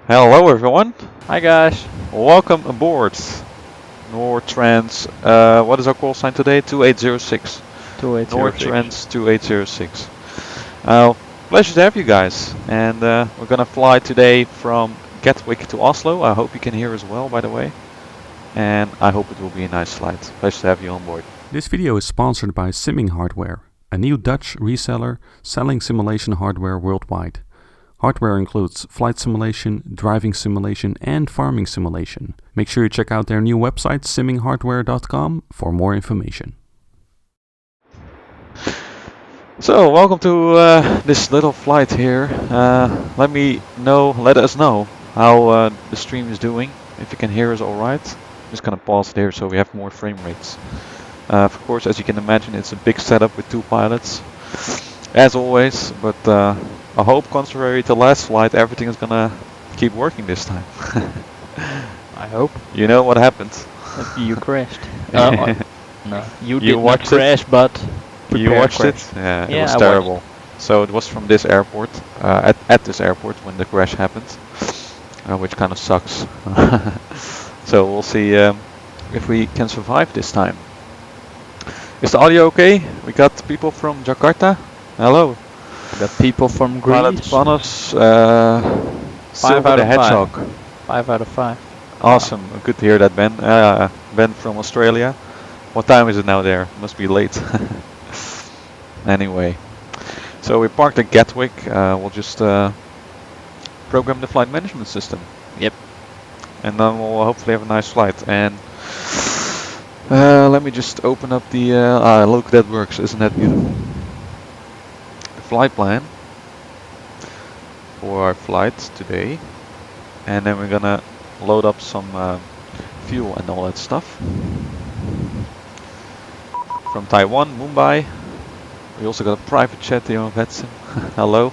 Hello everyone, Hi guys. welcome aboard Nortrans, what is our call sign today? 2806. 2806. Nortrans 2806. Pleasure to have you guys, and we're gonna fly today from Gatwick to Oslo. I hope you can hear as well, by the way, and I hope it will be a nice flight. Pleasure to have you on board. This video is sponsored by Simming Hardware, a new Dutch reseller selling simulation hardware worldwide. Hardware includes flight simulation, driving simulation, and farming simulation. Make sure you check out their new website, simminghardware.com, for more information. So, welcome to this little flight here. Let us know how the stream is doing. If you can hear us all right. Just gonna pause it here so we have more frame rates. Of course, as you can imagine, it's a big setup with two pilots, as always. But I hope, contrary to last flight, everything is gonna keep working this time. I hope. You know what happened? You crashed. No, you did not watched it? crash, but You prepare watched crash. it? Yeah, it Yeah, was I watched. terrible. So it was from this airport, at this airport when the crash happened, which kind of sucks. So we'll see if we can survive this time. Is the audio okay? We got people from Jakarta. Hello. We got people from Pilot Greece. Panos, 5 Silver out the of 5. Hedgehog. 5 out of 5. Awesome. Good to hear that, Ben. Ben from Australia. What time is it now there? Must be late. Anyway, so we parked at Gatwick. We'll just program the flight management system. Yep. And then we'll hopefully have a nice flight. And let me just open up the. Look, that works. Isn't that beautiful? The flight plan for our flight today. And then we're gonna load up some fuel and all that stuff. From Taiwan, Mumbai. We also got a private chat here on VATSIM. Hello.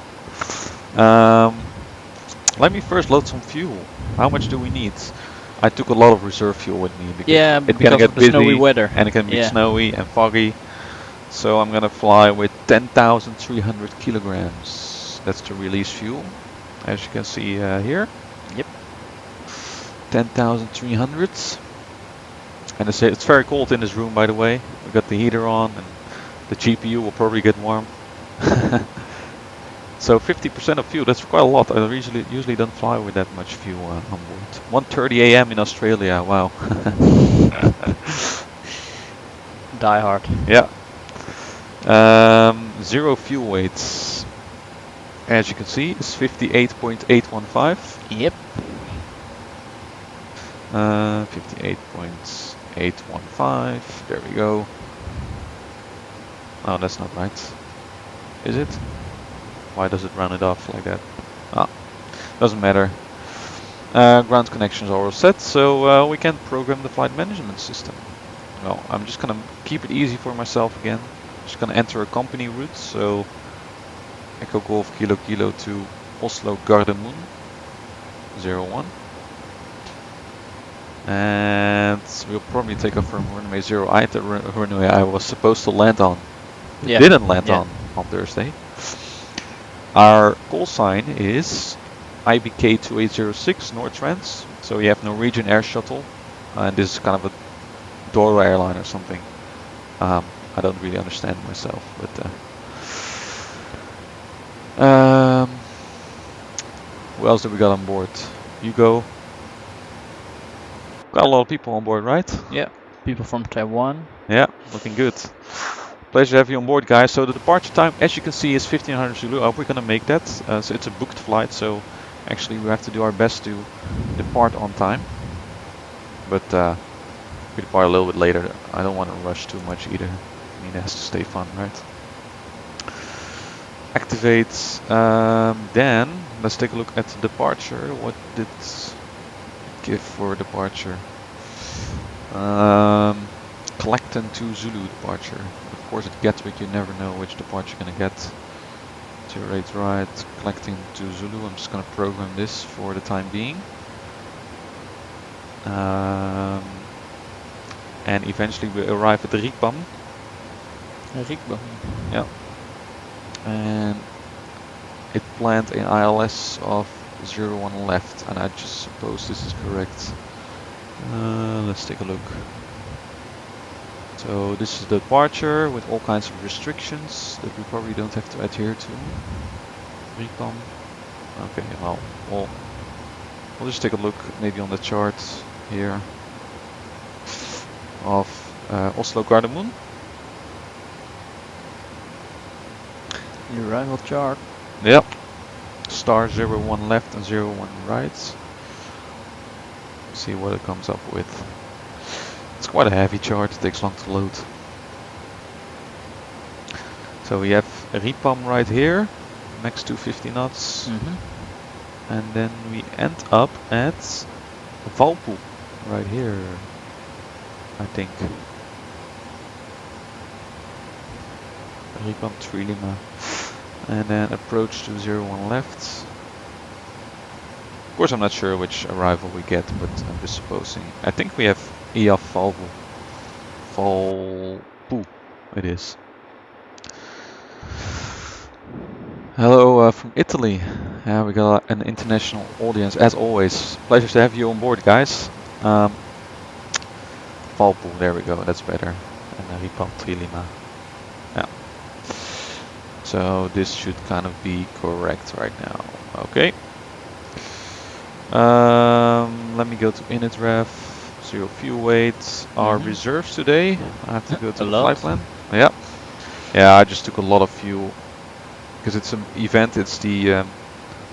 Let me first load some fuel. How much do we need? I took a lot of reserve fuel with me because it's because gonna get of the busy snowy weather. and it can be Yeah. snowy and foggy. So I'm gonna fly with 10,300 kilograms. That's the release fuel, as you can see here. Yep. 10,300. And it's very cold in this room, by the way. We got the heater on, and the GPU will probably get warm. So 50% of fuel, that's quite a lot. I usually don't fly with that much fuel on board. 1:30 a.m. in Australia, wow. Die hard. Yeah. Zero fuel weights, as you can see, is 58.815. Yep. 58.815. There we go. Oh, that's not right. Is it? Why does it round it off like that? Ah, doesn't matter. Ground connections are all set, so we can program the flight management system. Well, I'm just gonna keep it easy for myself again. Just gonna enter a company route, so Echo Golf Kilo Kilo to Oslo Gardermoen 01. And we'll probably take off from runway 08, the runway I was supposed to land on. It Yeah. didn't land Yeah. on Thursday. Our call sign is IBK 2806 Nortrans. So we have Norwegian Air Shuttle, and this is kind of a Doro airline or something. I don't really understand myself, but who else do we got on board? Hugo. Got a lot of people on board, right? Yeah. People from Taiwan. Yeah, looking good. Pleasure to have you on board, guys. So the departure time, as you can see, is 1500 Zulu. I hope we're gonna make that. So it's a booked flight, so actually we have to do our best to depart on time. But we depart a little bit later. I don't want to rush too much either. I mean, it has to stay fun, right? Activate. Then let's take a look at the departure. What did it give for departure? Clacton to Zulu departure. Of course, at Gatwick you never know which departure you're gonna get. 08 right, Clacton to Zulu. I'm just gonna program this for the time being. And eventually we arrive at the Riekbam. Yeah. And it planned an ILS of 01 left, and I just suppose this is correct. Let's take a look. So this is the departure with all kinds of restrictions that we probably don't have to adhere to. Repom. Okay, well, we'll just take a look maybe on the chart here of Oslo Gardermoen. The arrival chart. Yep. Star 01 left and 01 right. See what it comes up with. It's quite a heavy chart, it takes long to load. So we have a repam right here, max 250 knots. And then we end up at Valpo right here, I think. Repam 3 Lima. And then approach to 01 left. Of course I'm not sure which arrival we get, but I'm just supposing. I think we have EF Valpo. Valpo it is. Hello from Italy. Yeah, we got an international audience as always. Pleasure to have you on board, guys. Valpo, there we go, that's better. And Repam 3 Lima. Yeah. So this should kind of be correct right now. Okay. Let me go to init ref. 0 fuel weight. Our reserves today. I have to go to the flight plan. Yeah. Yeah, I just took a lot of fuel because it's an event. It's the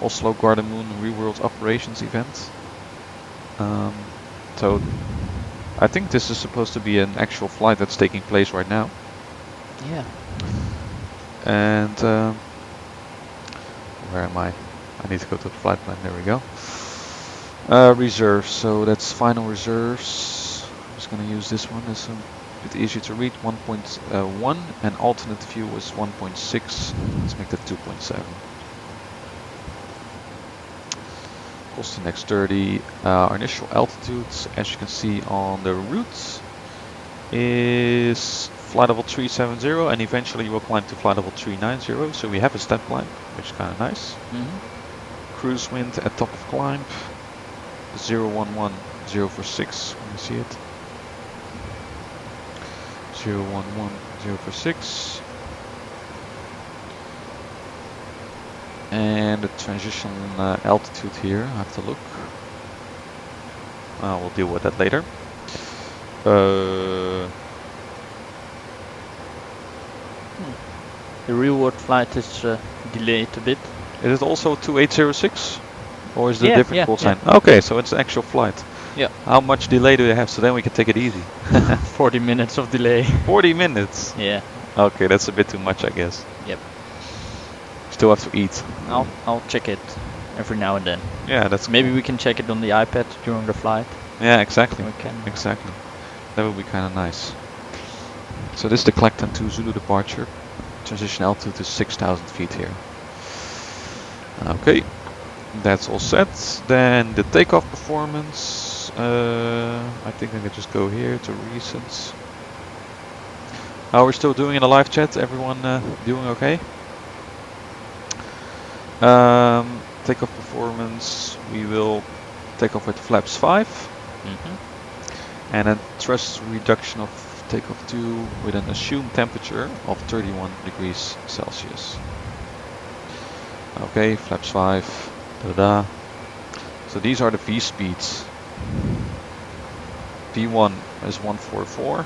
Oslo Gardermoen Reworld Operations event. So I think this is supposed to be an actual flight that's taking place right now. Yeah. And where am I? I need to go to the flight plan. There we go. Reserves. So that's final reserves. I'm just going to use this one. It's a bit easier to read. 1.1 and alternate fuel is 1.6. Let's make that 2.7. Cost index 30. Our initial altitude, as you can see on the route, is flight level 370, and eventually we'll climb to flight level 390. So we have a step climb, which is kind of nice. Cruise wind at top of climb. 011, 046, when you see it. 011, 046. And the transition altitude here, I have to look. We'll deal with that later. The reward flight is delayed a bit. Is it also 2806? Or is it a Yeah, different yeah, call sign? yeah. Okay, so it's an actual flight. Yeah. How much delay do they have? So then we can take it easy. 40 minutes of delay. 40 minutes? Yeah. Okay, that's a bit too much, I guess. Yep. Still have to eat. I'll check it every now and then. Yeah, that's Maybe cool. we can check it on the iPad during the flight. Yeah, exactly. We can. Exactly. That would be kind of nice. So this is the Clacton to Zulu departure. Transition altitude is 6,000 feet here. Okay, that's all set. Then the takeoff performance. I think I can just go here to recent. How we're still doing in the live chat? Everyone doing okay? Takeoff performance. We will take off with flaps 5. And a thrust reduction of takeoff 2 with an assumed temperature of 31 degrees Celsius. Okay, flaps 5. Da-da. So these are the V speeds. V1 is 144.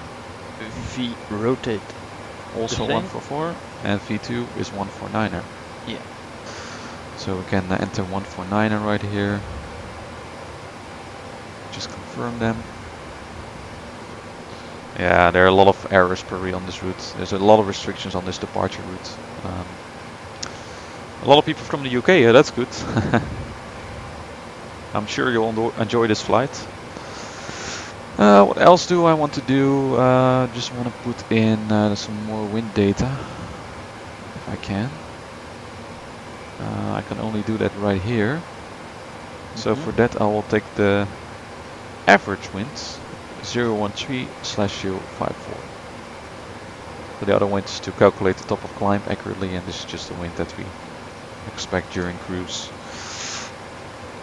V rotate. Also The same? 144. And V2 is 149er. Yeah. So we can enter 149er right here. Just confirm them. Yeah, there are a lot of errors per re on this route. There's a lot of restrictions on this departure route. A lot of people from the UK, yeah, that's good. I'm sure you'll enjoy this flight. What else do I want to do? Just want to put in some more wind data, if I can. I can only do that right here. So for that I will take the average winds, 013/054. So the other wind is to calculate the top of climb accurately, and this is just the wind that we expect during cruise.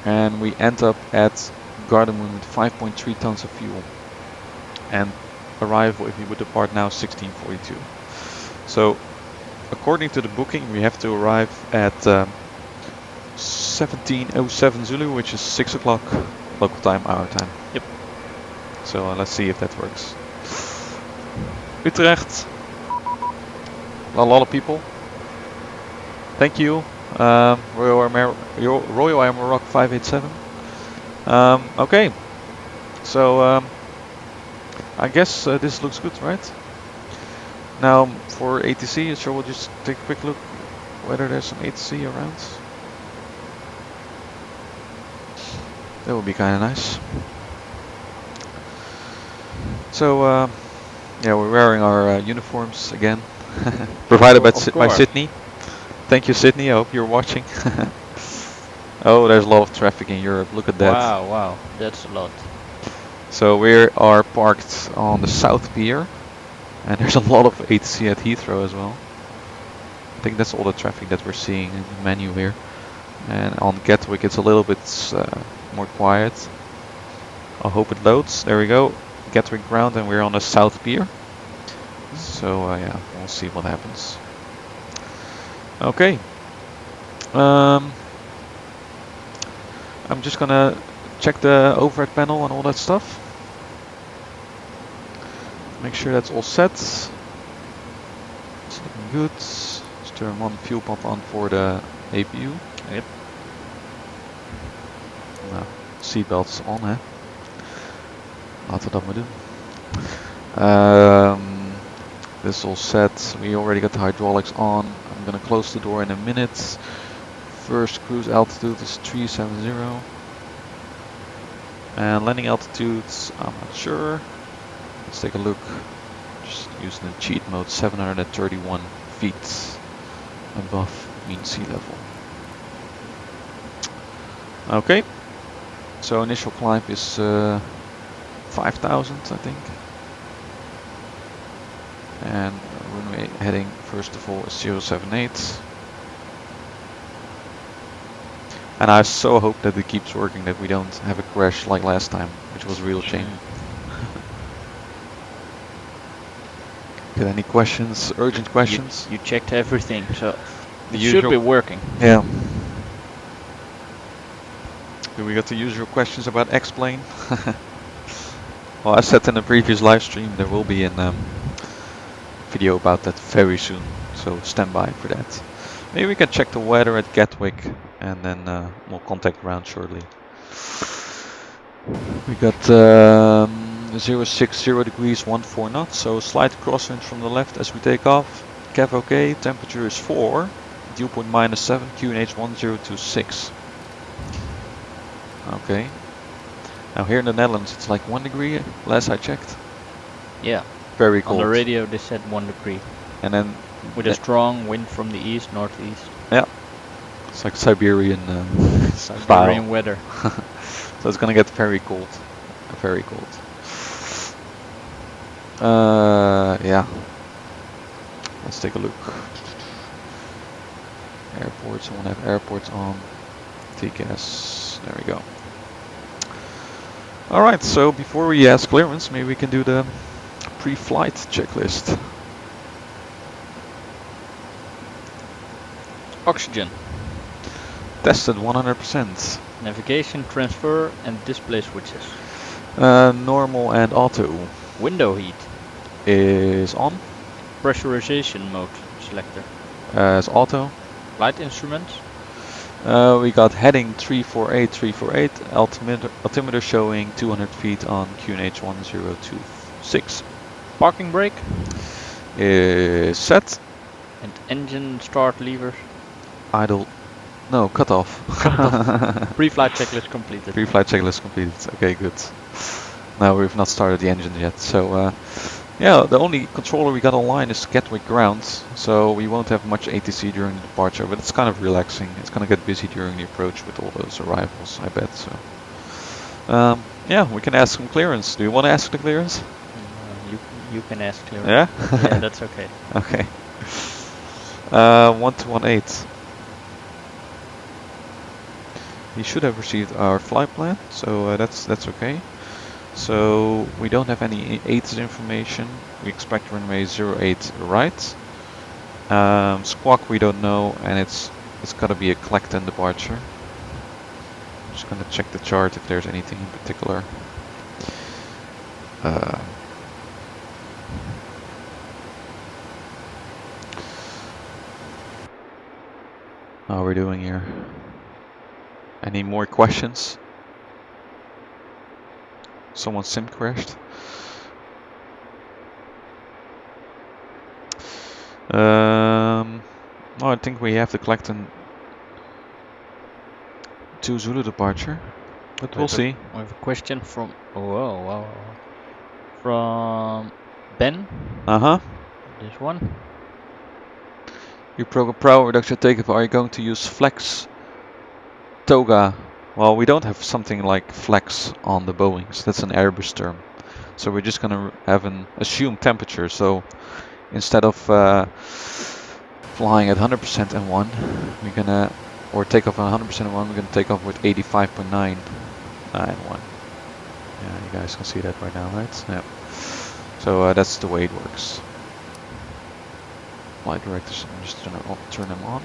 and we end up at Gardermoen with 5.3 tons of fuel, and arrival, if we would depart now, 16:42. So according to the booking, we have to arrive at 17:07 Zulu, which is 6 o'clock local time, our time. Yep. So let's see if that works. Utrecht. A lot of people. Thank you. Royal Amarok 587. Okay. So I guess this looks good, right? Now for ATC, so we'll just take a quick look whether there's some ATC around. That would be kind of nice. So yeah, we're wearing our uniforms again, provided by Sydney. Thank you, Sydney. I hope you're watching. Oh, there's a lot of traffic in Europe. Look at that. Wow, wow, that's a lot. So we are parked on the South Pier, and there's a lot of ATC at Heathrow as well. I think that's all the traffic that we're seeing in the menu here. And on Gatwick it's a little bit more quiet. I hope it loads. There we go. Gatwick ground, and we're on the South Pier. So yeah, we'll see what happens. Okay. I'm just gonna check the overhead panel and all that stuff. Make sure that's all set. It's looking good. Let's turn one fuel pump on for the APU. Yep. Nou, seatbelts on, hè. Laten we dat maar doen. This is all set. We already got the hydraulics on. I'm gonna close the door in a minute. First cruise altitude is 370. And landing altitudes, I'm not sure. Let's take a look. Just using the cheat mode, 731 feet above mean sea level. Okay. So initial climb is 5,000, I think. And runway heading first of all is 078. And I so hope that it keeps working, that we don't have a crash like last time, which was a real shame. Got any questions, urgent questions? You checked everything, so The it should usual- be working. Yeah. Do we got the usual questions about X-Plane? Well, I said in the previous live stream, there will be a video about that very soon, so stand by for that. Maybe we can check the weather at Gatwick, and then we'll contact around shortly. We got 060 degrees, 14 knots, so slight crosswind from the left as we take off. Cav OK, temperature is 4, dew point -7, QNH 1026. Okay. Now here in the Netherlands it's like 1 degree, last I checked. Yeah. Very cold. On the radio they said 1 degree. And then With a strong wind from the east, northeast. yeah, it's like Siberian Siberian weather. So it's gonna get very cold. Very cold. Yeah. Let's take a look. Airports, I want to have airports on. TCAS, there we go. Alright, so before we ask clearance, maybe we can do the pre-flight checklist. Oxygen, Tested 100%. navigation, transfer and display switches. Normal and auto Window heat, is on. pressurization mode selector. As auto. Light instruments, We got heading 348, altimeter showing 200 feet on QNH 1026. parking brake Is set. and engine start lever. Idle. No, cut off. Pre-flight checklist completed. Pre-flight checklist completed. Okay, good. Now we've not started the engine yet, so yeah, the only controller we got online is Gatwick ground, so we won't have much ATC during the departure, but it's kind of relaxing. It's gonna get busy during the approach with all those arrivals, I bet. So yeah, we can ask some clearance. Do you want to ask the clearance? You can ask clearance. Yeah. Yeah, that's okay. Okay. 1218. he should have received our flight plan, so that's okay. So we don't have any ATIS information. We expect runway 08 right. Squawk we don't know, and it's gotta be a Clacton departure. Just gonna check the chart if there's anything in particular. How are we doing here? Any more questions? Someone sim crashed. No, I think we have the Clacton 2 Zulu departure, but we'll see. We have a question from from Ben. This one. You program Pro reduction takeoff. Are you going to use Flex Toga? Well, we don't have something like Flex on the Boeings. That's an Airbus term. So we're just gonna have an assumed temperature. So instead of flying at 100% N1, we're gonna, or take off at 100% N1, we're gonna take off with 85.9 N1. Yeah, you guys can see that right now, right? Yeah. So that's the way it works. Flight directors, I'm just gonna turn them on.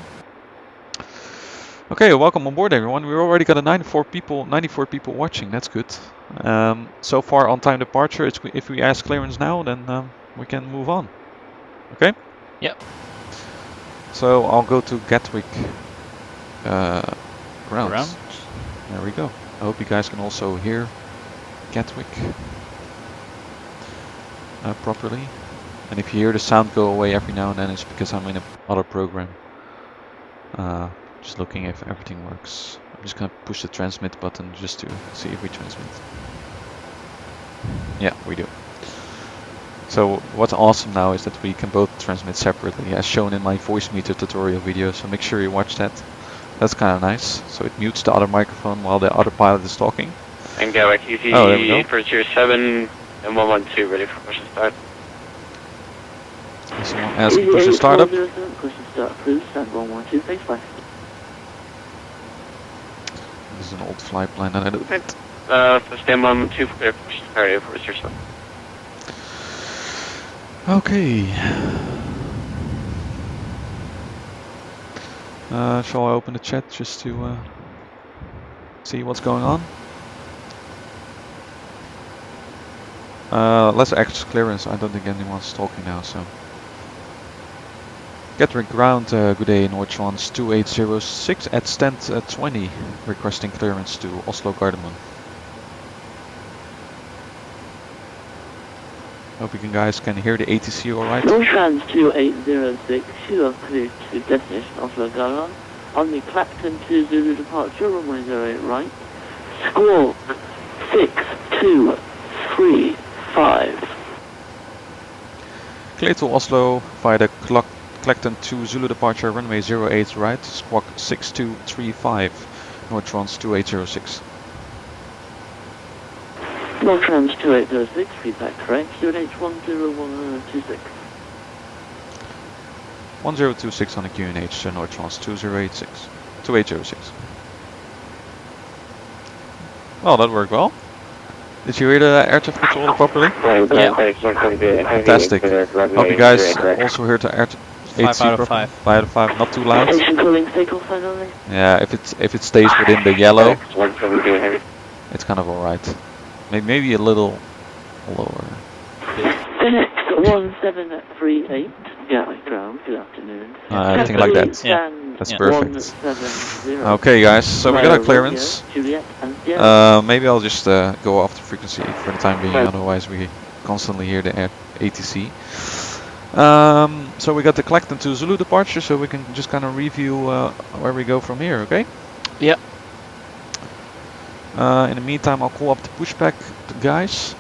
Okay, welcome on board everyone. We've already got a 94 people watching. That's good. So far on time departure. If we ask clearance now, then we can move on. Okay? Yep. So I'll go to Gatwick grounds. There we go. I hope you guys can also hear Gatwick properly. And if you hear the sound go away every now and then, it's because I'm in another program. Just looking if everything works. I'm just gonna push the transmit button just to see if we transmit. Yeah, we do. So what's awesome now is that we can both transmit separately, as shown in my voice meter tutorial video, so make sure you watch that. That's kind of nice. So it mutes the other microphone while the other pilot is talking. And Garrick, EC for 07 and 112 ready for push and start. Someone asking push and start up. Push and start, please, stand 112, thanks, bye. This is an old flight plan and I don't fit. So stand 112 for clear push and start ready for 07. Okay. Shall I open the chat just to see what's going on? Let's access clearance. I don't think anyone's talking now, so. Gatwick ground, good day, Nortrans 2806 at stand 20, requesting clearance to Oslo Gardermoen. Hope you guys can hear the ATC alright. Nortrans 2806, you are clear to destination Oslo Gardermoen. On the Clacton 2 Zulu departure, runway 08 right. Squawk 6235. Clear to Oslo via the Clacton 2 Zulu departure, runway 08 right, squawk 6235, Nortrans 2806. Nortrans 2806, feedback correct, QNH 1026. 1026 on the QNH, Nortrans 2806. Well, that worked well. Did you hear the air traffic controller properly? Yeah. Fantastic. Hope you guys also heard the air traffic. 5 out of 5. 5 out of 5, not too loud. Attention calling takeoff finally. Yeah, if it stays within the yellow, it's kind of alright. Maybe a little lower. Phoenix 1738, Gatwick ground, good afternoon. Anything like that. Yeah. That's Yeah. perfect. 170. Okay guys, so we got our clearance. Juliet and Sierra. Maybe I'll just go off the frequency for the time being, otherwise we constantly hear the ATC. So we got the Clacton 2 Zulu departure, so we can just kind of review where we go from here, okay? Yep. In the meantime, I'll call up the pushback guys.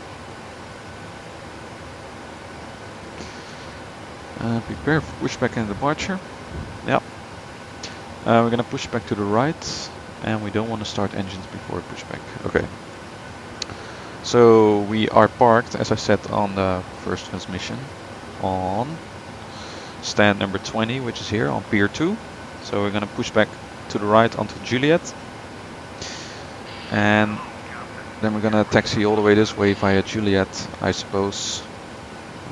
Prepare for pushback and departure. Yep. We're gonna push back to the right, and we don't want to start engines before pushback. Okay. So we are parked, as I said, on the first transmission, on stand number 20, which is here on Pier 2. So we're gonna push back to the right onto Juliet. And then we're gonna taxi all the way this way via Juliet, I suppose.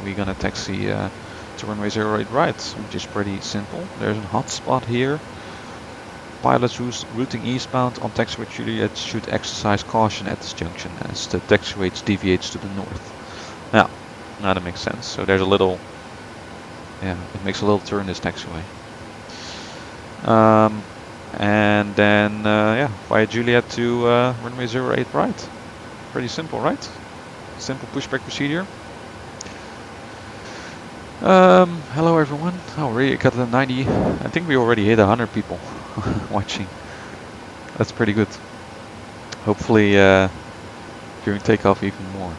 We're gonna taxi to runway 08 right, which is pretty simple. There's a hotspot here. Pilots routing eastbound on taxiway Juliet should exercise caution at this junction as the taxiway deviates to the north. Now that makes sense. So there's a little, yeah, it makes a little turn this taxiway. And then, yeah, via Juliet to runway 08 right. Pretty simple, right? Simple pushback procedure. Hello everyone. Oh, we got the 90. I think we already hit 100 people watching. That's pretty good. Hopefully during takeoff even more.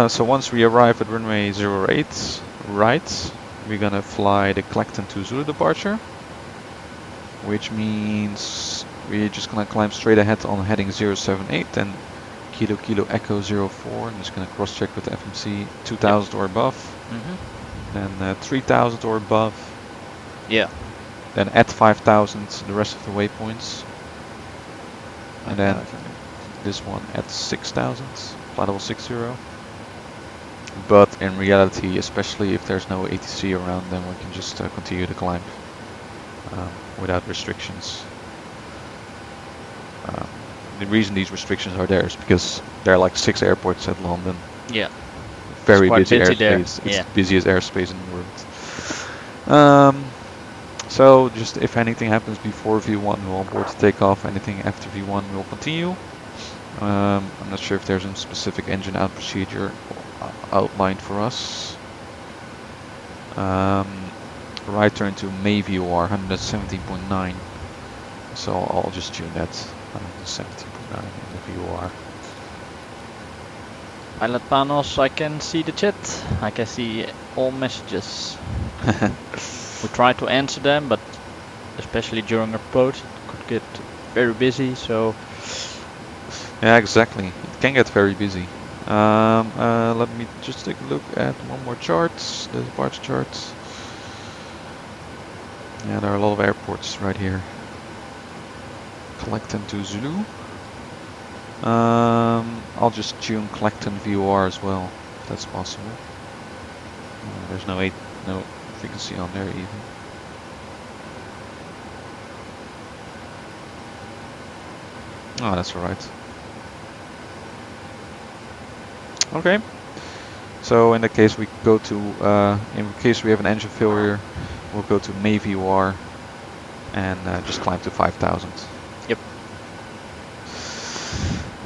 So once we arrive at runway 08 right, we're gonna fly the Clacton to Zulu departure, which means we're just gonna climb straight ahead on heading 078 and Kilo Kilo Echo 04. I'm just gonna cross check with FMC 2000 or above. Then 3000 or above. Yeah. Then at 5000 the rest of the waypoints. And then this one at 6000, flight level 60. But in reality, especially if there's no ATC around, then we can just continue to climb without restrictions. The reason these restrictions are there is because there are like 6 airports at London. Yeah. Very busy airspace. There. It's yeah. the busiest airspace in the world. So just if anything happens before V1, we'll abort to take off. Anything after V1, we'll continue. I'm not sure if there's a specific engine out procedure outlined for us. Right turn to Mayview 117.9. So I'll just tune that 117.9 in the VOR. Pilot panels, I can see the chat. I can see all messages. We try to answer them, but especially during approach, it could get very busy. So yeah, exactly. It can get very busy. Let me just take a look at one more chart. The departure charts. Yeah, there are a lot of airports right here. Clacton to Zulu. I'll just tune Clacton VOR as well, if that's possible. There's no frequency on there even. Oh, that's alright. Okay. So in that case we go to, in case we have an engine failure, we'll go to Mayview and just climb to 5000. Yep.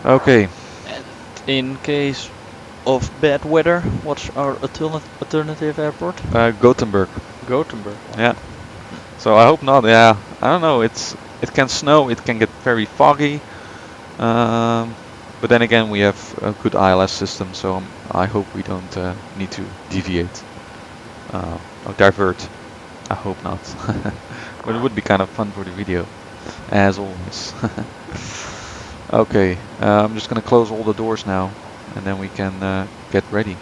Okay. And in case of bad weather, what's our alternative airport? Gothenburg. Gothenburg. Yeah. So I hope not. Yeah. I don't know. It can snow. It can get very foggy. But then again, we have a good ILS system, so I hope we don't need to deviate or divert. I hope not. But it would be kind of fun for the video, as always. Okay, I'm just gonna close all the doors now, and then we can get ready.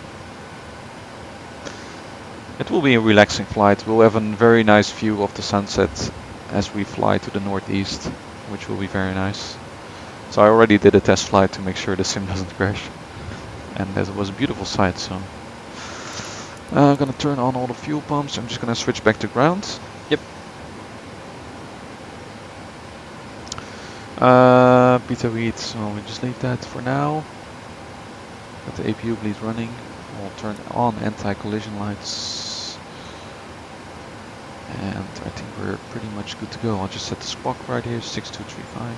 It will be a relaxing flight. We'll have a very nice view of the sunset as we fly to the northeast, which will be very nice. So I already did a test flight to make sure the sim doesn't crash, and it was a beautiful sight. So I'm gonna turn on all the fuel pumps. I'm just gonna switch back to ground. Yep. Beta read, so we just leave that for now. Got the APU bleed running. We'll turn on anti-collision lights. And I think we're pretty much good to go. I'll just set the squawk right here, 6235.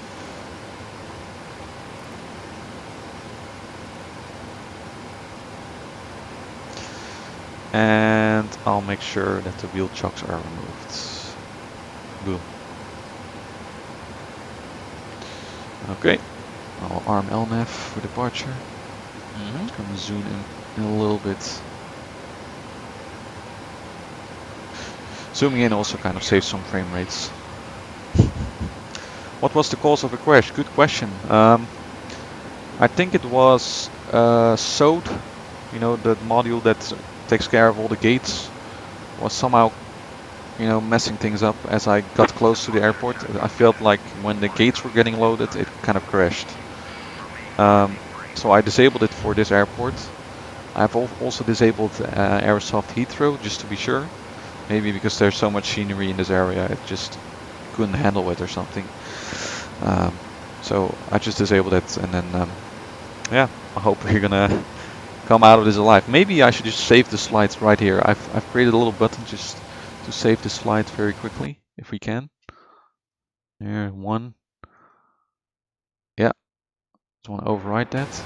And I'll make sure that the wheel chocks are removed. Boom. Okay, I'll arm LNAV for departure. It's gonna zoom in a little bit. Zooming in also kind of saves some frame rates. What was the cause of the crash? Good question. I think it was SODE, you know, the module that takes care of all the gates, was somehow you know, messing things up as I got close to the airport. I felt like when the gates were getting loaded, it kind of crashed. So I disabled it for this airport. I've also disabled Airsoft Heathrow just to be sure. Maybe because there's so much scenery in this area, it just couldn't handle it or something. So I just disabled it, and then yeah, I hope we're gonna come out of this alive. Maybe I should just save the slides right here. I've created a little button just to save the slides very quickly, if we can. Here, one. Yeah, just want to override that.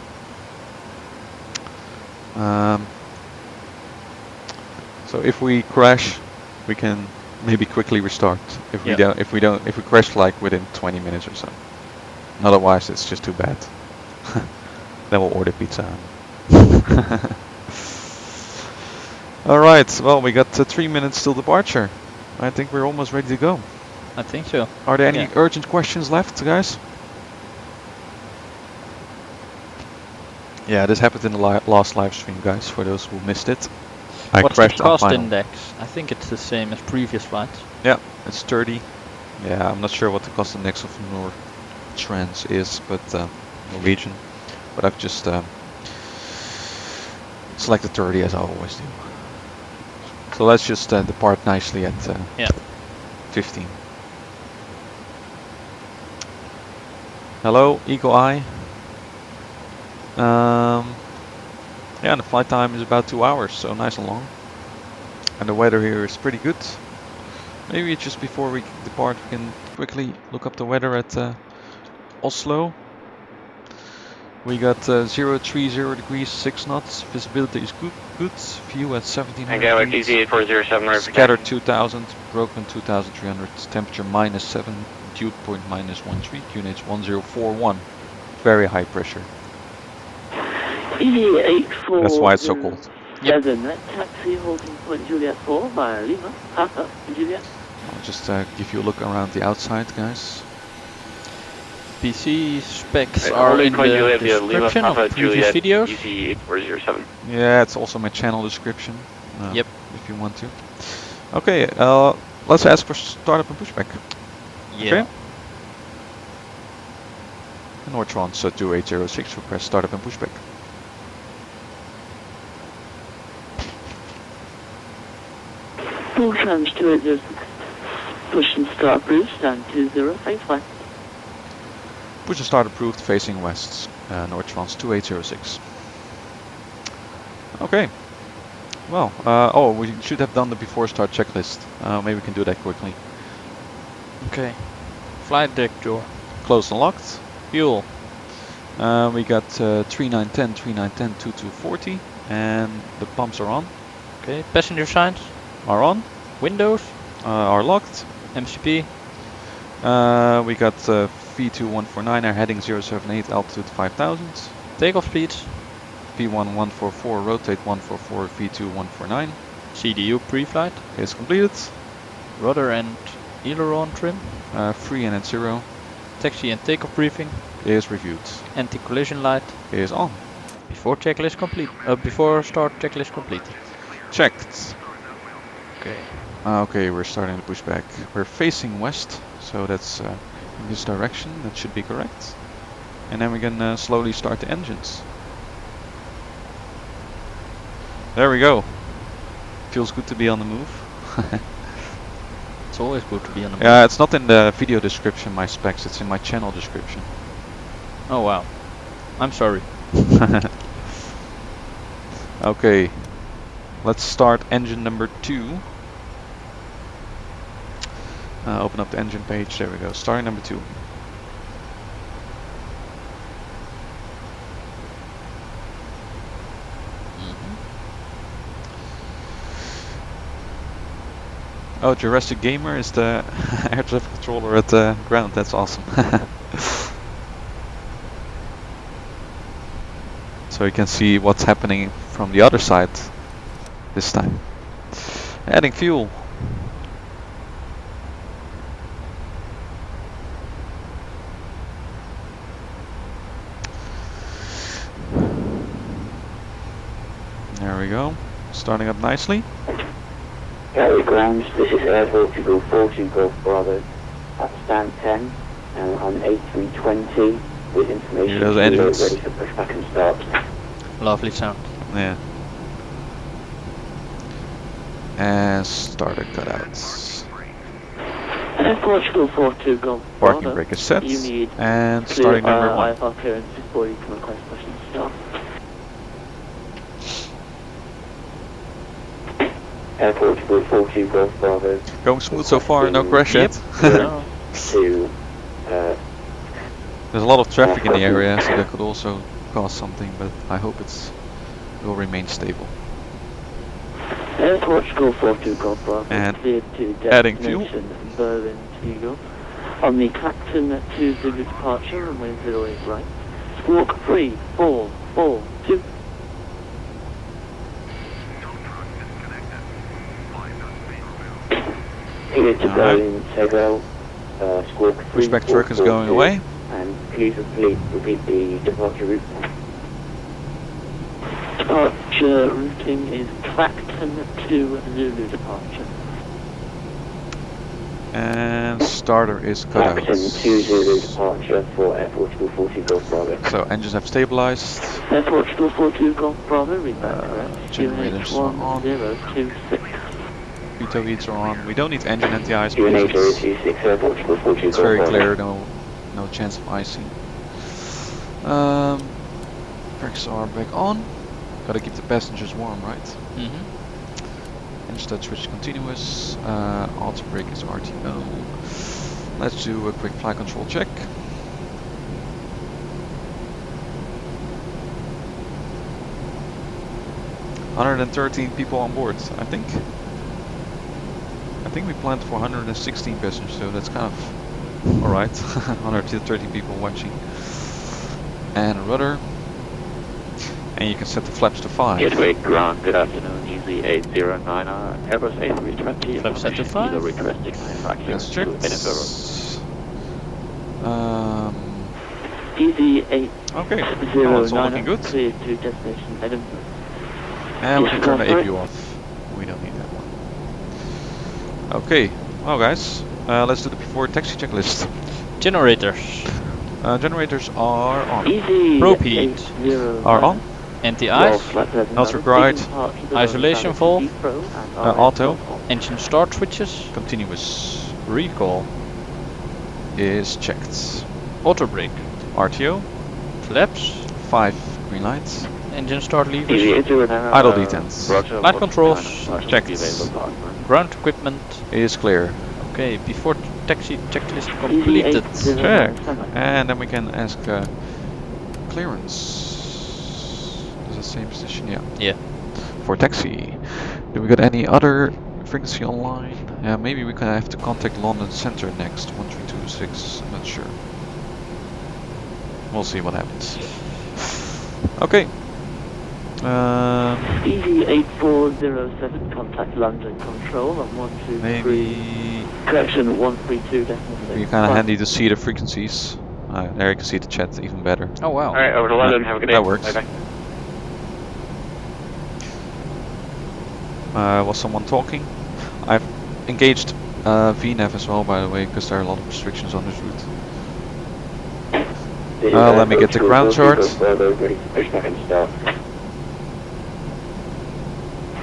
So if we crash, we can maybe quickly restart. If we crash like within 20 minutes or so. Otherwise, it's just too bad. Then we'll order pizza. All right. Well, we got 3 minutes till departure. I think we're almost ready to go. I think so. Are there any urgent questions left, guys? Yeah, this happened in the last live stream, guys. For those who missed it, I What's crashed the cost on final. index? I think it's the same as previous flights. Yeah, it's 30. Yeah, I'm not sure what the cost index of Trans is, but Norwegian. But I've just selected 30 as I always do. So let's just depart nicely at 15. Hello, Eagle Eye. Yeah, the flight time is about 2 hours, so nice and long. And the weather here is pretty good. Maybe just before we depart, we can quickly look up the weather at Oslo. We got 030 degrees, 6 knots. Visibility is good. View at 1700 Gatwick, degrees. easy 8407. Scattered 2000. Broken 2300. Temperature -7. Dew point -13. QNH 1041. Very high pressure. EG84. That's why it's so cold. Yep. Taxi holding point Juliet 4 via Lima. Juliet. I'll just give you a look around the outside, guys. PC specs are in the description of previous videos. EG8407. Yeah, it's also my channel description. Yep. If you want to. Okay, let's ask for startup and pushback. Yeah. Okay. Nortrans 2806 request startup and pushback. Full trans 2806. Push and start approved, stand 20, thanks, bye. Push and start approved, facing west, Nortrans 2806. Okay. Well, oh, we should have done the before start checklist. Maybe we can do that quickly. Okay. Flight deck door. Closed and locked. Fuel. We got 3910, 3910, 2240, and the pumps are on. Okay. Passenger signs. Are on. Windows. Are locked. MCP. We got V2149, our heading 078, altitude 5000. Takeoff speeds. P1144, rotate 144, V2149. CDU pre-flight. Is completed. Rudder and aileron trim. Free and at 0. Taxi and takeoff briefing. Is reviewed. Anti-collision light. Is on. Before checklist complete. Before start checklist completed. Checked. Okay. Okay, we're starting the pushback. We're facing west, so that's in this direction. That should be correct. And then we can slowly start the engines. There we go. Feels good to be on the move. It's always good to be on the move. Yeah, it's not in the video description, my specs. It's in my channel description. Oh wow. I'm sorry. Okay. Let's start engine number 2. Open up the engine page. There we go. Starting number 2. Oh, Jurassic Gamer is the air traffic controller at the ground. That's awesome. So you can see what's happening from the other side this time. Adding fuel. There we go. Starting up nicely. Gatwick grounds, this is Air Portugal 42 Golf Bravo at stand 10 on A320 with information Hear those engines. ready for pushback and start. Lovely sound. Yeah. And starter cutouts. Air Portugal 42 Golf Parking Bravo. brake is set. You need And clear starting number 1. IFR clearance before you can request push and start. Air Portugal 42 Golf Bravo. Going smooth so far, no crash yet. No. To There's a lot of traffic in the area, so that could also cause something, but I hope it will remain stable. Air Portugal 42 Golf Bravo And cleared to adding fuel. destination Berlin Tegel. On the Clacton 2 Zulu departure, runway 08 right. Squawk 3, 4, 4, 2. Here to Berlin Tegel, squawk 3, Pushback truck is 4, going 2, away. And please repeat the departure route. Departure routing is Clacton 2 Zulu departure. And starter is cut out. Clacton 2 Zulu departure for Air Portugal 42 Golf Bravo. So engines have stabilized. Air Portugal 42 Golf Bravo, read back correct. Generators are on. 1026. Pitot heats are on. We don't need engine anti-ice UNA because 026 Air Portugal 42 it's Golf very Bravo. clear, no chance of icing. Brakes are back on. Gotta keep the passengers warm, right? Mm-hmm. Engine start switch continuous. Auto brake is RTO. Let's do a quick flight control check. (113 people on board, I think. I think we planned for 116 passengers, so that's kind of alright. 130 people watching. And a rudder. And you can set the flaps to 5. Gatwick ground, good afternoon, easy 809, Airbus A320. Flaps set to 5. Requesting manufacturing Let's check. Easy 8 Okay, 0 well, it's all looking good. cleared to destination Edinburgh. And we can turn the Correct. APU off. We don't need that one. Okay, well guys, let's do the before taxi checklist. Generators. Generators are on. Easy Propede 809. Are on. Anti-ice. Not required. Isolation valve. Auto. Engine start switches. Continuous. Recall. Is checked. Auto brake. RTO. Flaps. 5 green lights. Engine start levers. Easy 809, Idle detents. Light controls. Checked. Ground equipment. Is clear. Okay, before taxi checklist completed. Check. And then we can ask clearance. Is the same position? Yeah. Yeah. For taxi. Do we got any other frequency online? Yeah, maybe we can have to contact London Center next. 1326. I'm not sure. We'll see what happens. Okay. Easy 8407, contact London Control on 123. Maybe Correction 132 definitely. be kind of handy to see the frequencies. There you can see the chat even better. Oh wow. Alright, over to London, have a good day. That works. Bye-bye. Was someone talking? I've engaged VNAV as well, by the way, because there are a lot of restrictions on this route. Let me get the ground chart. Ready for pushback and start.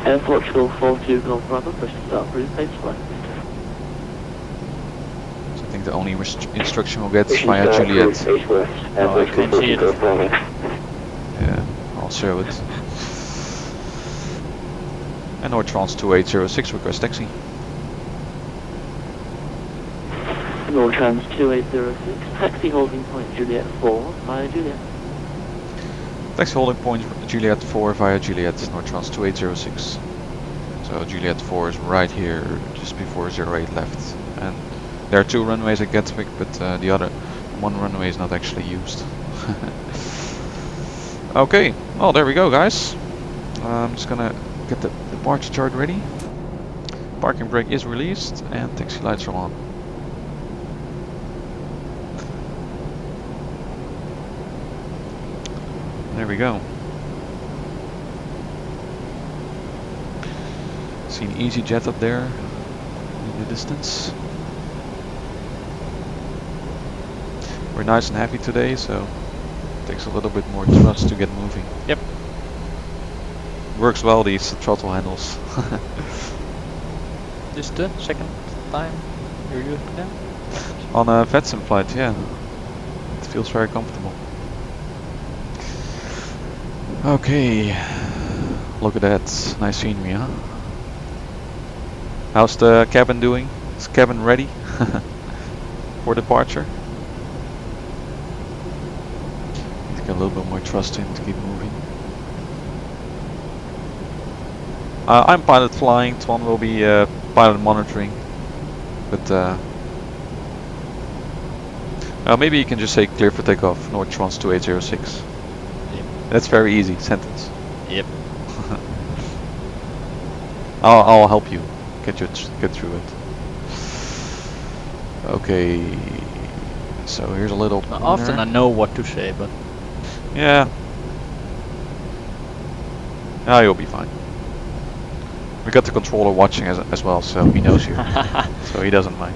Air Portugal 42 Golf Bravo, push to start through page flight. So I think the only instruction we'll get is via Juliet. Oh, I can't see it. Yeah, I'll show it. And Nortrans 2806 request taxi. Nortrans 2806, taxi holding point Juliet 4 via Juliet. Taxi holding point Juliet 4 via Juliet, Nortrans 2806. So Juliet 4 is right here, just before 08 left. And there are 2 runways at Gatwick, but the other one runway is not actually used. Okay, well there we go guys. I'm just gonna get the departure chart ready. Parking brake is released and taxi lights are on. There we go. See an EasyJet up there in the distance. We're nice and heavy today, so it takes a little bit more thrust to get moving. Yep. Works well, these throttle handles. This is the second time you're using them? On a VATSIM flight, yeah. It feels very comfortable. Okay. Look at that. Nice scenery, huh? How's the cabin doing? Is the cabin ready for departure? Need to get a little bit more thrust in to keep moving. I'm pilot flying, Twan will be pilot monitoring. But maybe you can just say clear for takeoff, North Trans 2806. Yep. That's very easy sentence. Yep. I'll help you get through it. Okay. So here's a little. Often I know what to say, but yeah. Ah, you'll be fine. We got the controller watching as well, so he knows you. So he doesn't mind.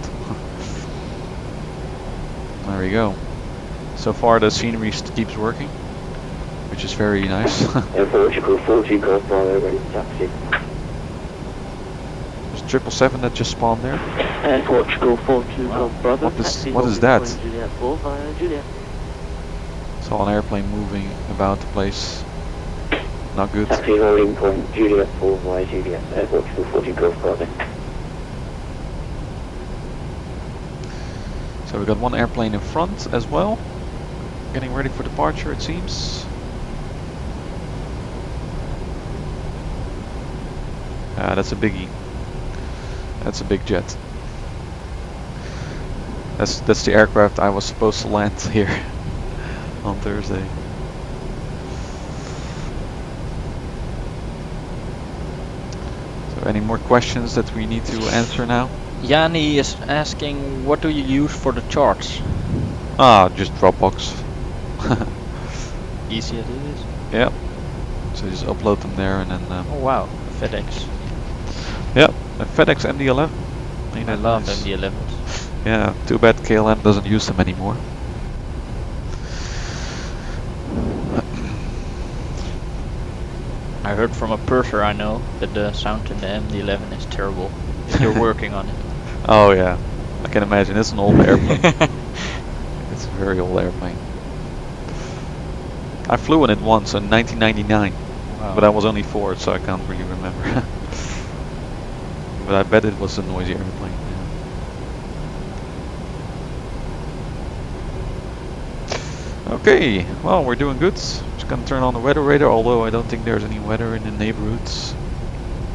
There we go. So far the scenery keeps working, which is very nice. Portugal 14 Golf Bravo, ready for taxi. There's 777 that just spawned there. Portugal 42 Golf Bravo. What is that? Juliet 4 via Juliet. Saw an airplane moving about the place. Not good. Taxi holding point Juliet 4 via Juliet, Portugal 14 Golf Bravo. So we got one airplane in front as well. Getting ready for departure, it seems. That's a biggie. That's a big jet. That's the aircraft I was supposed to land here on Thursday. So any more questions that we need to answer now? Yanni is asking, what do you use for the charts? Just Dropbox. Easy as it is. Yep. So just upload them there and then. Oh wow, FedEx. Yep, a FedEx MD-11. I love MD-11s. Yeah, too bad KLM doesn't use them anymore. I heard from a purser I know that the sound in the MD-11 is terrible. You're working on it. Oh yeah, I can imagine. It's an old airplane. It's a very old airplane. I flew in it once in 1999, Wow. but I was only 4, so I can't really remember. But I bet it was a noisy airplane. Yeah. Okay, well we're doing good. Just gonna turn on the weather radar, although I don't think there's any weather in the neighborhoods.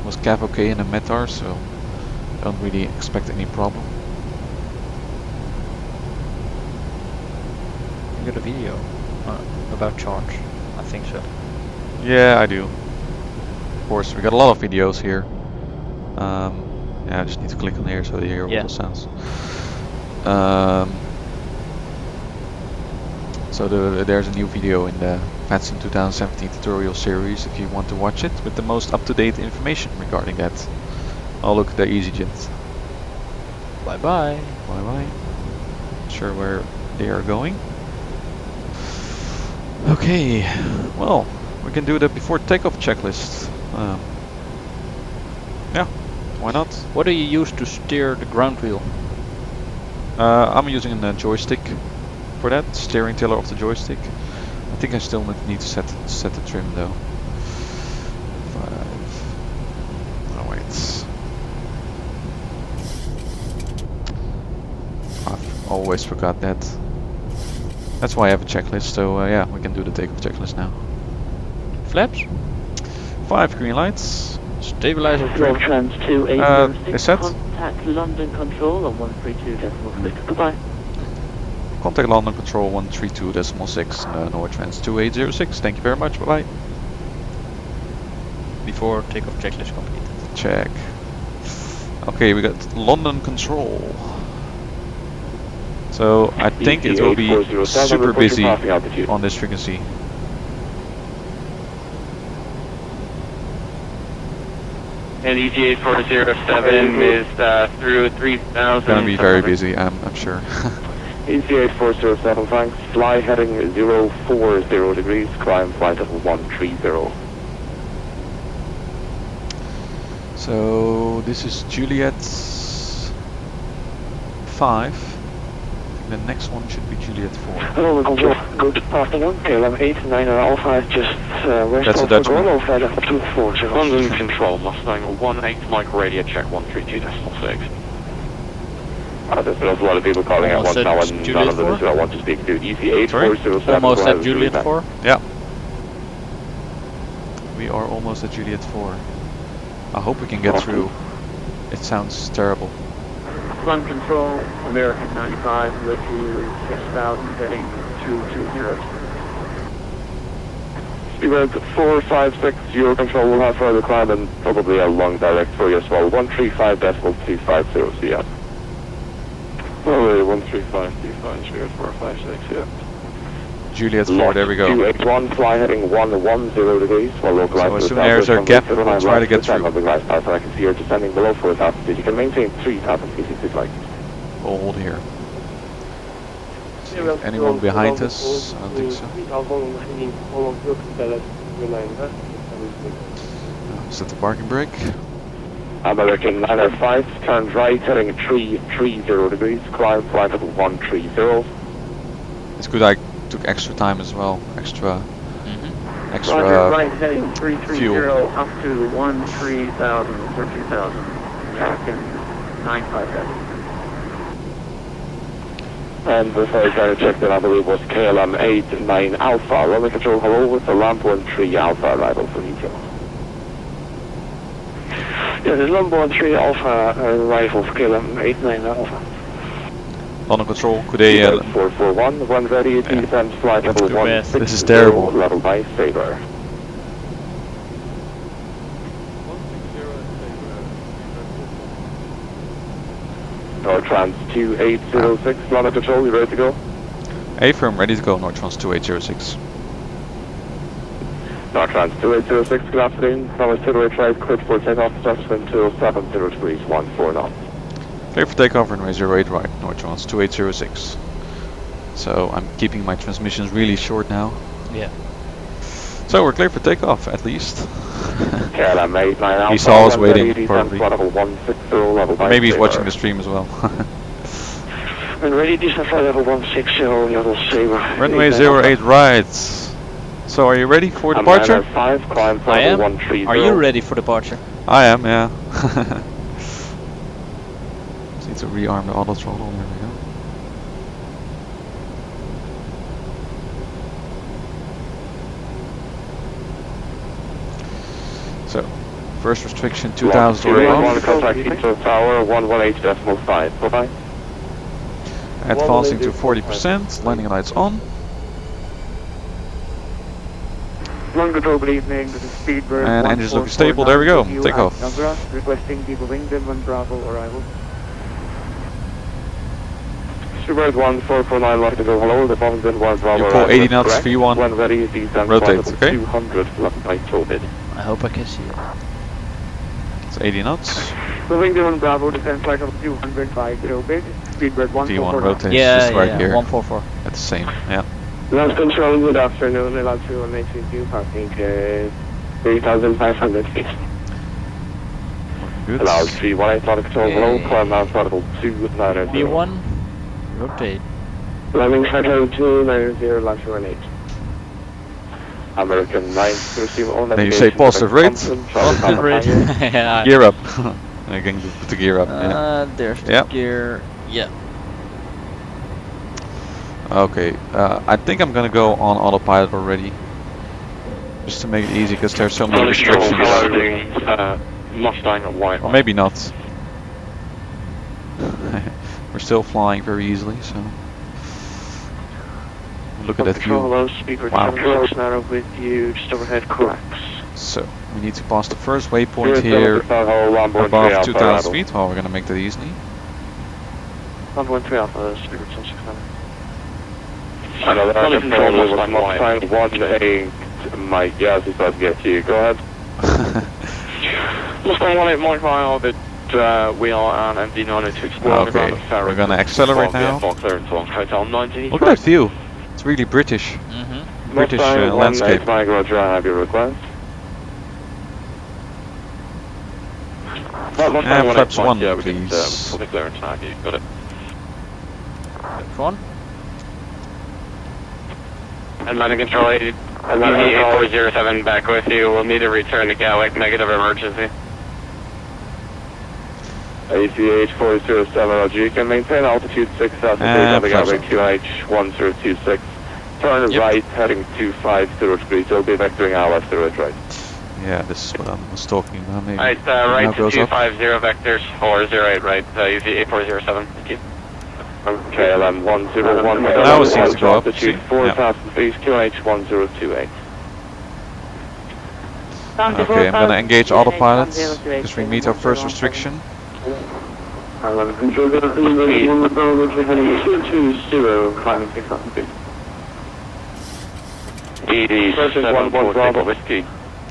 It was CAV okay in the METAR, so don't really expect any problem. You got a video about charts? I think so. Yeah, I do. Of course, we got a lot of videos here. Yeah, I just need to click on here so you hear all the sounds. So there's a new video in the VATSIM 2017 tutorial series if you want to watch it with the most up-to-date information regarding that. Oh look, the EasyJet. Bye bye. Bye bye. Not sure where they are going. Okay, well, we can do the before takeoff checklist. Yeah, why not? What do you use to steer the ground wheel? I'm using a joystick for that, steering tiller of the joystick. I think I still need to set the trim though. 5. Oh wait. I've always forgot that. That's why I have a checklist, so yeah, we can do the takeoff checklist now. Flaps? 5 green lights. Stabilizer trim. Trans 2806, is set. contact London Control on 132.6. Goodbye. Contact London Control 132.6, North Trans 2806. Thank you very much, bye bye. Before takeoff checklist completed. Check. Okay, we got London Control. So I think it will be super busy on this frequency. And EG8407 is through 3,000. Gonna be very busy, I'm sure. EG8407, thanks. Fly heading 040 degrees, climb flight level 130. So this is Juliet 5. The next one should be Juliet 4. Hello, go to Papa 1, KLM 89 Alpha, just west That's a of Dutchman. Gardermoen, flight level 240. London Control, Mustang 18 Mike radio check 132.6. There's a lot of people calling at Almost once at now, and none Juliet of them 4? I want to speak to. EC8407. Almost at Juliet 4. Yeah. We are almost at Juliet 4. I hope we can get through. It sounds terrible. Lund Control, American 95, with you 6,000 heading 220. Speedbird 456, Eurocontrol will have further climb and probably a long direct for you as well. 135.250 CM. Probably 135.25, Speedbird 456, yeah. Juliet 4, there we go. 281, fly heading 110 degrees, while localized So as to soon the as there's a southwest gap, from we'll 09 try to get left through. of the glass path, and I can see you're descending below 4,000 feet. You can maintain 3,000 feet if you'd like. We'll hold here. Anyone behind us? I don't think so. Set the parking brake. American 905, turn right, heading 330 degrees, climb flight level 130. It's good I took extra time as well. Extra Roger, right heading 330 fuel. up to 13,000 or 2,000. American 957. And the first I checked in, I believe, was KLM 89 Alpha. Runway control, hello, with the Lambo 3 Alpha arrival for details. Yeah, the Lambo 3 Alpha arrival for KLM 89 Alpha. London Control, could they... 441, when ready, descend flight level Too 1. bad. This is terrible. Level by Sabre. Nortrans 2806, London Control, you ready to go? A-firm, ready to go, Nortrans 2806. Nortrans 2806, good afternoon. Runway 08 right, cleared for takeoff, thrust wind 270 degrees, 14 knots. Clear for takeoff, runway 08 right, Nortrans 2806. So I'm keeping my transmissions really short now. Yeah. So we're clear for takeoff, at least. KLM 89 Alpha. He saw us waiting, probably. Level 160, level by Maybe he's Sabre. watching the stream as well. When ready, descend flight level 160, level Sabre. Runway 08 right. So are you ready for departure? 5, climb I am. level 130. Are you ready for departure? I am, yeah. Just need to rearm the auto throttle, there we go. So, first restriction 2000 already off. Contact Heathrow Tower 118.5. Bye-bye. Advancing to 40%, landing lights on. Lund Control, good evening. This is Speedbird. And engines looking stable, there we go. Take off. Requesting people Wingdom 1 Bravo arrival. Speedbird 1449, like to go hello, the bomb's been 1 Bravo. You pull 80 knots, V1. When ready, descend Rotate, flight okay? 200, left by Tobit. I hope I can see it. It's 80 knots. Wingdom 1 Bravo, descend flight of 200 by Tobit. Speedbird 144. V1 rotates Yeah, just right yeah, here. 144. At the same, yeah. Last control, good afternoon, allowed to 1832, parking 3,500 feet. Good. Allowed 318, auto control, hello, Okay. climb out, throttle 290. V1, rotate. Landing Shutdown 290, last 18. American 9, to receive all Then you say positive rate. Positive rate. Yeah. Gear up. I can put the gear up, yeah. There's the Yep. gear. Yeah. Okay, I think I'm gonna go on autopilot already. Just to make it easy, because there's so many restrictions. Mustang at white. Or maybe not. We're still flying very easily, so... Look at that view. Hello, speaker Wow. 76 narrow with you, just overhead corrects. So, we need to pass the first waypoint here above 2,000 feet. Well, we're gonna make that easily. 113 Alpha, speaker 769. I know that Control was Mustang 1-8, Mike, yes, he's about to get to you, go ahead. Mustang 18 mile that we are on MD9 to explore. Okay, we're gonna accelerate now. Hotel 19. Look at that view. It's really British. British landscape. Roger, I have your request. And flaps 1, yeah, we please. can pull the clearance now. You got it. Next one. And landing control 8407 back with you. We'll need to return to Gatwick. Negative emergency. ACH 407 LG, you can maintain altitude 6,000 feet on the Gatwick QH 1026. Turn right, heading 250 degrees. You'll be vectoring our left to right. Yeah, this is what I was talking about. Maybe. Alright, right to 250 vectors 408 right. UV 8407. Thank you. Okay, LM 101. Now it seems to go up. Altitude 4,000 feet, QH 1028. Okay, I'm gonna engage autopilot because we meet our first restriction. Control heading 220, climbing 6,000 feet. 87 whiskey.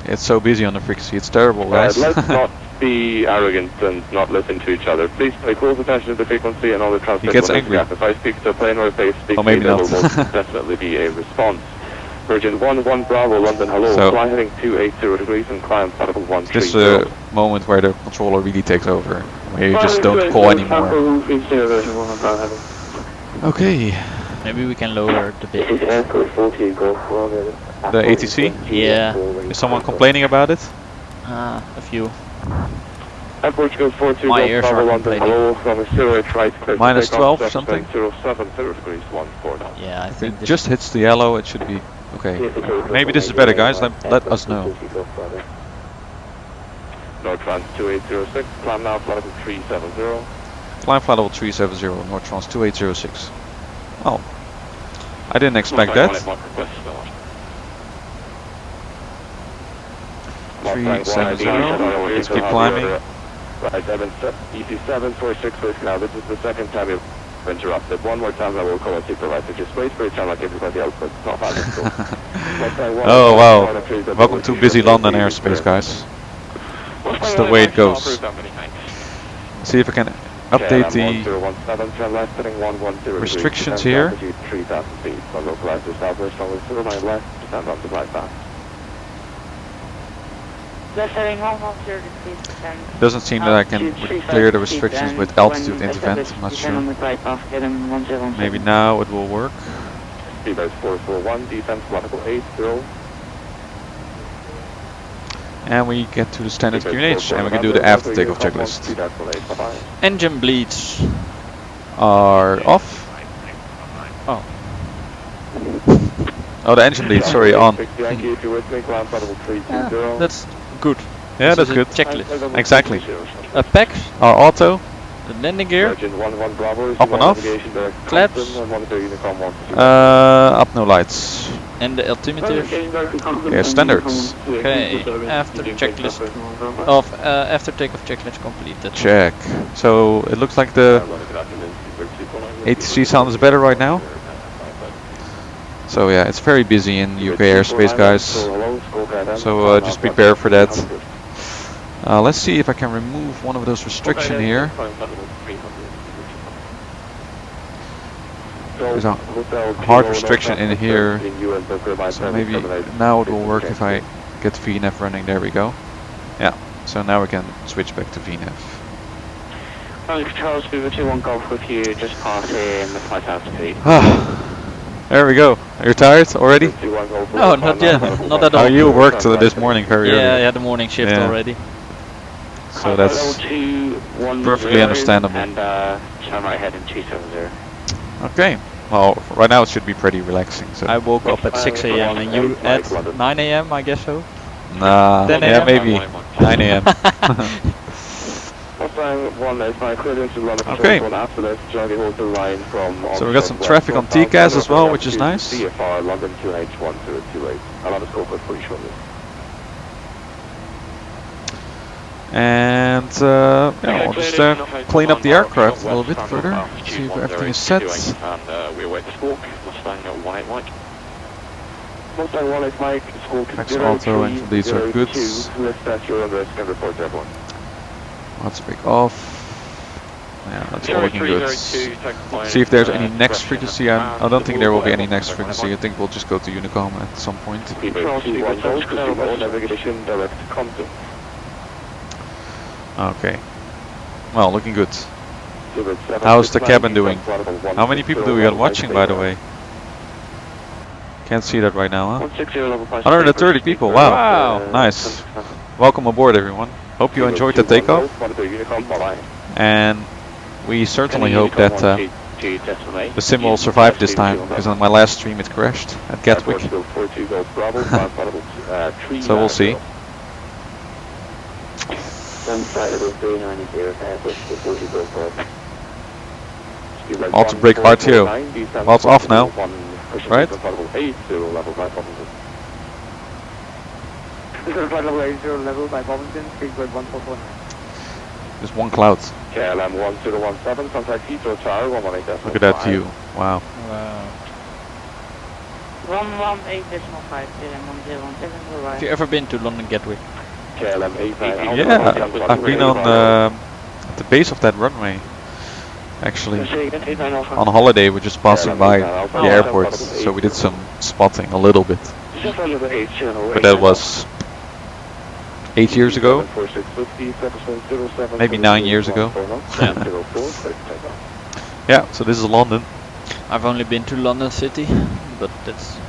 It's so busy on the frequency, it's terrible, guys. Let's not be arrogant and not listen to each other. Please pay close attention to the frequency and all the transmission. He gets angry. If I speak to a plane or if they speak or maybe to me, not. there will most definitely be a response. Virgin 11 Bravo, London, hello. So, fly heading 280 degrees and climb platform 130. This is a moment where the controller really takes over, where you just don't call anymore. Okay. Maybe we can lower the bit. The ATC? Yeah. Is someone complaining about it? A few. Portugal 42 My ears Bravo, are London, hello. From a 08 right, clear Minus to takeoff, 12 something? 07 degrees 14 knots. Yeah, I If think it this just hits the yellow, it should be okay. Maybe this is better, guys. Let us know. Nortrans 2806, climb now, flight level 370. Climb flight level 370, Nortrans 2806. Oh, I didn't expect that. 370, let's keep climbing. Right, EC746 now. This is the second time you've interrupted. One more time I will call a supervisor. Just wait for your time like everybody else, but it's not bad. Oh wow, welcome to busy London airspace, guys. That's the way it goes. See if I can update the restrictions here. Doesn't seem that I can clear the restrictions with altitude intervent, I'm not sure. Maybe now it will work. And we get to the standard QNH and we can do the after takeoff checklist. engine bleeds. Are off. Oh. Oh, the engine bleeds, sorry, on. That's good. Yeah, This that's is a good. Checklist. Exactly. Apex, Our auto, the landing gear, up and off. Claps. Up no lights. and the altimeter. Yeah, standards. Okay, after checklist of after takeoff checklist completed. Check. So it looks like the ATC sound is better right now. So yeah, it's very busy in UK airspace, guys. So just prepare for that. Let's see if I can remove one of those restrictions here. There's a hard restriction in here. So maybe now it will work if I get VNAV running. There we go. Yeah. So now we can switch back to VNAV. Charles, we were 2-1 Golf with you, just passing the 5,000 feet. There we go. Are you tired already? No, not yet. Not at all. Oh, you worked this morning very early. Yeah, I had the morning shift already. So that's perfectly understandable. And turn right ahead in 270. Okay. Well, right now it should be pretty relaxing. So I woke up at 6 a.m. and you at 9 a.m. I guess so. Nah, 10 yeah, a.m. maybe 9 a.m. Okay. So we got some traffic on TCAS as well, which is nice. And yeah, we'll just clean up the aircraft a little bit further, see if everything is set. Mustang 1 is Mike, school Max Auto, and these are goods. List that you're under and report to everyone. Let's break off. Yeah, that's all looking good. See if there's any next frequency. I don't think there will be any next frequency. I think we'll just go to Unicom at some point. Navigation direct content. Okay. Well, looking good. How's the cabin doing? How many people do we got watching, by the way? Can't see that right now, huh? 130 people, wow. Nice. Welcome aboard, everyone. Hope you enjoyed the takeoff. And we certainly hope that the sim will survive this time, because on my last stream it crashed at Gatwick. So we'll see. All to brake hard too. Well, it's off now, right? There's one cloud. KLM 1017, contact Heathrow Tower, 118. Look at that view. Wow. Wow. 118.5, Have you ever been to London Gatwick? KLM 89. Yeah, I've been on the base of that runway. Actually, on holiday, we're just passing by the airport, so we did some spotting a little bit. But that was 8 years ago, maybe 9 years ago. Yeah, so this is London. I've only been to London City, but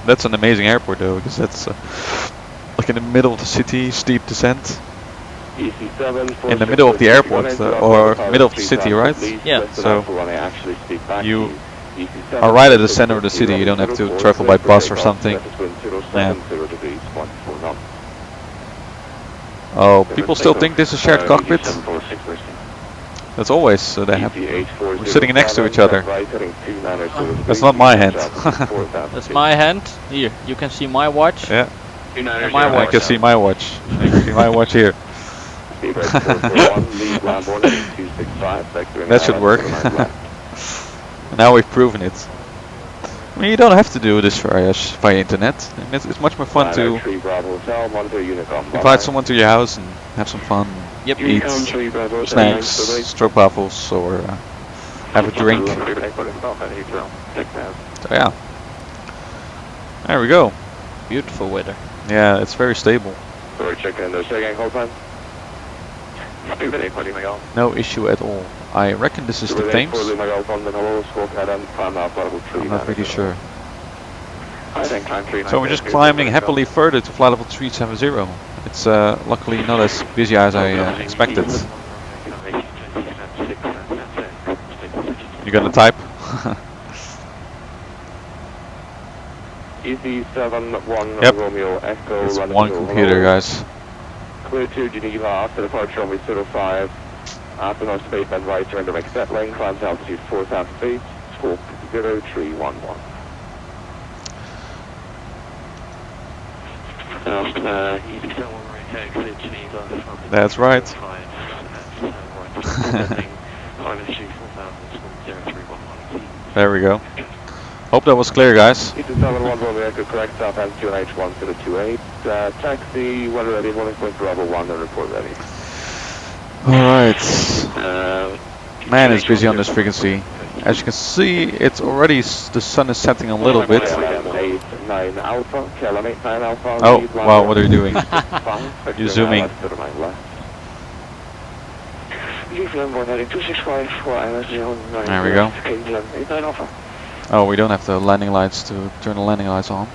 That's an amazing airport though, because that's like in the middle of the city, steep descent. In the middle of the airport, or middle of the city, right? yeah. So you are right at the center of the city, you don't have to travel by bus or something. Yeah. Oh, people still think this is shared cockpit? That's always they have. We're sitting next to each other. That's not my hand. That's my hand. Here, you can see my watch. Yeah. And I my watch. can see my watch. I can see my watch here. That should work. Now we've proven it. I mean, you don't have to do this via internet. I mean, it's much more fun to invite someone to your house and have some fun. Yep. Eat snacks, stroopwafels, or have a drink. So yeah. There we go. Beautiful weather. Yeah, it's very stable. No issue at all. I reckon this is the Thames. I'm not really sure. So we're just climbing happily further to flight level 370. It's luckily not as busy as I expected. You gonna type? Yep. It's one computer, guys. Clear to Geneva after departure runway 05. After North Space and right, surrender make settling, climb to altitude 4,000 feet, squawk 0311. That's right. There we go. Hope that was clear, guys. Correct south and 2H1028. Taxi, weather ready, 1.1 and report ready. Alright. Man is busy on this frequency. As you can see, it's already, the sun is setting a little bit. Oh, wow, what are you doing? You're zooming. There we go. Oh, we don't have the landing lights to turn the landing lights on.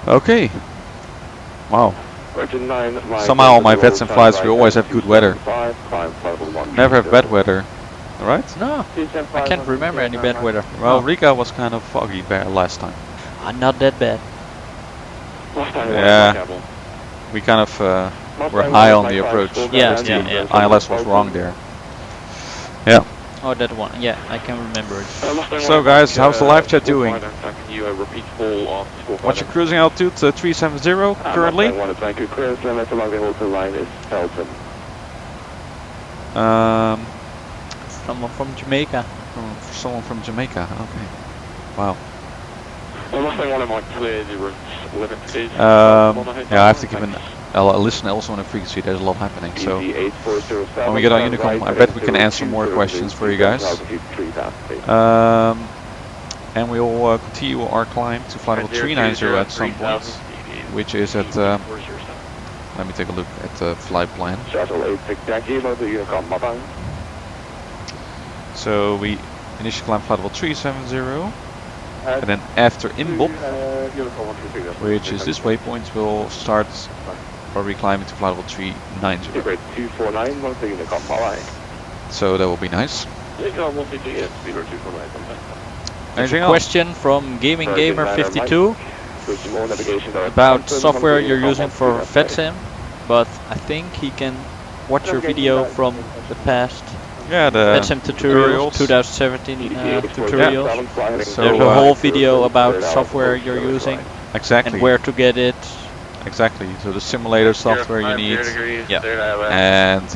Okay. Wow. Somehow on my VATSIM flights we always have good weather. Never have bad weather. Alright? No, I can't remember any bad weather. Well, Riga was kind of foggy last time. Not that bad. Yeah. We kind of were high on the approach. Yeah. ILS was wrong there. Yeah. Oh, that one. Yeah, I can remember it. So guys, how's the live chat doing? What's your cruising altitude? 370 currently. Someone from Jamaica. Someone from Jamaica. Okay. Wow. Well, nothing one of my cleared limit speed. Yeah, I have to give a listen also on the frequency. There's a lot happening. So when we get on Unicom, I bet we can answer more questions for you guys. And we'll continue our climb to flight level 390 at some point, which is at. Let me take a look at the flight plan. So we initially climb flight level 370, and then after Inbop, which is this waypoint, we'll start probably climbing to flight level 390. So that will be nice. Anything else? Question from Gaming Gamer 52 about software you're using for VATSIM, but I think he can watch your video from the past. Yeah, the VATSIM tutorials, 2017 tutorials. Yeah. So there's a whole video about software you're using exactly and where to get it. Exactly. So the simulator software you need. Yeah. And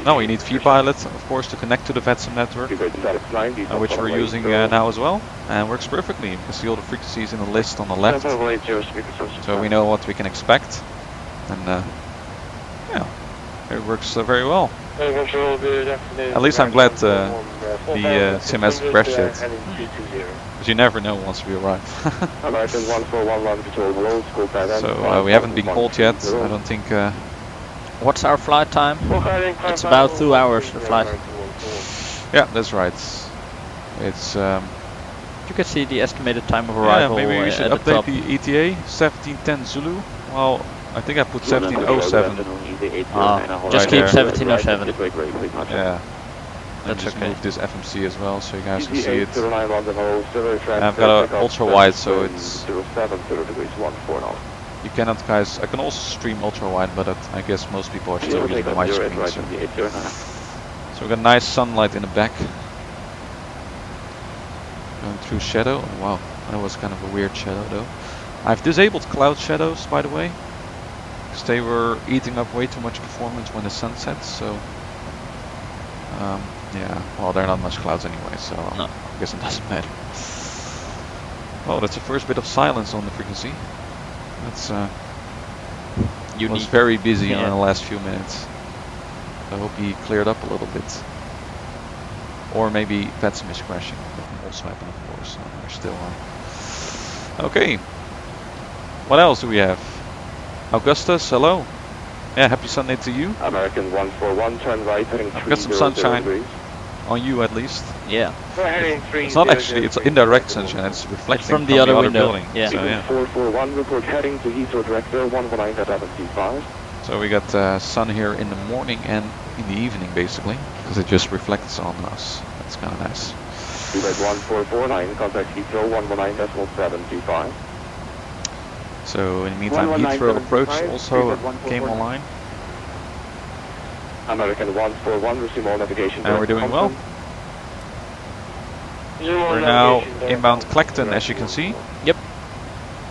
no, you need vPilot, of course, to connect to the VATSIM network, which we're using now as well, and works perfectly. You can see all the frequencies in the list on the left, so we know what we can expect, and yeah, it works very well. At least I'm glad the sim hasn't crashed yet, because you never know once we arrive. So we haven't been called yet. I don't think. What's our flight time? It's about 2 hours, the flight. Yeah, that's right. It's you can see the estimated time of arrival. Yeah, maybe we should update the ETA 1710 Zulu. Well, I think I put 1707. Just keep 1707. Yeah. And That's just okay. move this FMC as well, so you guys can see it. And I've got an ultra wide, so it's. You cannot, guys. I can also stream ultra wide, but I guess most people are still using the widescreen. So we got nice sunlight in the back. Going through shadow. Oh, wow, that was kind of a weird shadow though. I've disabled cloud shadows, by the way, because they were eating up way too much performance when the sun sets. So yeah, well, there are not much clouds anyway, so no. I guess it doesn't matter. Oh, that's the first bit of silence on the frequency. That's was very busy in the last few minutes. I hope he cleared up a little bit. Or maybe VATSIM is crashing. That can also happen, of course. We're still on. Okay. What else do we have? Augustus, hello. Yeah, happy Sunday to you. American 141, turn right, heading 3003. I've got some sunshine on you at least. Yeah. It's not actually, it's indirect sunshine, it's reflecting from the other window. building. Yeah. So, yeah. 441, report heading to Heathrow Director 119.75. So we got sun here in the morning and in the evening basically, because it just reflects on us. That's kind of nice. Red 1449, contact Heathrow 119.725. So in the meantime, Heathrow approach also came online. American 141, receive all navigation. And we're doing well. We're now inbound Clacton, as you can see. Yep.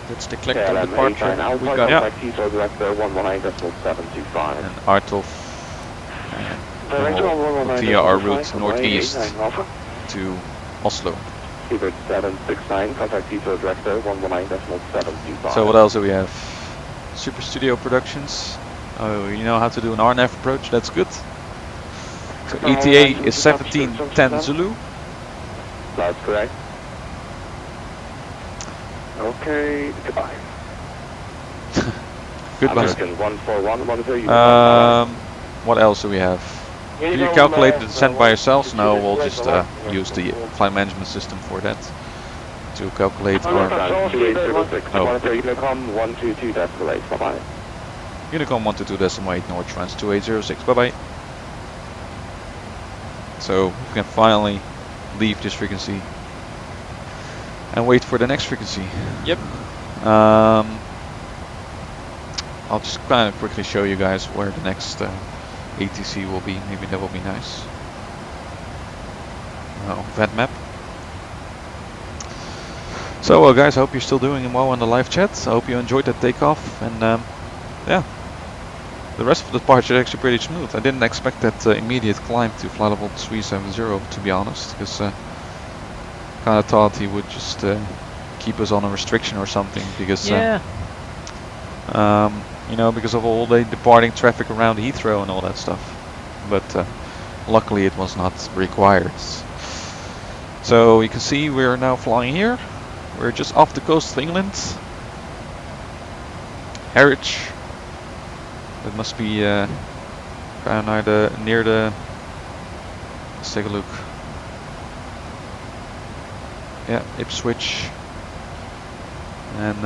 That's the Clacton departure. We got Heathrow Director 119.725. And Artov via our route northeast to Oslo. 769, contact Heathrow Director 119.725. So what else do we have? Super Studio Productions. Oh, you know how to do an RNF approach, that's good. So ETA is 1710 Zulu. That's correct. Okay, goodbye. Goodbye. American 141, monitor you. What else do we have? Can you calculate the descent by yourselves? No, we'll just use the flight management system for that to calculate our. Unicom 122 decimal 8. Bye bye. Unicom 122 decimal 8 North Trans 2806. Bye bye. So we can finally leave this frequency and wait for the next frequency. Yep. I'll just kind of quickly show you guys where the next ATC will be. Maybe that will be nice. That map. So guys, I hope you're still doing well on the live chat. I hope you enjoyed that takeoff, and yeah, the rest of the part is actually pretty smooth. I didn't expect that immediate climb to flight level 370, to be honest, because Kind of thought he would just keep us on a restriction or something because Yeah. you know, because of all the departing traffic around Heathrow and all that stuff. But luckily it was not required. So you can see we're now flying here. We're just off the coast of England. Harwich. That must be kind of near the. Let's take a look. Yeah, Ipswich. And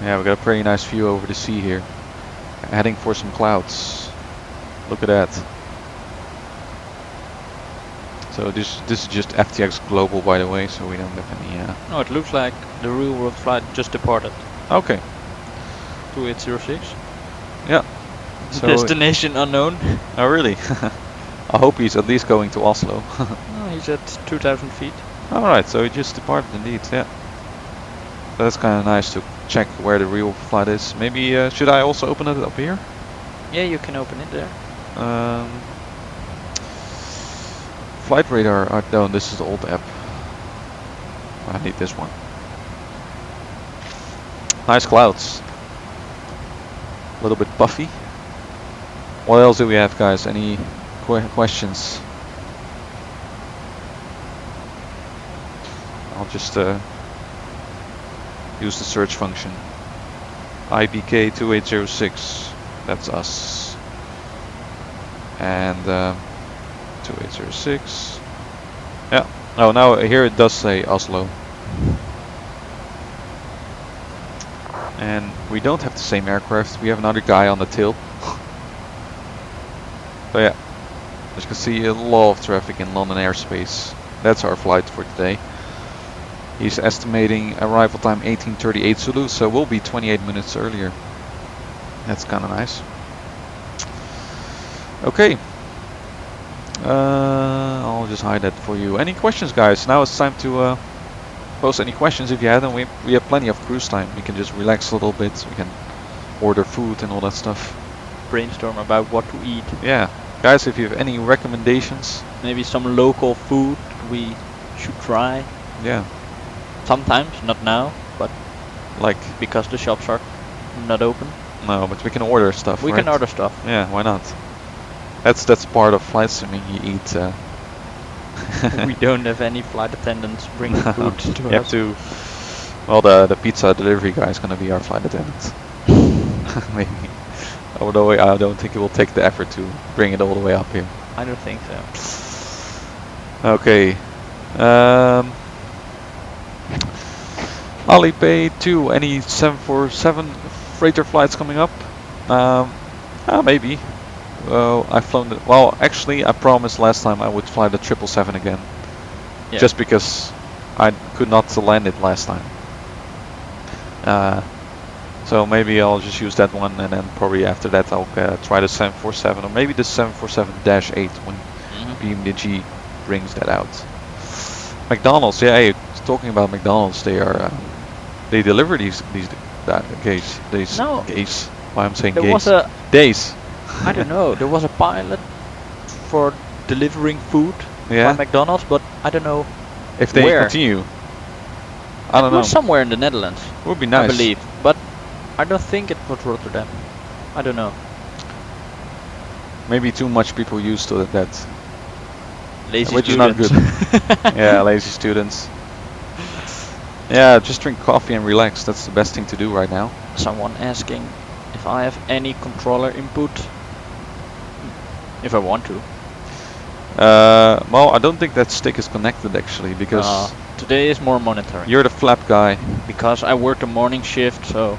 yeah, we got a pretty nice view over the sea here. Heading for some clouds. Look at that. So this is just FTX Global, by the way, so we don't have any. No, it looks like the real world flight just departed. Okay. 2806. Yeah. So Destination unknown. oh really? I hope he's at least going to Oslo. No, he's at 2,000 feet. All right, so he just departed indeed. Yeah. That's kind of nice to check where the real flight is. Maybe should I also open it up here? Yeah, you can open it there. Flight radar. No, this is the old app. I need this one. Nice clouds. A little bit puffy. What else do we have, guys? Any questions? I'll just use the search function. IBK 2806. That's us. And 2806. Yeah. Oh, now here it does say Oslo. And we don't have the same aircraft. We have another guy on the tail. So yeah, as you can see, a lot of traffic in London airspace. That's our flight for today. He's estimating arrival time 18:38 Zulu, so we'll be 28 minutes earlier. That's kind of nice. Okay. I'll just hide that for you. Any questions, guys? Now it's time to post any questions if you have them. We have plenty of cruise time. We can just relax a little bit. We can order food and all that stuff. Brainstorm about what to eat. Yeah. Guys, if you have any recommendations. Maybe some local food we should try. Yeah. Sometimes, not now, but like because the shops are not open. No, but we can order stuff. We right? can order stuff. Yeah, why not? That's part of flight simming. You eat. We don't have any flight attendants bringing food to you us. have to. Well, the pizza delivery guy is gonna be our flight attendant. Maybe. Although I don't think he will take the effort to bring it all the way up here. I don't think so. Okay. Alipay 2. Any 747 freighter flights coming up? Maybe. I've flown the. Well, actually, I promised last time I would fly the 777 again. Yeah. Just because I could not land it last time. So maybe I'll just use that one, and then probably after that I'll try the 747 or maybe the 747-8 when BMDG brings that out. McDonald's, yeah. Hey, talking about McDonald's, they deliver these gays. No. Gays. Why I'm saying There gays? was a. Days. I don't know. There was a pilot for delivering food Yeah. by McDonald's, but I don't know. If they where. continue. I don't It know. was somewhere in the Netherlands. Would be nice. I believe, but I don't think it was Rotterdam. I don't know. Maybe too much people used to that. Lazy Which is not students. good. Yeah, lazy students. Yeah, just drink coffee and relax. That's the best thing to do right now. Someone asking if I have any controller input. If I want to. Well, I don't think that stick is connected actually, because today is more monitoring. you're the flap guy. Because I work the morning shift, so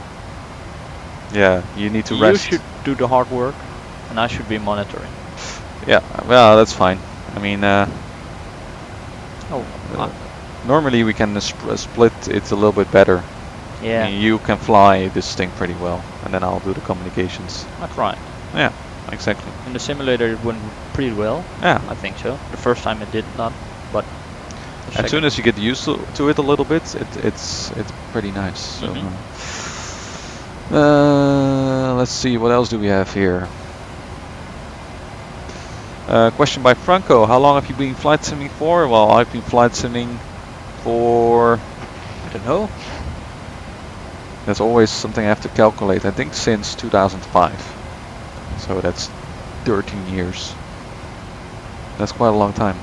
Yeah, you need to you rest. should do the hard work, and I should be monitoring. Yeah, well, that's fine. I mean, Oh, normally we can split it a little bit better. yeah, I mean, you can fly this thing pretty well, and then I'll do the communications. that's right. Yeah, exactly. In the simulator it went pretty well. Yeah. I think so. The first time it did not, but the As soon second- as you get used to it a little bit, it's pretty nice. So, let's see, what else do we have here? Question by Franco: how long have you been flight simming for? Well, I've been flight simming for, I don't know. that's always something I have to calculate. I think since 2005. So that's 13 years. That's quite a long time.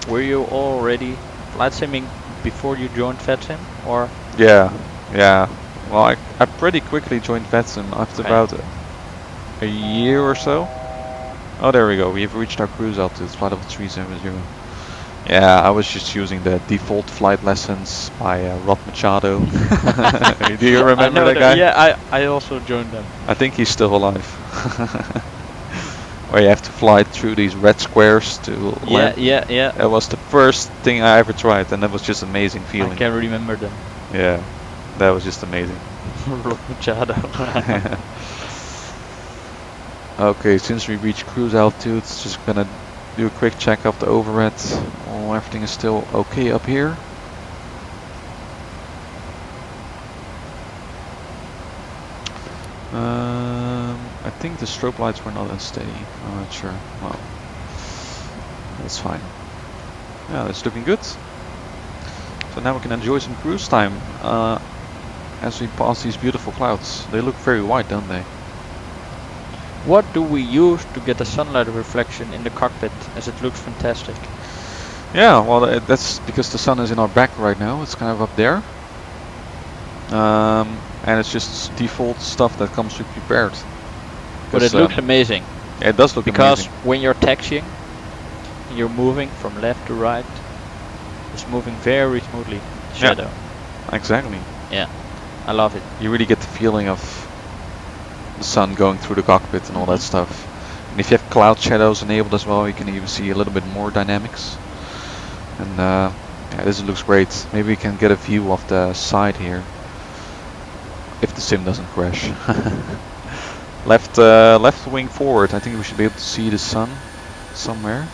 Were you already flight simming before you joined VATSIM, or? Yeah, yeah. Well, I pretty quickly joined VATSIM after Okay. about a year or so. Oh, there we go. We've reached our cruise altitude, flight level 370. Yeah, I was just using the default flight lessons by Rod Machado. Do you remember that guy? Yeah, I also joined them. I think he's still alive. Where you have to fly through these red squares to land. Yeah. That was the first thing I ever tried, and that was just amazing feeling. I can remember them. Yeah, that was just amazing. Rod Machado. Okay, since we reached cruise altitude, just gonna do a quick check of the overhead. Oh, everything is still okay up here. I think the strobe lights were not unsteady. I'm not sure. Well, that's fine. Yeah, that's looking good. So now we can enjoy some cruise time as we pass these beautiful clouds. They look very white, don't they? What do we use to get the sunlight reflection in the cockpit, as it looks fantastic? Yeah, well, that's because the sun is in our back right now. It's kind of up there. And it's just default stuff that comes pre-prepared. But it looks amazing. Yeah, it does look because amazing. When you're taxiing, you're moving from left to right. It's moving very smoothly. Shadow. Yeah, exactly. Yeah, I love it. You really get the feeling of the sun going through the cockpit and all that stuff. And if you have cloud shadows enabled as well, you can even see a little bit more dynamics. And yeah, this looks great. Maybe we can get a view of the side here, if the sim doesn't crash. Left wing forward. I think we should be able to see the sun somewhere.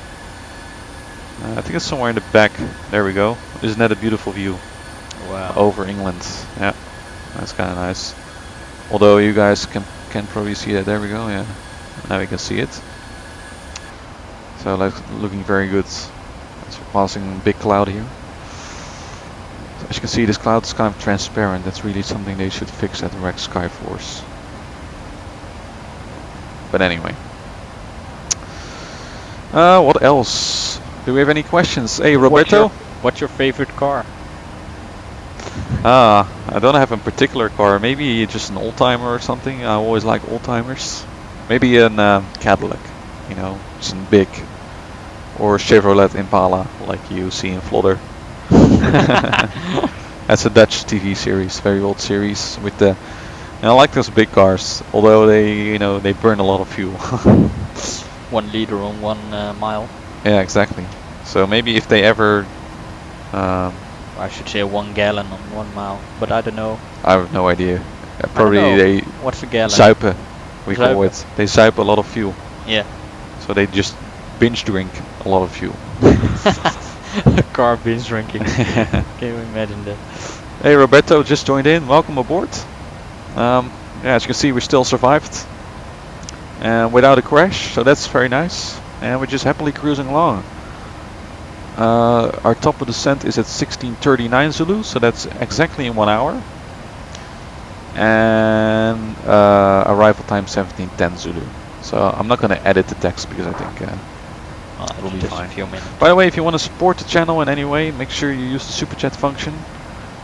I think it's somewhere in the back. There we go. Isn't that a beautiful view? Wow. Over England. Yeah, that's kind of nice. Although you guys can probably see that. There we go. Yeah, now we can see it. So looking very good. As we're passing a big cloud here. So as you can see, this cloud is kind of transparent. That's really something they should fix at the Rex Skyforce. But anyway. What else? Do we have any questions? Hey, Roberto? What's your favorite car? I don't have a particular car. Maybe just an old-timer or something. I always like old-timers. Maybe a Cadillac, you know, some big. Or Chevrolet Impala, like you see in Vlodder. That's a Dutch TV series, very old series with the. And I like those big cars, although they burn a lot of fuel. 1 liter on 1 mile. Yeah, exactly. So maybe if they ever, I should say 1 gallon on 1 mile, but I don't know. I have no idea. Probably they. What's a gallon? Zuipen, we call Zuipen. it. They zuip a lot of fuel. Yeah. So they just binge drink a lot of fuel. Car binge drinking. Can you imagine that? Hey, Roberto just joined in. Welcome aboard. Yeah, as you can see, we still survived without a crash, so that's very nice. And we're just happily cruising along. Our top of descent is at 16:39 Zulu, so that's exactly in 1 hour. And arrival time 17:10 Zulu. So I'm not going to edit the text because I think it'll be fine. A few minutes. By the way, if you want to support the channel in any way, make sure you use the super chat function.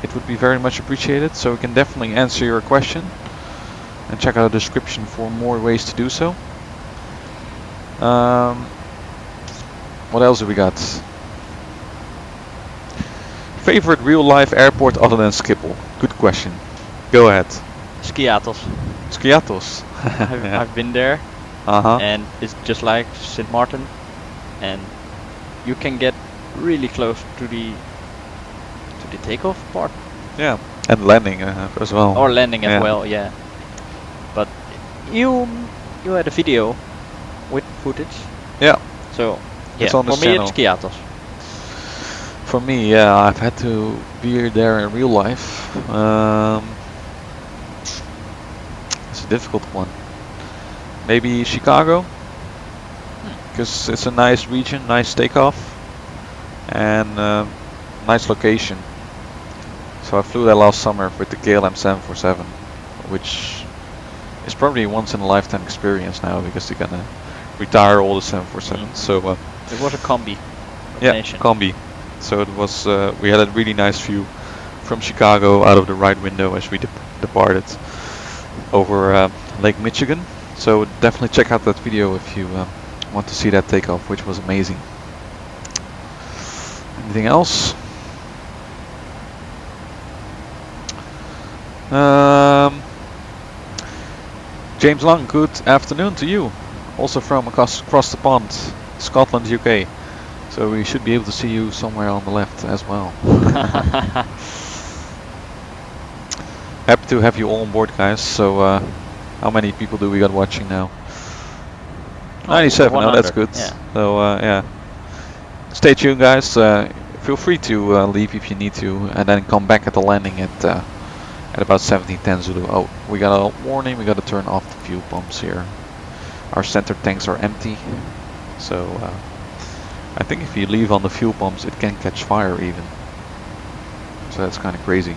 It would be very much appreciated, so we can definitely answer your question. And check out the description for more ways to do so. What else have we got? Favorite real-life airport other than Schiphol? Good question. Go ahead. Skiatos. Skiatos. I've been there, and it's just like St. Martin, and you can get really close to the takeoff part. Yeah, and landing as well. Or landing as well, yeah. But you had a video with footage. Yeah. So It's yeah, on this for me channel. it's Skiatos. For me, yeah, I've had to be there in real life. It's a difficult one. Maybe Chicago, because it's a nice region, nice takeoff, and nice location. So I flew that last summer with the KLM 747, which is probably a once in a lifetime experience now because they're gonna retire all the 747s. So It was a combi. yeah, Nation. combi. So it was we had a really nice view from Chicago out of the right window as we departed over Lake Michigan. So definitely check out that video if you want to see that takeoff, which was amazing. Anything else? James Long, good afternoon to you. Also from across the pond, Scotland, UK. So we should be able to see you somewhere on the left as well. Happy to have you all on board, guys. So how many people do we got watching now? 97. Oh, that's good. Yeah. So yeah, stay tuned, guys. Feel free to leave if you need to, and then come back at the landing at about 1710 Zulu. Oh, we got a warning. We got to turn off the fuel pumps here. Our center tanks are empty, so I think if you leave on the fuel pumps, it can catch fire even. So that's kind of crazy.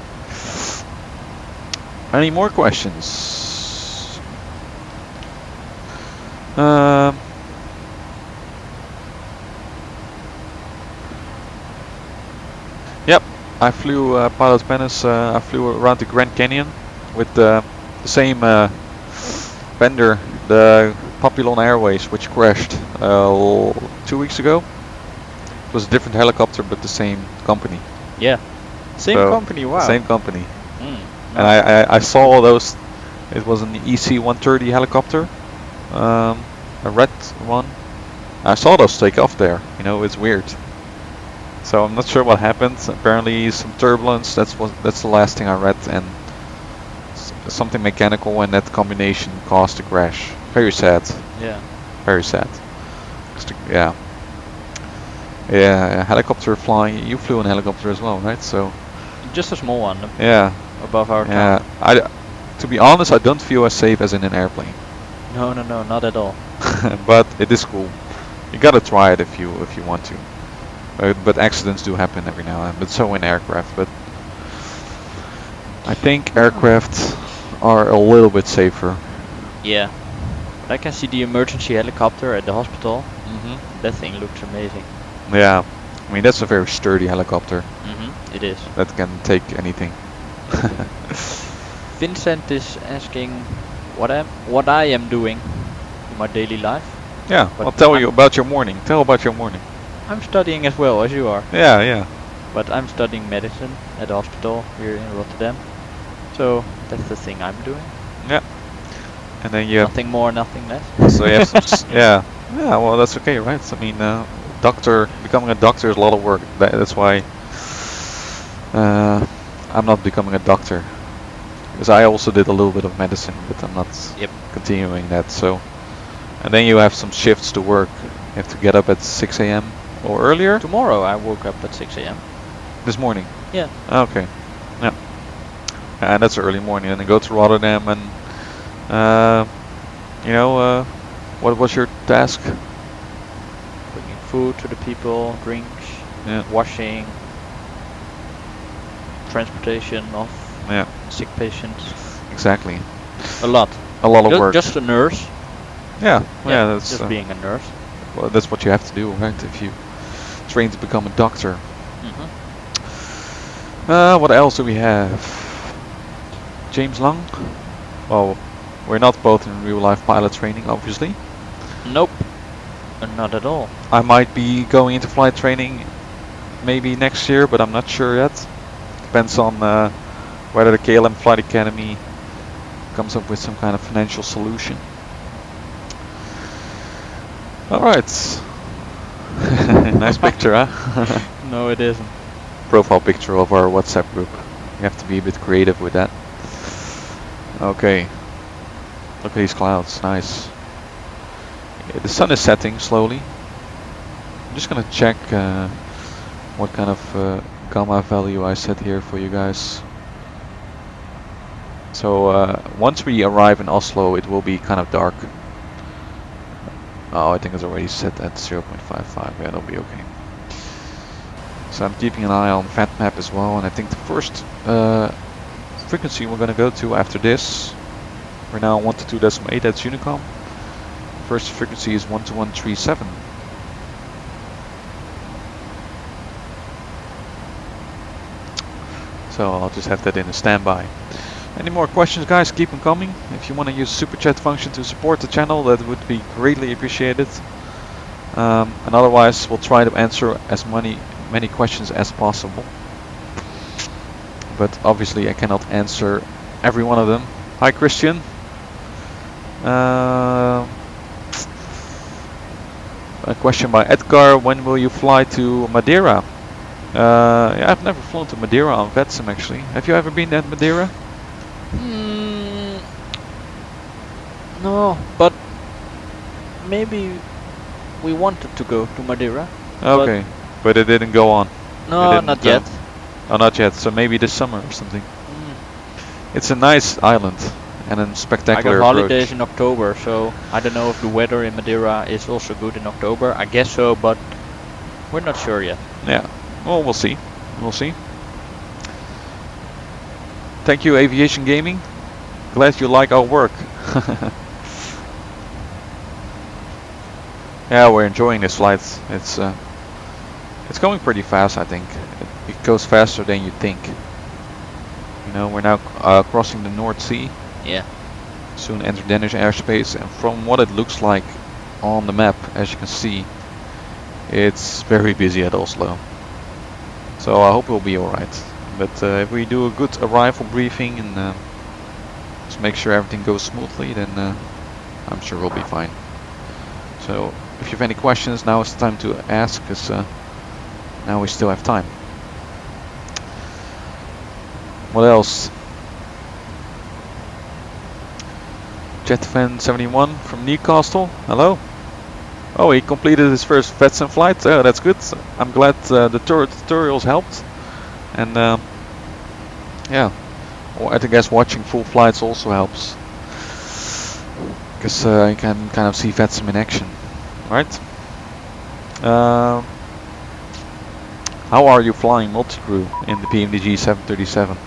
Any more questions? Yep, I flew Pilot Penis. I flew around the Grand Canyon with the same vendor, the Papillon Airways, which crashed 2 weeks ago. It was a different helicopter, but the same company. Yeah. Same So, company, wow. Same company. Mm, And I saw those. It was an EC-130 helicopter, a red one. I saw those take off there. You know, it's weird. So I'm not sure what happened. Apparently some turbulence. That's the last thing I read, and something mechanical, and that combination caused a crash. Very sad. Yeah. Very sad. Yeah. Yeah, helicopter flying. You flew in a helicopter as well, right? So. Just a small one. Yeah. Above our Yeah. town. To be honest, I don't feel as safe as in an airplane. No, not at all. But it is cool. You gotta try it if you want to. But accidents do happen every now and then. But so in aircraft. But I think aircraft are a little bit safer. Yeah. But I can see the emergency helicopter at the hospital. Mm-hmm. That thing looks amazing. Yeah. I mean, that's a very sturdy helicopter. Mm-hmm. It is. That can take anything. Vincent is asking what I am doing in my daily life. Yeah, But I'll tell you about your morning. Tell about your morning. I'm studying as well as you are. Yeah, yeah. But I'm studying medicine at the hospital here in Rotterdam. So that's the thing I'm doing. Yeah. And then you have Nothing more, nothing less. so you have some, yeah. Yeah, well that's okay, right? I mean, becoming a doctor is a lot of work. That's why I'm not becoming a doctor. Because I also did a little bit of medicine, but I'm not continuing that. So, and then you have some shifts to work. You have to get up at 6 a.m. or earlier. Tomorrow I woke up at 6 a.m. This morning. Yeah. Okay. Yeah. And that's early morning, and then go to Rotterdam, and you know, what was your task? Bringing food to the people, drinks, washing, transportation of sick patients. Exactly. A lot. A lot of work. Just a nurse. Yeah. Yeah. That's just being a nurse. well, that's what you have to do, right? If you train to become a doctor. What else do we have? James Long? Well, we're not both in real life pilot training, obviously. Nope. Not at all. I might be going into flight training maybe next year, but I'm not sure yet. Depends on whether the KLM Flight Academy comes up with some kind of financial solution. Alright. Nice picture, huh? No, it isn't. Profile picture of our WhatsApp group. You have to be a bit creative with that. Okay. Look at these clouds, nice. Yeah, the sun is setting slowly. I'm just gonna check what kind of gamma value I set here for you guys. So once we arrive in Oslo, it will be kind of dark. Oh, I think it's already set at 0.55. Yeah, that'll be okay. So I'm keeping an eye on map as well, and I think the first frequency we're gonna go to after this, we're now on 122.8, that's Unicom. First frequency is 12137. So I'll just have that in a standby. Any more questions, guys? Keep them coming. If you want to use super chat function to support the channel, that would be greatly appreciated. And otherwise, we'll try to answer as many questions as possible. But obviously, I cannot answer every one of them. Hi, Christian. A question by Edgar: when will you fly to Madeira? Yeah, I've never flown to Madeira on VATSIM actually. Have you ever been at Madeira? No, but maybe we wanted to go to Madeira. Okay, but it didn't go on. No, not yet. Oh, not yet. So maybe this summer or something. It's a nice island and a spectacular I got holidays approach. in October, so I don't know if the weather in Madeira is also good in October. I guess so, but we're not sure yet. Yeah. Well, we'll see. We'll see. Thank you, Aviation Gaming. Glad you like our work. Yeah, we're enjoying this flight. It's going pretty fast, I think. It goes faster than you think. You know, we're now crossing the North Sea. Yeah. Soon enter Danish airspace, and from what it looks like on the map, as you can see, it's very busy at Oslo. So I hope we'll be alright. But if we do a good arrival briefing and just make sure everything goes smoothly, then I'm sure we'll be fine. So if you have any questions, now it's time to ask, because now we still have time. What else? Jetfan71 from Newcastle. Hello. Oh, he completed his first VATSIM flight. Oh, that's good. I'm glad the tutorials helped. And yeah, well, I guess watching full flights also helps, because you can kind of see VATSIM in action, right? How are you flying multi-crew in the PMDG 737?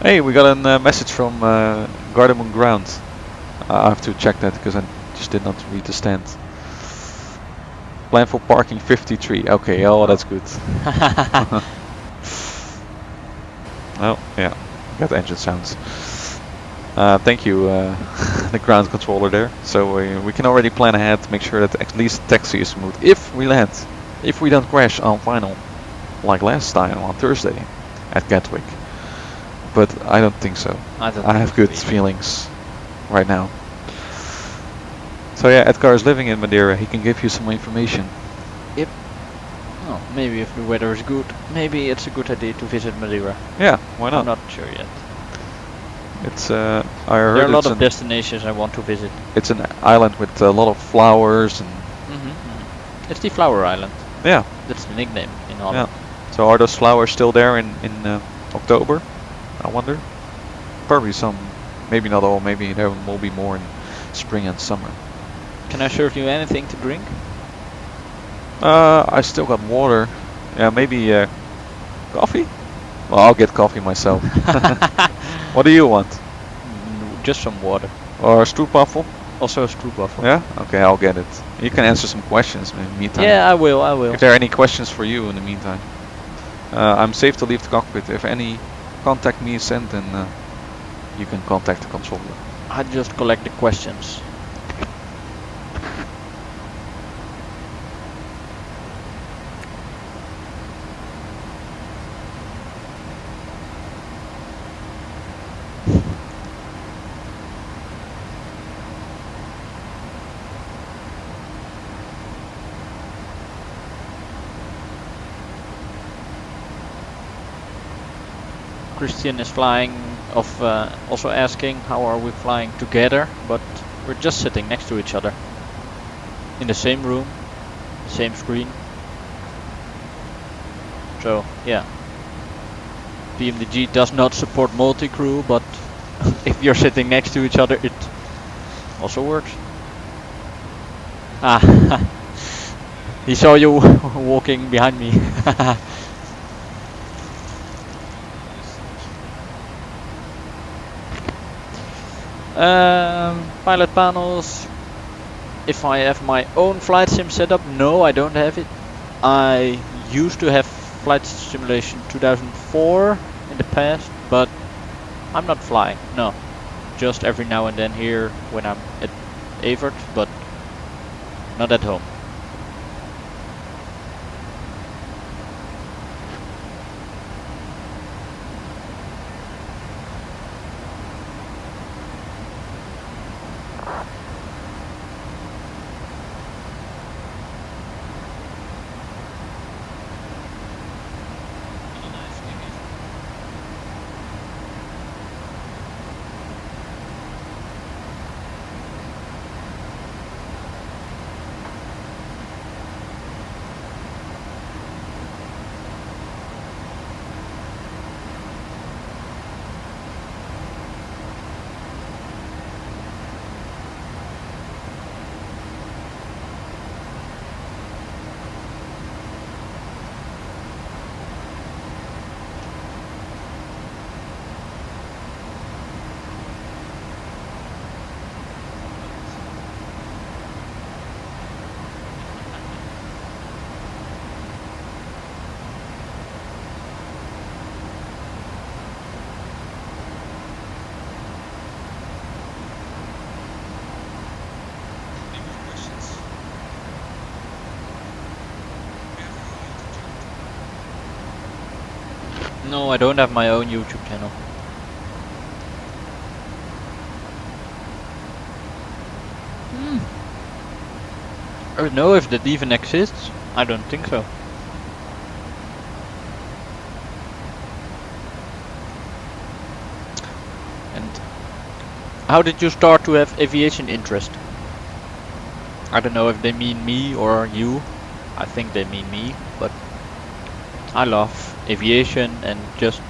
Hey, we got a message from Gardermoen ground. I have to check that because I just did not read the stand. Plan for parking 53. Okay, oh, that's good. Oh, yeah, got engine sounds. Thank you, the ground controller there. So we can already plan ahead to make sure that at least the taxi is smooth if we land. If we don't crash on final, like last time on Thursday at Gatwick. But I don't think so. I have good feelings right now. So yeah, Edgar is living in Madeira. He can give you some information. Yep. Oh, maybe if the weather is good, maybe it's a good idea to visit Madeira. Yeah, why not? I'm not sure yet. It's I heard there are a lot of destinations I want to visit. It's an island with a lot of flowers and. It's the Flower Island. Yeah. That's the nickname in Holland. Yeah. So are those flowers still there in October? I wonder. Probably some. Maybe not all. Maybe there will be more in spring and summer. Can I serve you anything to drink? I still got water. Yeah, maybe coffee? Well, I'll get coffee myself. What do you want? Just some water. Or a stroopwafel? Also a stroopwafel. Yeah? Okay, I'll get it. You can answer some questions in the meantime. Yeah, I will. If there are any questions for you in the meantime. I'm safe to leave the cockpit. If any contact me is sent, then you can contact the controller. I just collect the questions. Christian is flying also asking how are we flying together, but we're just sitting next to each other in the same room, same screen. So yeah, PMDG does not support multi-crew, but if you're sitting next to each other, it also works. Ah, he saw you walking behind me. Pilot panels. If I have my own flight sim setup, no, I don't have it. I used to have Flight Simulation 2004 in the past, but I'm not flying, no. Just every now and then here when I'm at Evert, but not at home. No, I don't have my own YouTube channel. I don't know if that even exists. I don't think so. And how did you start to have aviation interest? I don't know if they mean me or you. I think they mean me, but I love aviation and just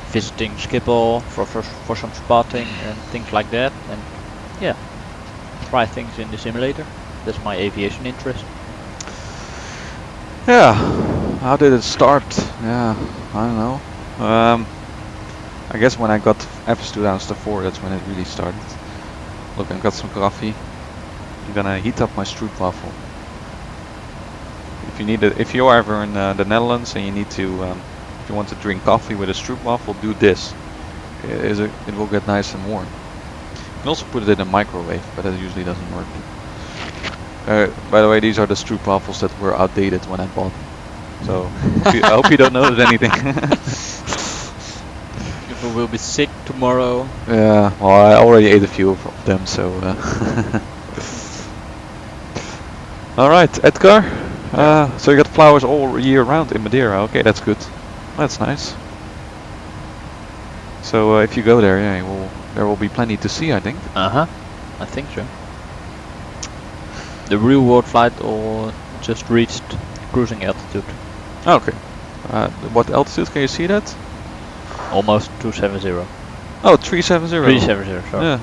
visiting Schiphol for some spotting and things like that, and yeah, try things in the simulator. That's my aviation interest. Yeah, how did it start? Yeah, I don't know. I guess when I got F 2004, that's when it really started. Look, I've got some coffee. I'm gonna heat up my stroopwafel. If you need it, if you're ever in the Netherlands and you need to, if you want to drink coffee with a stroopwafel, do this. It will get nice and warm. You can also put it in a microwave, but that usually doesn't work. By the way, these are the stroopwafels that were outdated when I bought them. So I hope you don't notice anything. People will be sick tomorrow. Yeah, well, I already ate a few of them, so. All right, Edgar. So you got flowers all year round in Madeira. Okay, that's good. That's nice. So if you go there, yeah, there will be plenty to see, I think. I think so. The real world flight or just reached cruising altitude. Okay. What altitude can you see that? Almost 270. Oh, 370. 370, sorry. Yeah.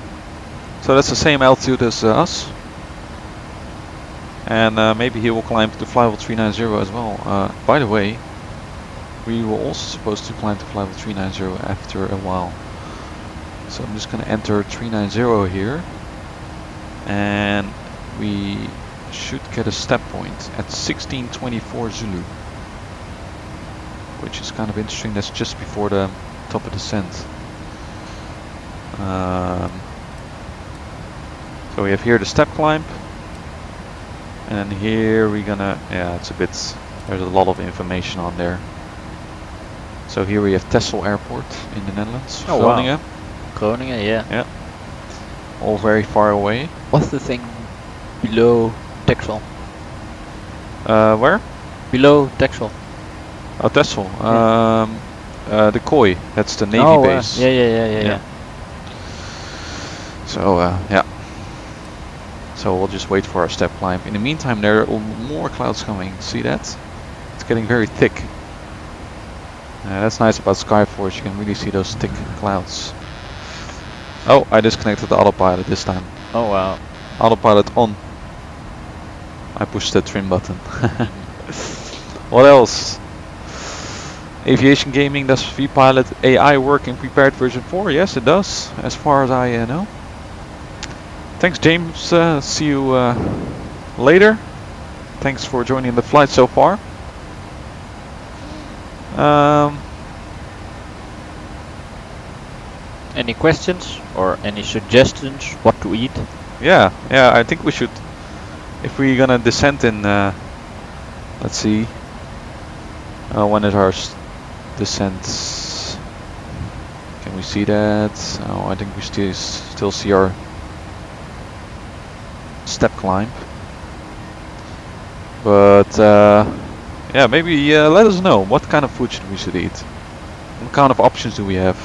So that's the same altitude as us. And maybe he will climb to fly level 390 as well. By the way, we were also supposed to climb to fly level 390 after a while. So I'm just going to enter 390 here. And we should get a step point at 1624 Zulu. Which is kind of interesting, that's just before the top of descent. So we have here the step climb. And then here we're gonna, yeah, it's a bit, there's a lot of information on there. So here we have Texel Airport in the Netherlands. Oh, Groningen. wow. Groningen, yeah. Yeah. All very far away. What's the thing below Texel? Where? Below Texel. Oh, Texel. The Koi, that's the Navy base. Yeah. So, yeah. So we'll just wait for our step climb. In the meantime, there are more clouds coming. See that? It's getting very thick. That's nice about Skyforce. You can really see those thick clouds. Oh, I disconnected the autopilot this time. Oh wow. Autopilot on. I pushed the trim button. What else? Aviation Gaming, does vPilot AI work in prepared version 4? Yes, it does, as far as I know. Thanks, James. See you later. Thanks for joining the flight so far. Any questions or any suggestions what to eat? Yeah, I think we should, if we're gonna descend in, let's see, when is our descent? Can we see that? Oh, I think we still see our step climb. But yeah, maybe let us know what kind of food we should eat. What kind of options do we have?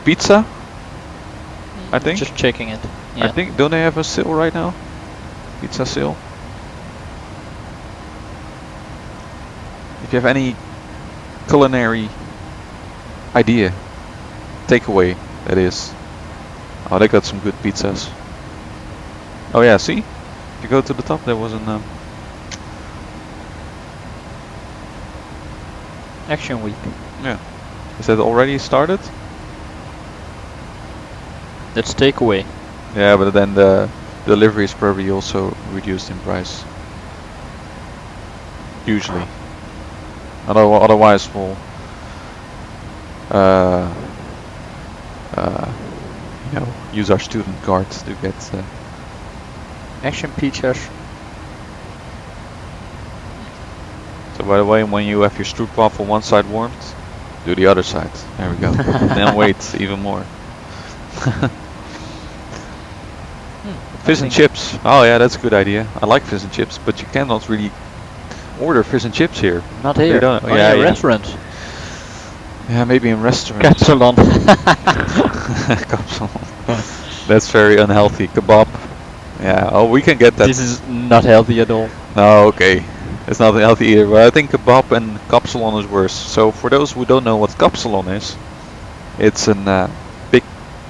Pizza, I think. Just checking it. Yeah. I think, don't they have a sale right now? Pizza sale. If you have any culinary idea, takeaway, that is. Oh, they got some good pizzas. Oh yeah, see? If you go to the top, there was an Action week. yeah. Is that already started? That's takeaway. Yeah, but then the delivery is probably also reduced in price. Usually. Otherwise we'll you know, use our student card to get Action pizzas. So by the way, when you have your stroopwafel on one side warmed, do the other side. There we go. Then wait even more. Fish and chips. Oh yeah, that's a good idea. I like fish and chips, but you cannot really order fish and chips here. Not here. They don't. Only Yeah, in yeah. restaurants. Yeah, maybe in restaurants. Kapsalon. Kapsalon. That's very unhealthy. Kebab. Yeah. Oh, we can get that. This is not healthy at all. No, okay. It's not healthy either, but I think kebab and kapsalon is worse. So for those who don't know what kapsalon is, it's a big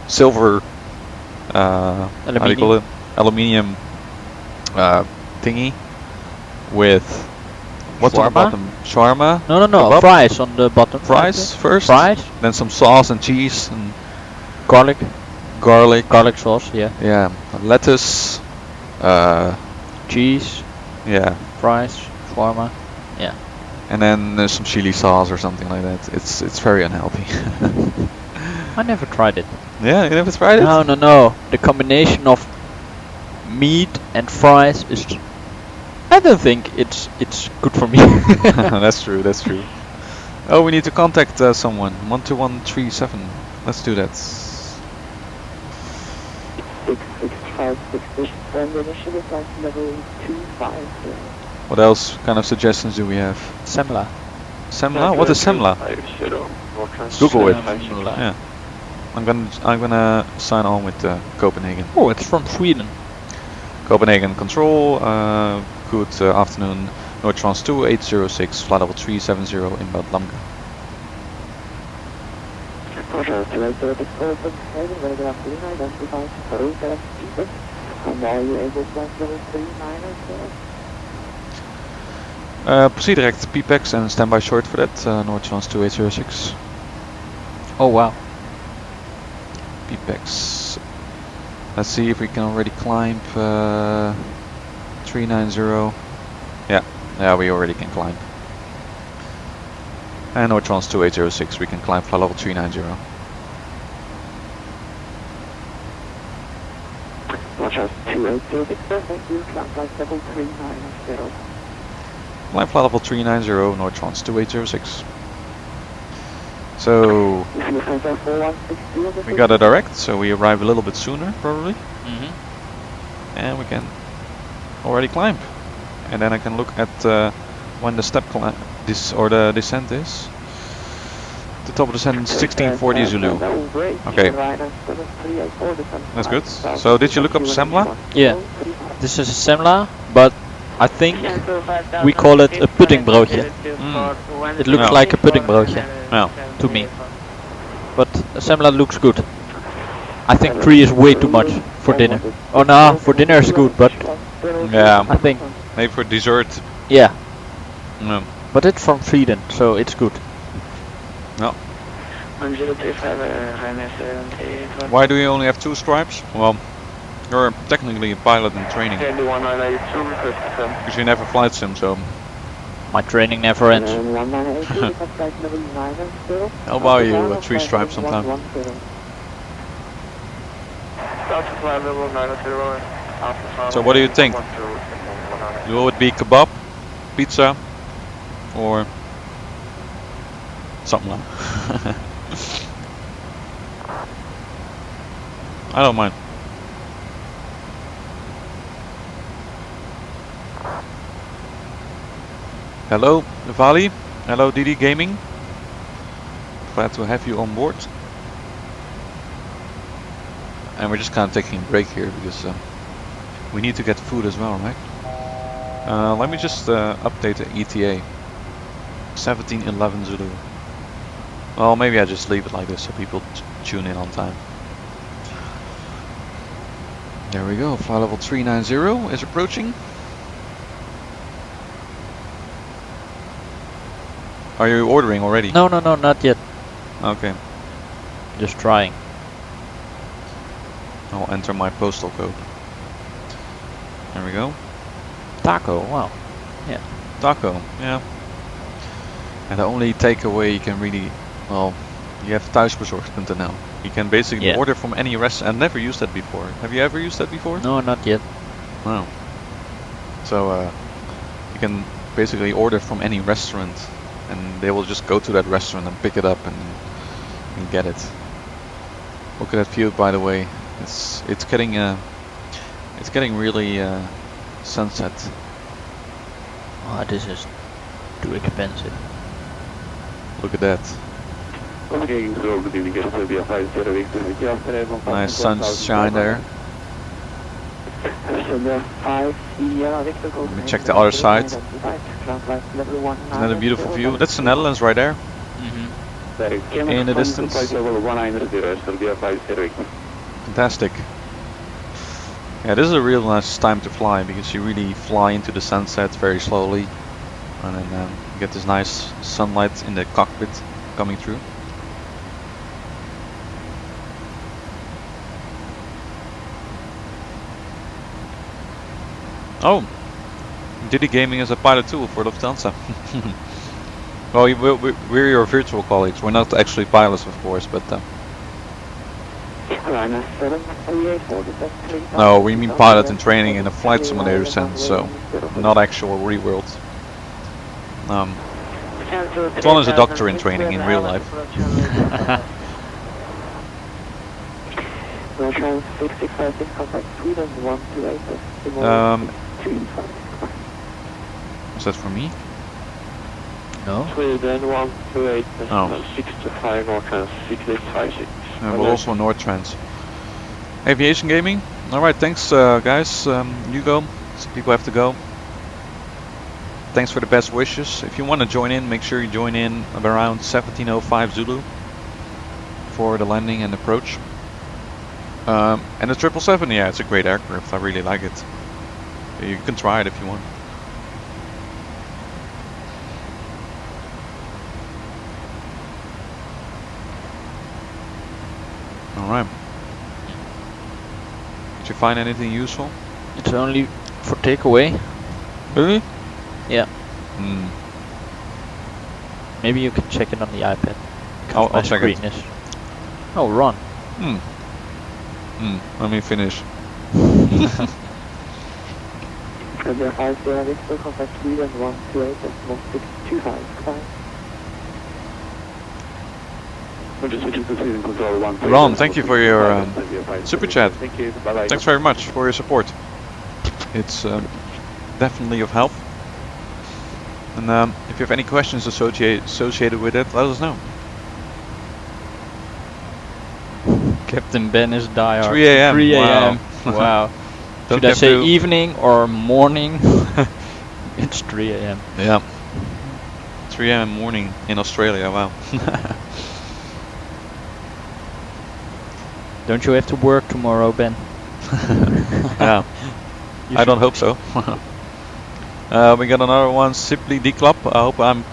silver, how do you call it? Aluminium thingy with what's on the Shawarma? bottom? Shawarma. No. Kebab? Fries on the bottom. Fries first. Fries. Then some sauce and cheese and Garlic. garlic. Sauce. Yeah. Yeah. Lettuce. Cheese. Yeah. Fries. Shawarma. Yeah. And then there's some chili sauce or something like that. It's very unhealthy. I never tried it. Yeah, you never tried it? No. The combination of meat and fries is. I don't think it's good for me. That's true. Oh, we need to contact someone. 12137. Let's do that. 6656, and initial flight level 250. What else kind of suggestions do we have? Semla. Semla? What is semla? Google it. Yeah. I'm gonna sign on with Copenhagen. Oh, it's from Sweden. Copenhagen Control. Good afternoon. Nortrans 2806, flight level 370 inbound Lamga. Proceed direct PPEX and standby short for that. Nortrans 2806. Oh wow. PPEX. Let's see if we can already climb 390. Yeah, we already can climb. And Nortrans 2806, we can climb flight level 390. Nortrans 2806, perfect, you climb flight level 390. Climb flight level 390, Nortrans 2806. So we got a direct, so we arrive a little bit sooner probably. And we can already climb. And then I can look at when the step climb the descent is. The top of the descent is 1640 Zulu. Okay. That's good. So did you look up Semla? Yeah. This is a semla, but I think we call it a puddingbroodje. It looks like a puddingbroodje to me. But a semla looks good. I think 3 is way too much for dinner. Oh no, for dinner is good, but Yeah. I think Maybe for dessert. yeah. No. But it's from Sweden, so it's good. Why do you only have 2 stripes? Well, you're technically a pilot in training. Because you never flight sim, so. My training never ends. How about you, 3 stripes sometime? So what do you think? Will it be kebab, pizza, or something like that? I don't mind. Hello, Vali. Hello, DD Gaming. Glad to have you on board. And we're just kind of taking a break here because we need to get food as well, right? Let me just update the ETA. 1711 Zulu. Well, maybe I just leave it like this so people tune in on time. There we go. Flight level 390 is approaching. Are you ordering already? No, not yet. Okay. Just trying. I'll enter my postal code. There we go. Taco, wow. Yeah. Taco, yeah. And the only takeaway you can really, well, you have thuisbezorgd.nl. You can basically order from any restaurant. I've never used that before. Have you ever used that before? No, not yet. No. So you can basically order from any restaurant, and they will just go to that restaurant and pick it up and get it. Look at that view, by the way. It's getting really sunset. Oh, this is too expensive. Look at that. Nice sunshine there. Let me check the other side. Isn't that a beautiful view? That's the Netherlands right there. In the distance. Fantastic. Yeah, this is a real nice time to fly because you really fly into the sunset very slowly, and then you get this nice sunlight in the cockpit coming through. Oh, DD Gaming is a pilot tool for Lufthansa. Well, we're your virtual colleagues. We're not actually pilots, of course, but no, we mean pilot in training in a flight simulator sense, so not actual real world. Ton is a doctor in training in real life. Is that for me? No. Sweden 128, oh. 65 or kind of 656. We're also North Trans. Aviation Gaming. Alright, thanks guys. You go. Some people have to go. Thanks for the best wishes. If you want to join in, make sure you join in around 1705 Zulu for the landing and approach. And the 777, yeah, it's a great aircraft. I really like it. You can try it if you want. Alright. Did you find anything useful? It's only for takeaway. Really? Yeah. Hmm. Maybe you can check it on the iPad. I'll check it. Oh, run. Let me finish. Ron, thank you for your super chat. Thank you. Bye-bye. Thanks very much for your support. It's definitely of help. And if you have any questions associated with it, let us know. Captain Ben is diehard. 3 a.m. 3 a.m. Wow. Should I say evening or morning? It's 3 a.m. Yeah. 3 a.m. morning in Australia, wow. Don't you have to work tomorrow, Ben? Yeah. I don't hope so. We got another one, Simply D Club. I hope I'm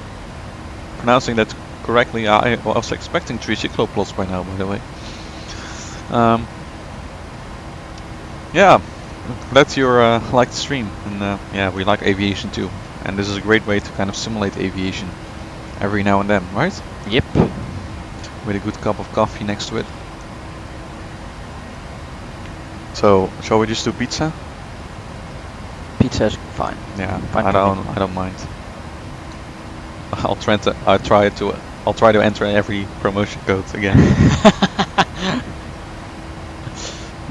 pronouncing that correctly. I was expecting 3 cycloplots by now, by the way. Yeah, glad you like the stream, and yeah, we like aviation too. And this is a great way to kind of simulate aviation every now and then, right? Yep. With a good cup of coffee next to it. So, shall we just do pizza? Pizza's fine. Yeah, Fine I for me. don't mind. I'll try to enter every promotion code again.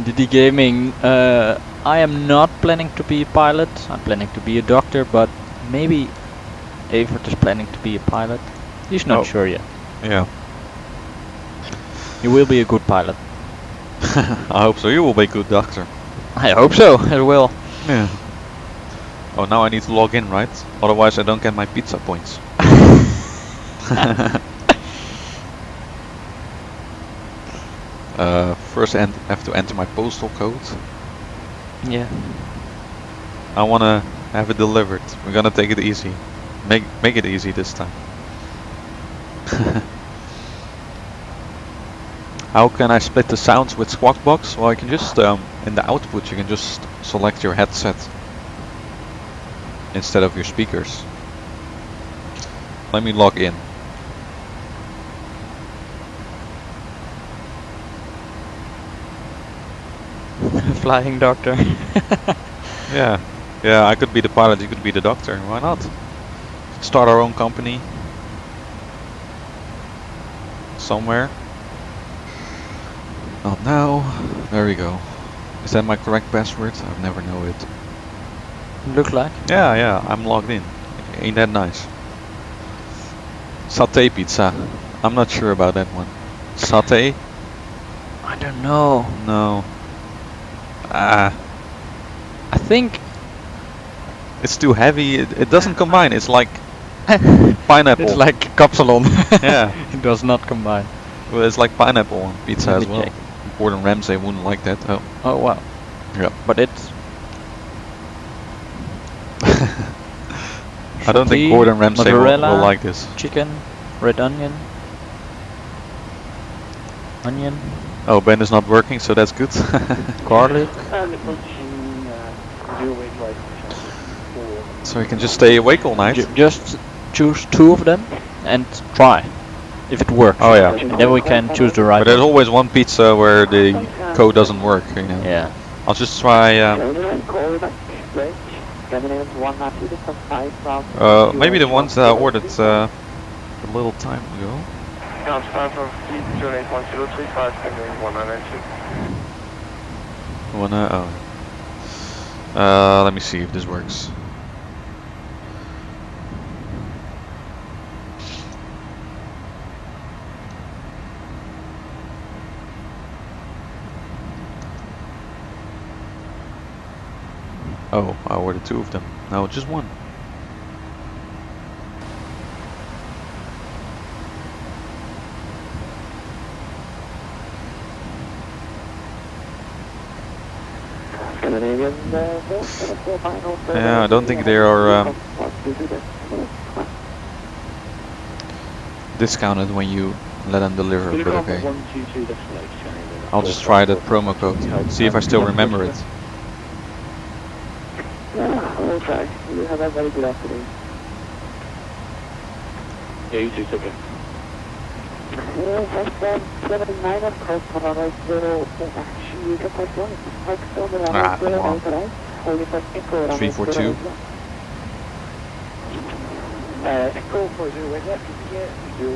DD Gaming, I am not planning to be a pilot. I'm planning to be a doctor, but maybe Evert is planning to be a pilot. He's not Oh. sure yet. Yeah. He will be a good pilot. I hope so. You will be a good doctor. I hope so as well. Yeah. Oh, now I need to log in, right? Otherwise I don't get my pizza points. First I have to enter my postal code. Yeah. I wanna have it delivered. We're gonna take it easy. Make it easy this time. How can I split the sounds with Squawkbox? Well, I can just in the output you can just select your headset instead of your speakers. Let me log in. Flying doctor. Yeah, yeah. I could be the pilot. You could be the doctor. Why not? Start our own company somewhere. Not now. There we go. Is that my correct password? I've never know it. Look like. Yeah, yeah. I'm logged in. Ain't that nice? Satay pizza. I'm not sure about that one. Satay? I don't know. No. Ah, I think it's too heavy. It doesn't combine. It's like pineapple. it's like Kapsalon. Yeah. It does not combine. Well, it's like pineapple on pizza Let as me well. check. Gordon Ramsay wouldn't like that. Oh. Oh wow. Yeah. But it's I don't think Shopee, Gordon Ramsay will mozzarella, like this. chicken, red onion. Onion, Oh, Ben is not working, so that's good. garlic. So you can just stay awake all night. Just choose 2 of them and try if it works. Oh yeah. And then we can choose the right But there's one. always one pizza where the code doesn't work, you know. Yeah. I'll just try. Maybe the ones that I ordered a little time ago. Let me see if this works. Oh, I ordered 2 of them. No, just 1. Yeah, I don't think they are discounted when you let them deliver, but okay. I'll just try that promo code, see if I still remember it. Okay, you have a very good afternoon. Yeah, you too, take care. Ah, come on. 342. Echo for you, where's that? You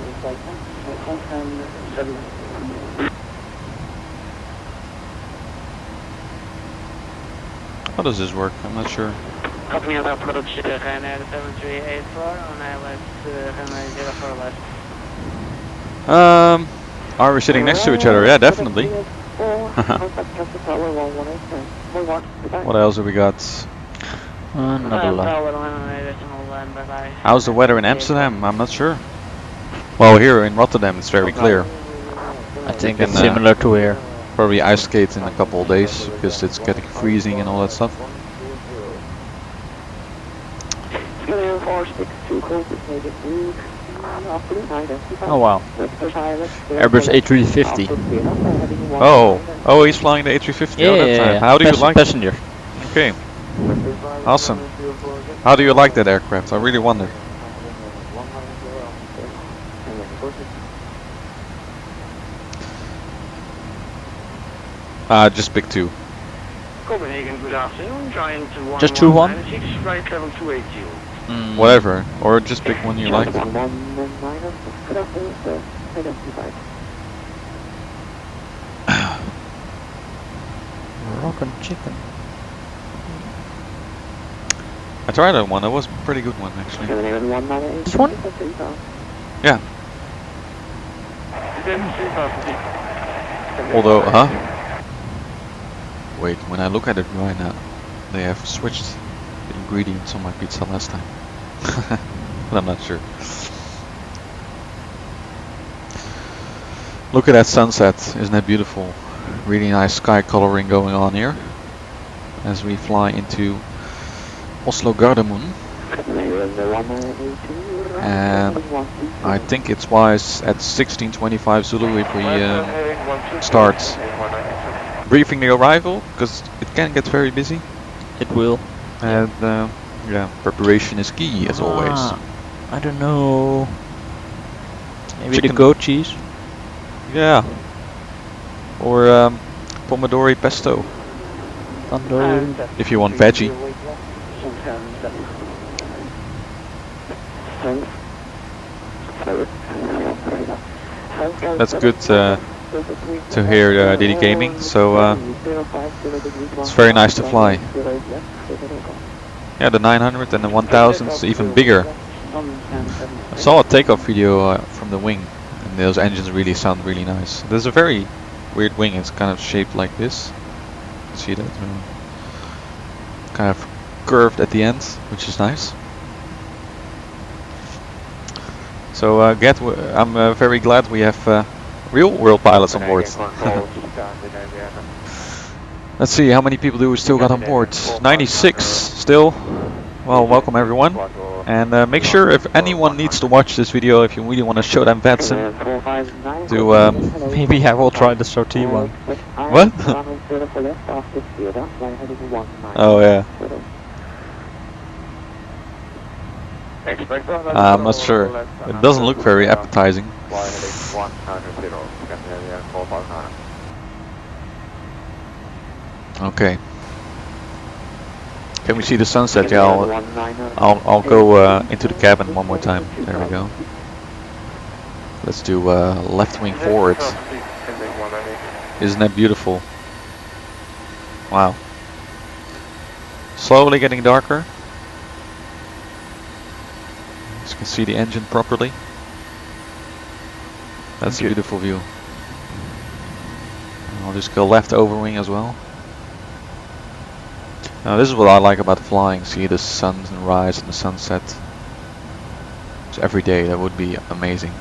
How does this work? I'm not sure. Company of approach Ryanair 7384 on ILS Ryanair 04 left. Are we sitting next to each other? Yeah, definitely. What else have we got? Another line. How's the weather in Amsterdam? I'm not sure. Well, here in Rotterdam it's very clear. I think can, it's similar to here. Probably ice skate in a couple of days because it's getting freezing and all that stuff. Oh wow. Airbus A350. Oh, he's flying the A350 Yeah, all that time. How do you like it? passenger? Okay, awesome. How do you like that aircraft? I really wonder. Just pick two. Copenhagen, good afternoon. Giant to Just 2-1? right level 280. Whatever, or just pick one you like. Rockin' chicken. I tried that one. That was a pretty good one, actually. This one? Yeah. Although, wait, when I look at it right now, they have switched the ingredients on my pizza last time. But I'm not sure. Look at that sunset, isn't that beautiful? Really nice sky coloring going on here as we fly into Oslo Gardermoen. And I think it's wise at 16:25 Zulu if we start briefing the arrival, because it can get very busy. It will. And yeah, preparation is key as always. I don't know. Maybe Chicken. the goat cheese? Yeah. Or pomodoro pesto Tandoori. if you want veggie. That's good to hear DD Gaming, so it's very nice to fly. Yeah, the 900 and the 1000 is even bigger. I saw a takeoff video from the wing, and those engines really sound really nice. There's a very weird wing, it's kind of shaped like this. See that? Kind of curved at the end, which is nice. So I'm very glad we have real world pilots on board. Let's see, how many people do we still got on board? 96 still. Well, welcome everyone. And make sure if anyone needs to watch this video, if you really want to show them VATSIM, to Maybe I will try the sortie one. what? Oh yeah. I'm not sure. It doesn't look very appetizing. Okay. Can we see the sunset? Yeah, I'll go into the cabin one more time. There we go. Let's do left wing forward. Isn't that beautiful? Wow. Slowly getting darker. As you can see the engine properly. That's a beautiful view. I'll just go left over wing as well. Now this is what I like about flying. See the sunrise and the sunset. So every day, that would be amazing.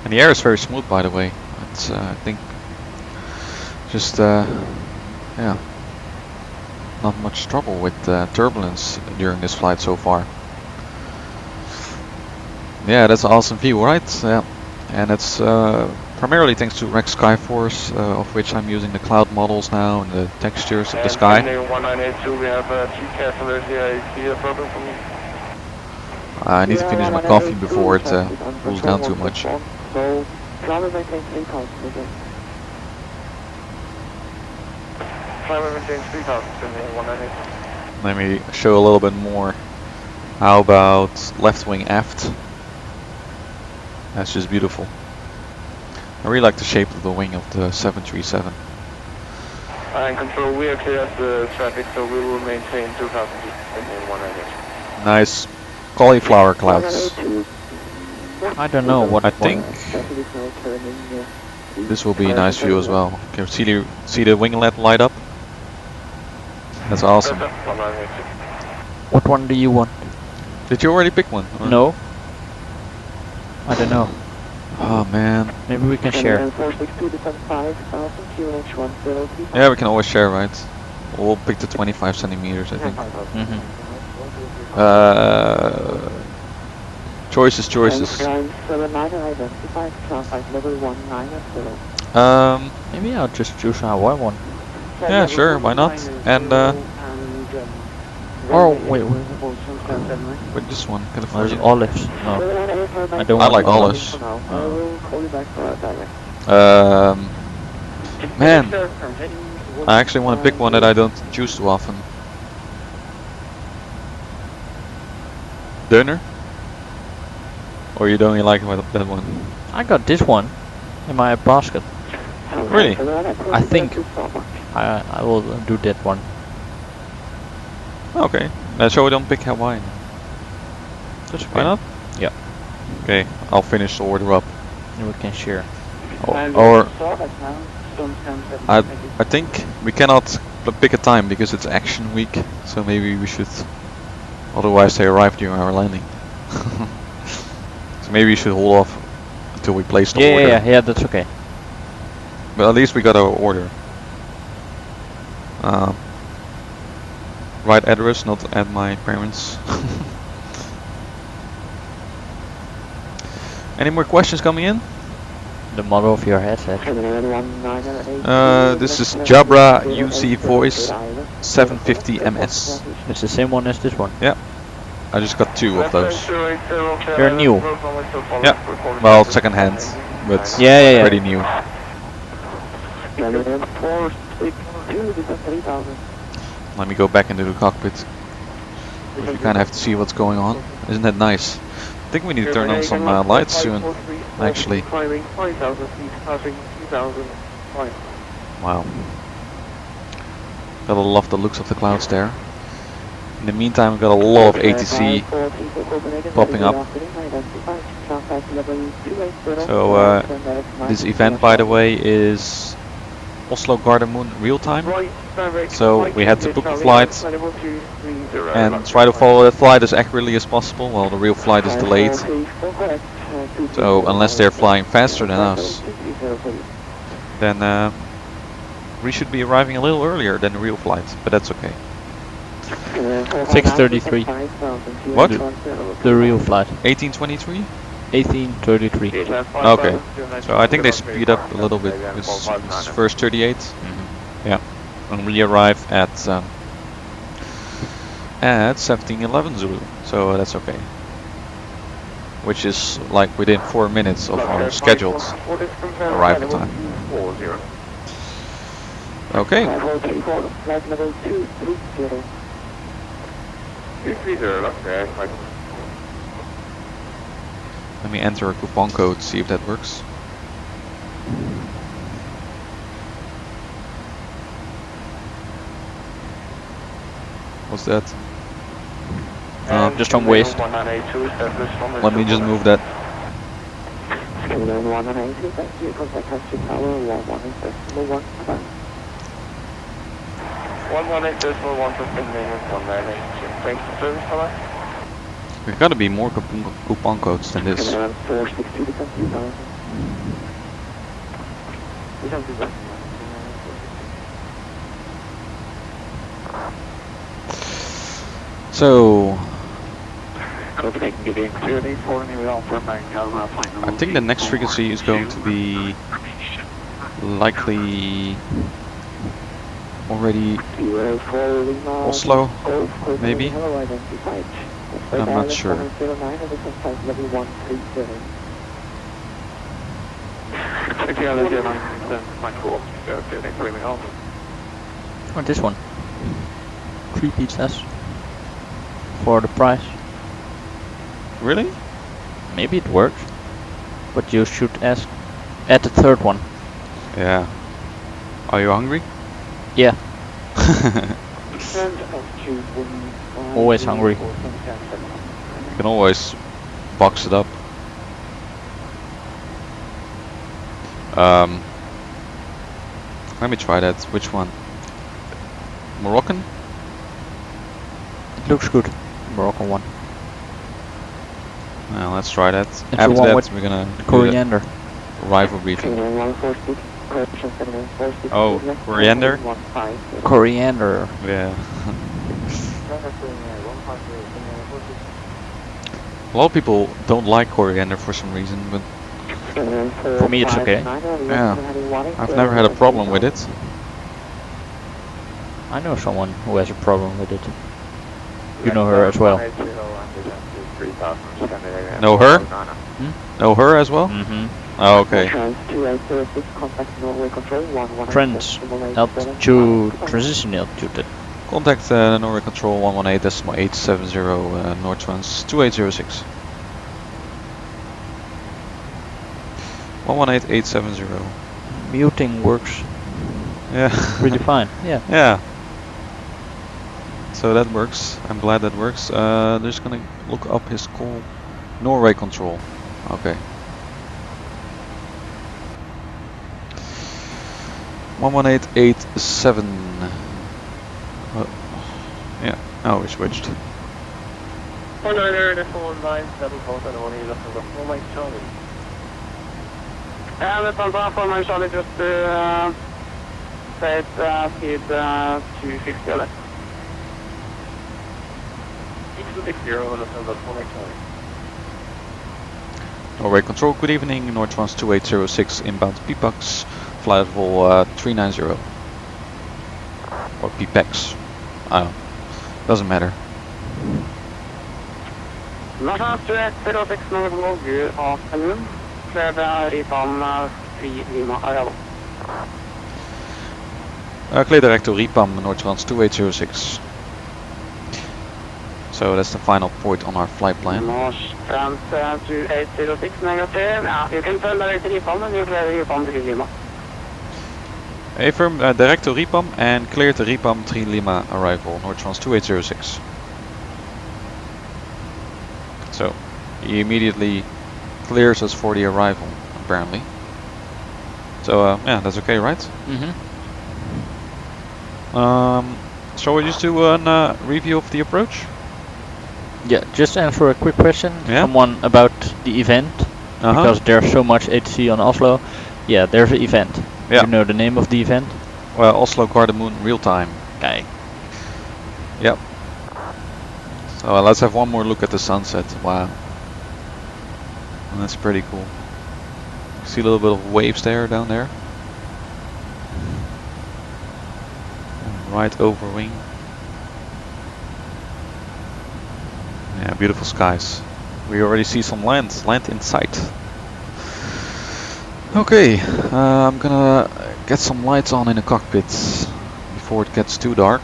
And the air is very smooth, by the way. It's I think just yeah, not much trouble with turbulence during this flight so far. Yeah, that's an awesome view, right? Yeah, and it's primarily thanks to Rex Skyforce, of which I'm using the cloud models now and the textures of the sky. 1982, we have two passengers here. I see a problem for me. I need to finish my coffee before it cools down too much. Let me show a little bit more. How about left wing aft? That's just beautiful. I really like the shape of the wing of the 737. And control, we are clear of the traffic, so we will maintain 2000 in 190. Nice cauliflower clouds. I don't know what I think this will be a nice view as well. Can you see the winglet light up? That's awesome. What one do you want? Did you already pick one? Or? No. I don't know. Oh man. Maybe we can share. Yeah, we can always share, right? We'll pick the 25 centimeters, I think. Choices, choices. Maybe I'll just choose a Hawaii one. Yeah, sure, why not? And Or wait, with this one, there's California. olives. No, I don't I want like olives. Man, I actually want to pick one that I don't choose too often. Döner? Or you don't really like that one? I got this one in my basket. Really? I think I will do that one. Okay, so we don't pick Hawaiian. That's okay. Why not? Yeah. Okay, I'll finish the order up. And we can share. Or I think we cannot pick a time because it's action week, so maybe we should. Otherwise, they arrive during our landing. So maybe we should hold off until we place the order. Yeah, that's okay. But at least we got our order. Right address, not at my parents'. Any more questions coming in? The model of your headset. This is Jabra UC Voice 750 MS. It's the same one as this one. Yeah, I just got 2 of those. They're new. Yeah, well, second hand, but Yeah. pretty new. Let me go back into the cockpit. You kind of have to see what's going on. Isn't that nice? I think we need to turn on some lights soon, actually. Wow. Gotta love the looks of the clouds there. In the meantime, we've got a lot of ATC popping up. So this event, by the way, is Oslo Gardermoen real time. So we had to book the flight and try to follow that flight as accurately as possible while the real flight is delayed. So unless they're flying faster than us, then we should be arriving a little earlier than the real flight, but that's okay. 6:33. What? The real flight. 1823? 18:33. Okay. So I think they speed up a little bit. It's first 38. Yeah. And we arrive at 1711 Zulu. So that's okay. Which is like within 4 minutes of our scheduled arrival time. Okay. Let me enter a coupon code, see if that works. What's that? Just on waste. Let me just move that. There's gotta be more coupon codes than this. So I think the next frequency is going to be likely already Oslo, maybe? But I'm not sure. Oh, this one. 3 pizzas. For the price. Really? Maybe it works. But you should add the third one. Yeah. Are you hungry? Yeah. Always hungry. You can always box it up. Let me try that. Which one? Moroccan? It looks good. Moroccan one. Well, let's try that. It's After the one that, with we're gonna do coriander. the arrival briefing. Oh, coriander? Coriander. Yeah. A lot of people don't like coriander for some reason, but For me, it's okay. yeah, I've never had a problem with it. I know someone who has a problem with it. You know her as well. Know her? Know her as well? Mm-hmm. Oh, okay. Trends, altitude, transition altitude. Contact Norway Control 118.870 North Trans 2806. 118.870. Muting works Yeah. really fine. Yeah. Yeah. So that works. I'm glad that works. Just gonna look up his call. Norway Control. Okay. 118.87. Yeah. Oh, we switched. One niner, decimal 9, 7, 4, 7, 1, 8, decimal 4, Mike Charlie. That's on Mike Charlie, just set speed 250 left. 660, decimal 4, Mike Charlie. Norway Control, good evening. North Trans 2806 inbound PPAX, flight level 390. Or PPAX. I don't know. Doesn't matter. North Trans 2806 Norwegian Logo afternoon. Clear Ripam 3 Lima arrival. Clear direct to Ripam, North Trans 2806. So that's the final point on our flight plan. North Trans 2806 negative. Yeah, you can turn direct to Ripam and you clear Ripam 3 Lima. Affirm, direct to Ripam and clear to Ripam 3 Lima arrival, North Trans 2806. So, he immediately clears us for the arrival, apparently. So, yeah, that's okay, right? Mm-hmm. Shall we just do a review of the approach? Yeah, just answer a quick question. Yeah? Someone about the event. Because there's so much ATC on Oslo. Yeah, there's an event. Yeah. You know the name of the event? Well, Oslo Gardermoen real time. Okay. Yep. So let's have one more look at the sunset. Wow. That's pretty cool. See a little bit of waves there, down there. Right over wing. Yeah, beautiful skies. We already see some land in sight. Okay, I'm gonna get some lights on in the cockpit before it gets too dark.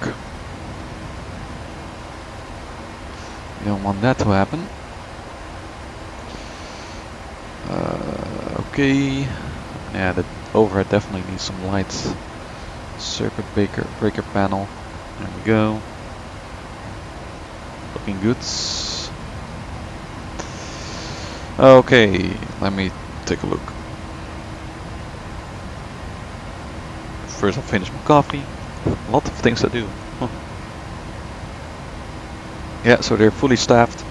You don't want that to happen. Okay, yeah, the overhead definitely needs some lights. Circuit breaker panel. There we go. Looking good. Okay, let me take a look. First I'll finish my coffee. A lot of things to do. Huh. Yeah, so they're fully staffed.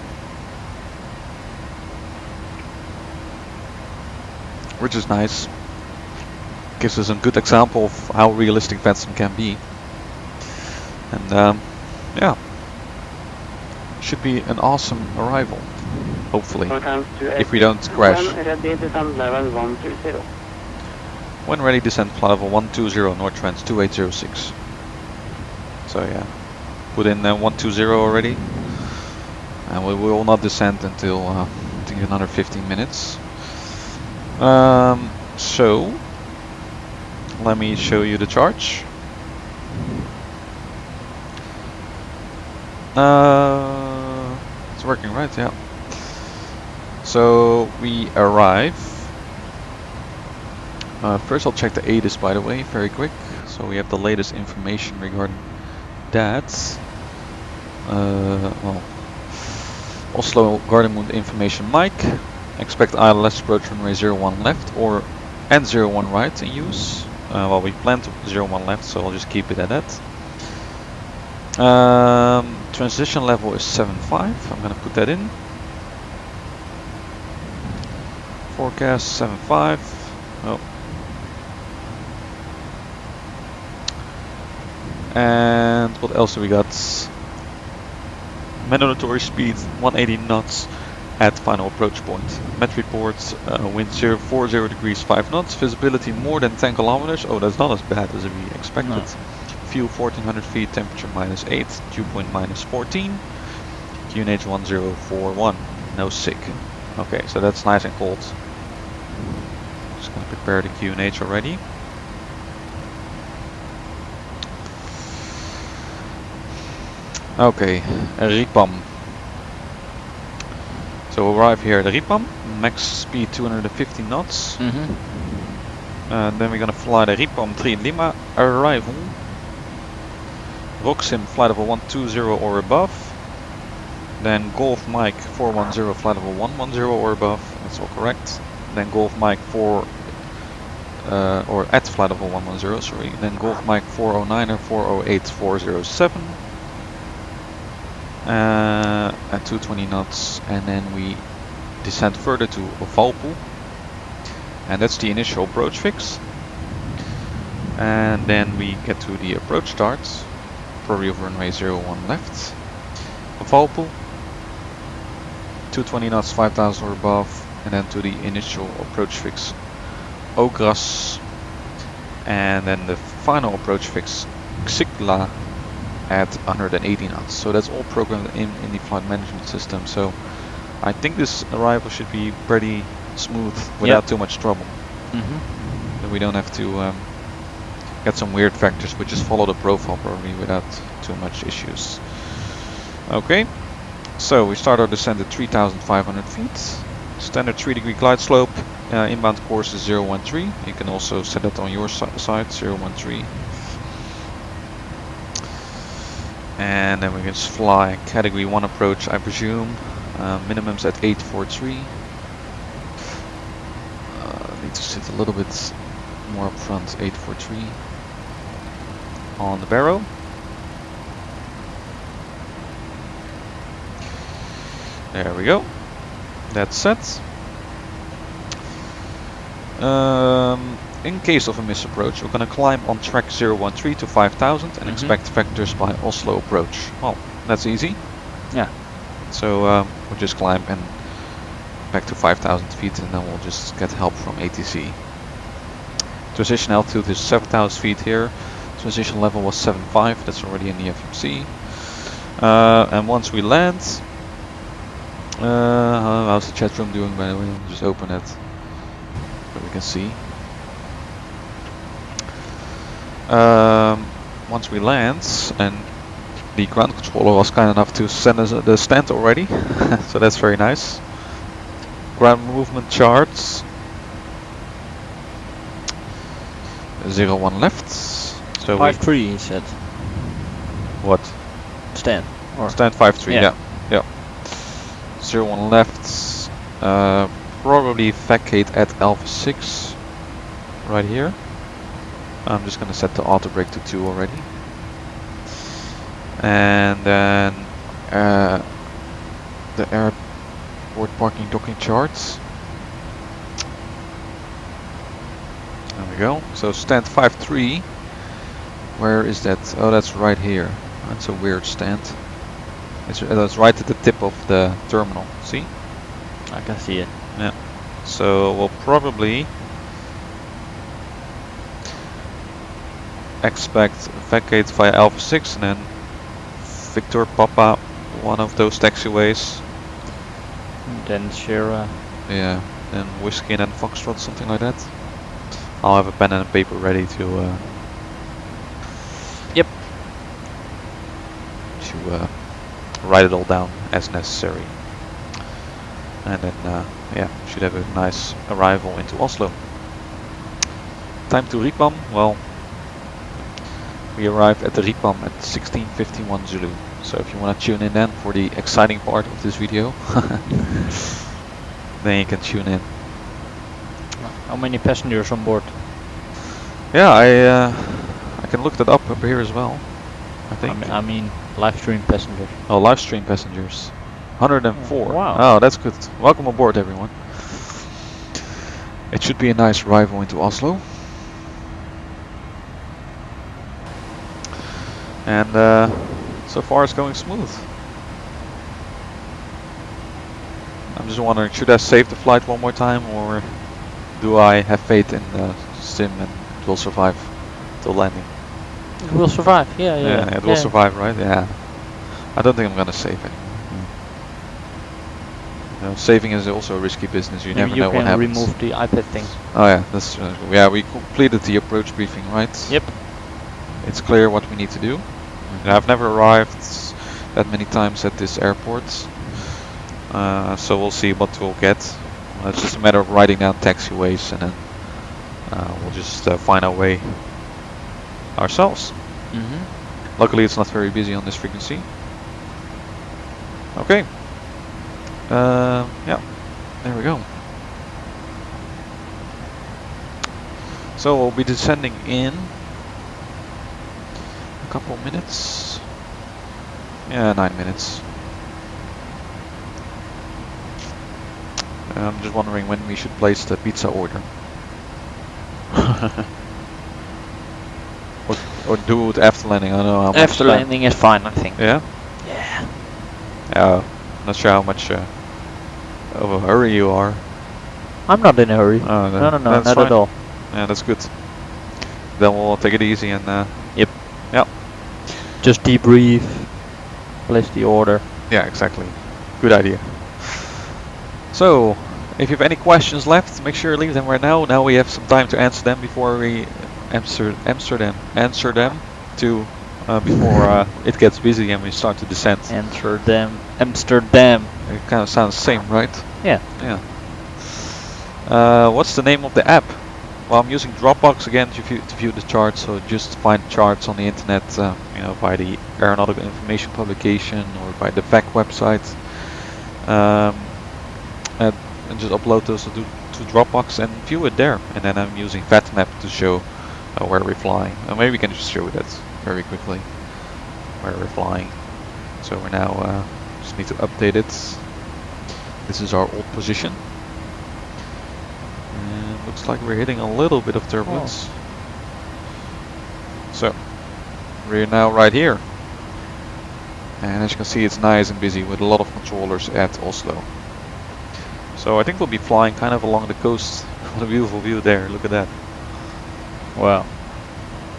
Which is nice. Gives us a good example of how realistic VATSIM can be. And yeah. Should be an awesome arrival. Hopefully. If we don't crash. When ready, descend flight level 120 North Trans 2806. So yeah, put in 120 already, and we will not descend until I think another 15 minutes. So let me show you the charge. It's working right, yeah. So we arrive. First I'll check the ATIS, by the way, very quick. So we have the latest information regarding that. Well, Oslo Gardermoen information mic. Expect ILS approach runway 01 left and 01 right in use. Well, we plan to 01 left, so I'll just keep it at that. Transition level is 7.5. I'm gonna put that in. Forecast 7.5. Oh. And what else do we got? Mandatory speed 180 knots. at final approach point. Met reports, wind 040 degrees 5 knots, visibility more than 10 kilometers. Oh, that's not as bad as we expected. No. Fuel 1400 feet, temperature -8, dew point -14. QNH 1041, no SIG. Okay, so that's nice and cold. Just gonna prepare the QNH already. Okay, Ripam. So we'll arrive here at Ripam, max speed 250 knots. And then we're gonna fly the Ripam 3 Lima arrival. Roxim flight level 120 or above. Then Golf Mike 410 flight level 110 or above. That's all correct. Then Golf Mike 4 or at flight level 110, sorry. Then Golf Mike 409 or 408 407. At 220 knots, and then we descend further to Valpo, and that's the initial approach fix. And then we get to the approach start, probably over runway 01 left. Valpo, 220 knots, 5,000 or above, and then to the initial approach fix, Ogras, and then the final approach fix, Xigla, at 180 knots. So that's all programmed in the flight management system. So I think this arrival should be pretty smooth without too much trouble. And we don't have to get some weird factors, but just follow the profile probably without too much issues. Okay, so we start our descent at 3,500 feet. Standard 3-degree glide slope. Inbound course is 013. You can also set that on your side, 013. And then we can just fly category 1 approach, I presume. Minimums at 843. Need to sit a little bit more up front, 843. On the barrow. There we go. That's set. In case of a misapproach, we're going to climb on track 013 to 5,000 and expect vectors by Oslo approach. Well, that's easy. Yeah. So we'll just climb and back to 5,000 feet, and then we'll just get help from ATC. Transition altitude is 7,000 feet here. Transition level was 7.5. That's already in the FMC. And once we land, how's the chat room doing, by the way? I'll just open it so we can see. Once we land, and the ground controller was kind enough to send us the stand already, so that's very nice. Ground movement charts. 01 left. So 5-3 he said. What? Stand. Or Stand 5-3, yeah. 01 left. Probably vacate at Alpha 6. Right here. I'm just going to set the auto brake to 2 already. And then the airport parking docking charts. There we go. So stand 5-3. Where is that? Oh, that's right here. That's a weird stand. That's right at the tip of the terminal. See? I can see it. Yeah. So we'll probably expect vacate via Alpha 6 and then Victor Papa, one of those taxiways. And then Sierra. Yeah, then Whiskey and then Foxtrot, something like that. I'll have a pen and a paper ready to write it all down as necessary. And then yeah, should have a nice arrival into Oslo. Time to Ripam. Well, we arrived at the Ripam at 16:51 Zulu. So if you want to tune in then for the exciting part of this video, then you can tune in. How many passengers on board? Yeah, I can look that up here as well. I think. I mean live stream passengers. Oh, live stream passengers. 104. Wow. Oh, that's good. Welcome aboard, everyone. It should be a nice arrival into Oslo. And so far it's going smooth. I'm just wondering, should I save the flight one more time, or do I have faith in the sim and it will survive till landing? It will survive. Yeah, yeah. Yeah, it will survive, right? Yeah. I don't think I'm gonna save anymore. You know, saving is also a risky business. You Maybe never know what happens. remove the iPad thing. Oh yeah, that's yeah. We completed the approach briefing, right? Yep. It's clear what we need to do. I've never arrived that many times at this airport, so we'll see what we'll get. It's just a matter of writing down taxiways, and then we'll just find our way ourselves. Luckily, it's not very busy on this frequency. Okay. Yeah, there we go. So we'll be descending in a couple minutes. Yeah, 9 minutes. I'm just wondering when we should place the pizza order. or do it after landing. I don't know how much After landing is fine, I think. Yeah? Yeah. Not sure how much of a hurry you are. I'm not in a hurry. Oh, No, not fine. at all. Yeah, that's good. Then we'll take it easy and Yep. Yeah. Just debrief, place the order. Yeah, exactly. Good idea. So, if you have any questions left, make sure you leave them right now. Now we have some time to answer them before we answer them to before it gets busy and we start to descend. Answer them. Amsterdam. It kind of sounds the same, right? Yeah. Yeah. What's the name of the app? Well, I'm using Dropbox again to view the charts. So just find charts on the internet, you know, by the Aeronautical Information Publication or by the VAC website, and just upload those to Dropbox and view it there. And then I'm using VATMap to show where we're flying. Maybe we can just show that very quickly where we're flying. So we're now just need to update it. This is our old position. And looks like we're hitting a little bit of turbulence. So we're now right here. And as you can see, it's nice and busy with a lot of controllers at Oslo. So I think we'll be flying kind of along the coast. What a beautiful view there, look at that. Wow.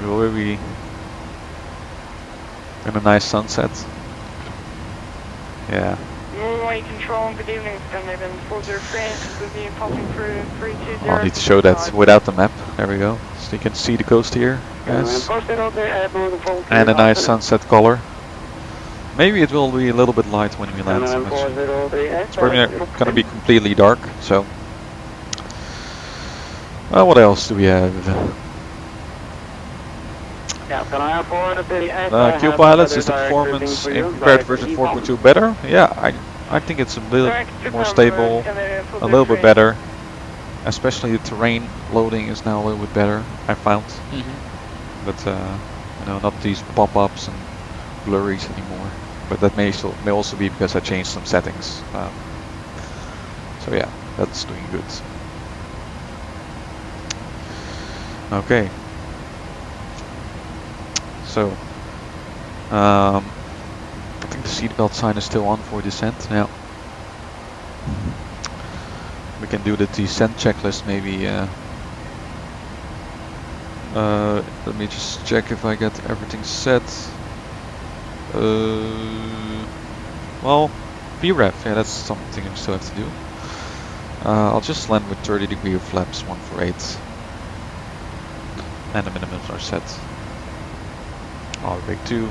We'll be in a nice sunset. Yeah. Runway control, good evening, Scandinavian 403, with you passing through 320. I'll need to show that without the map. There we go. So you can see the coast here, guys. And a nice sunset color. Maybe it will be a little bit light when we land. It's probably not going to be completely dark, so. What else do we have? Q pilots, is the performance in compared to version 4.2 better? Yeah, I think it's a bit more stable, a little bit better. Especially the terrain loading is now a little bit better, I found. But you know, not these pop-ups and blurries anymore. But that may also be because I changed some settings. So yeah, that's doing good. Okay. So, I think the seatbelt sign is still on for descent. Now, we can do the descent checklist maybe. Let me just check if I got everything set. Well, VREF, yeah, that's something I still have to do. I'll just land with 30-degree flaps 148. And the minimums are set. Our brake 2.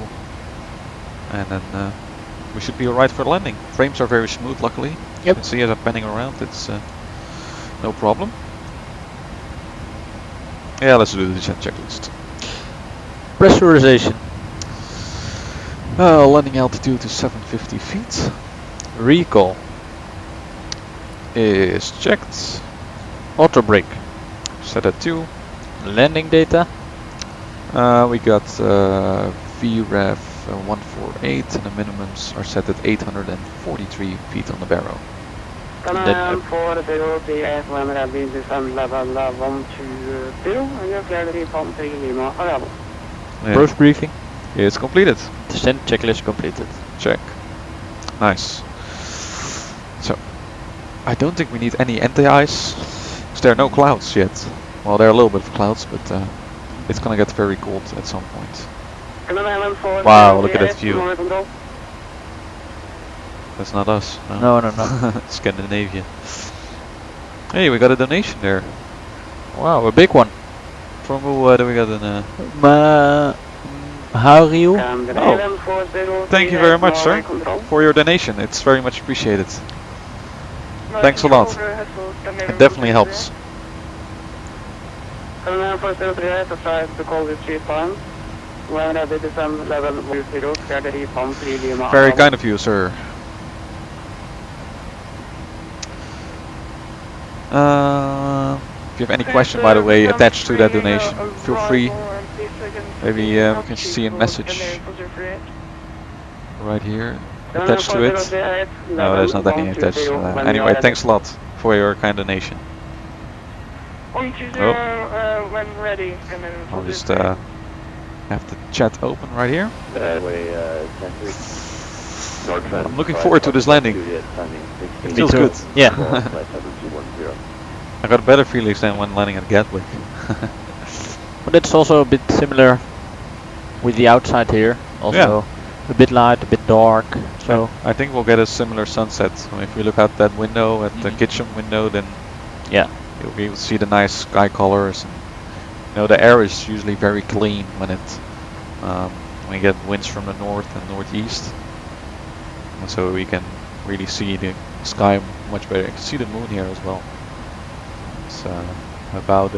And then we should be alright for the landing. Frames are very smooth, luckily. You can see as I'm panning around, it's no problem. Yeah, let's do the descent checklist. Pressurization. Landing altitude is 750 feet. Recall. Is checked. Auto brake. Set at 2. Landing data. We got VREF 148 and the minimums are set at 843 feet on the barrel. Then for the DF limit have been descend level 120 and you're clearly pumping Lima arrival. Approach briefing. It's completed. Descent checklist completed. Check. Nice. So, I don't think we need any anti-ice, because there are no clouds yet. Well, there are a little bit of clouds, but it's gonna get very cold at some point. Wow, look at that view. That's not us. No, no, no. Scandinavia. Hey, we got a donation there. Wow, a big one. From who do we got a... How are you? Oh, thank you very much, sir, for your donation. It's very much appreciated. Thanks a lot. It definitely helps. Very kind of you, sir. If you have any question, by the way, attached to that donation, feel free. Maybe we can see a message right here attached to it. No, there's not any attached. Anyway, thanks a lot for your kind donation. Oh. When ready. I'll just have the chat open right here. I'm looking forward to this landing. It feels good. Yeah. I got a better feeling than when landing at Gatwick. But it's also a bit similar with the outside here. Also a bit light, a bit dark. So I think we'll get a similar sunset. So if we look out that window, at the kitchen window, then yeah, you'll be able to see the nice sky colors. And, you know, the air is usually very clean when we get winds from the north and northeast, and so we can really see the sky much better. You can see the moon here as well. It's about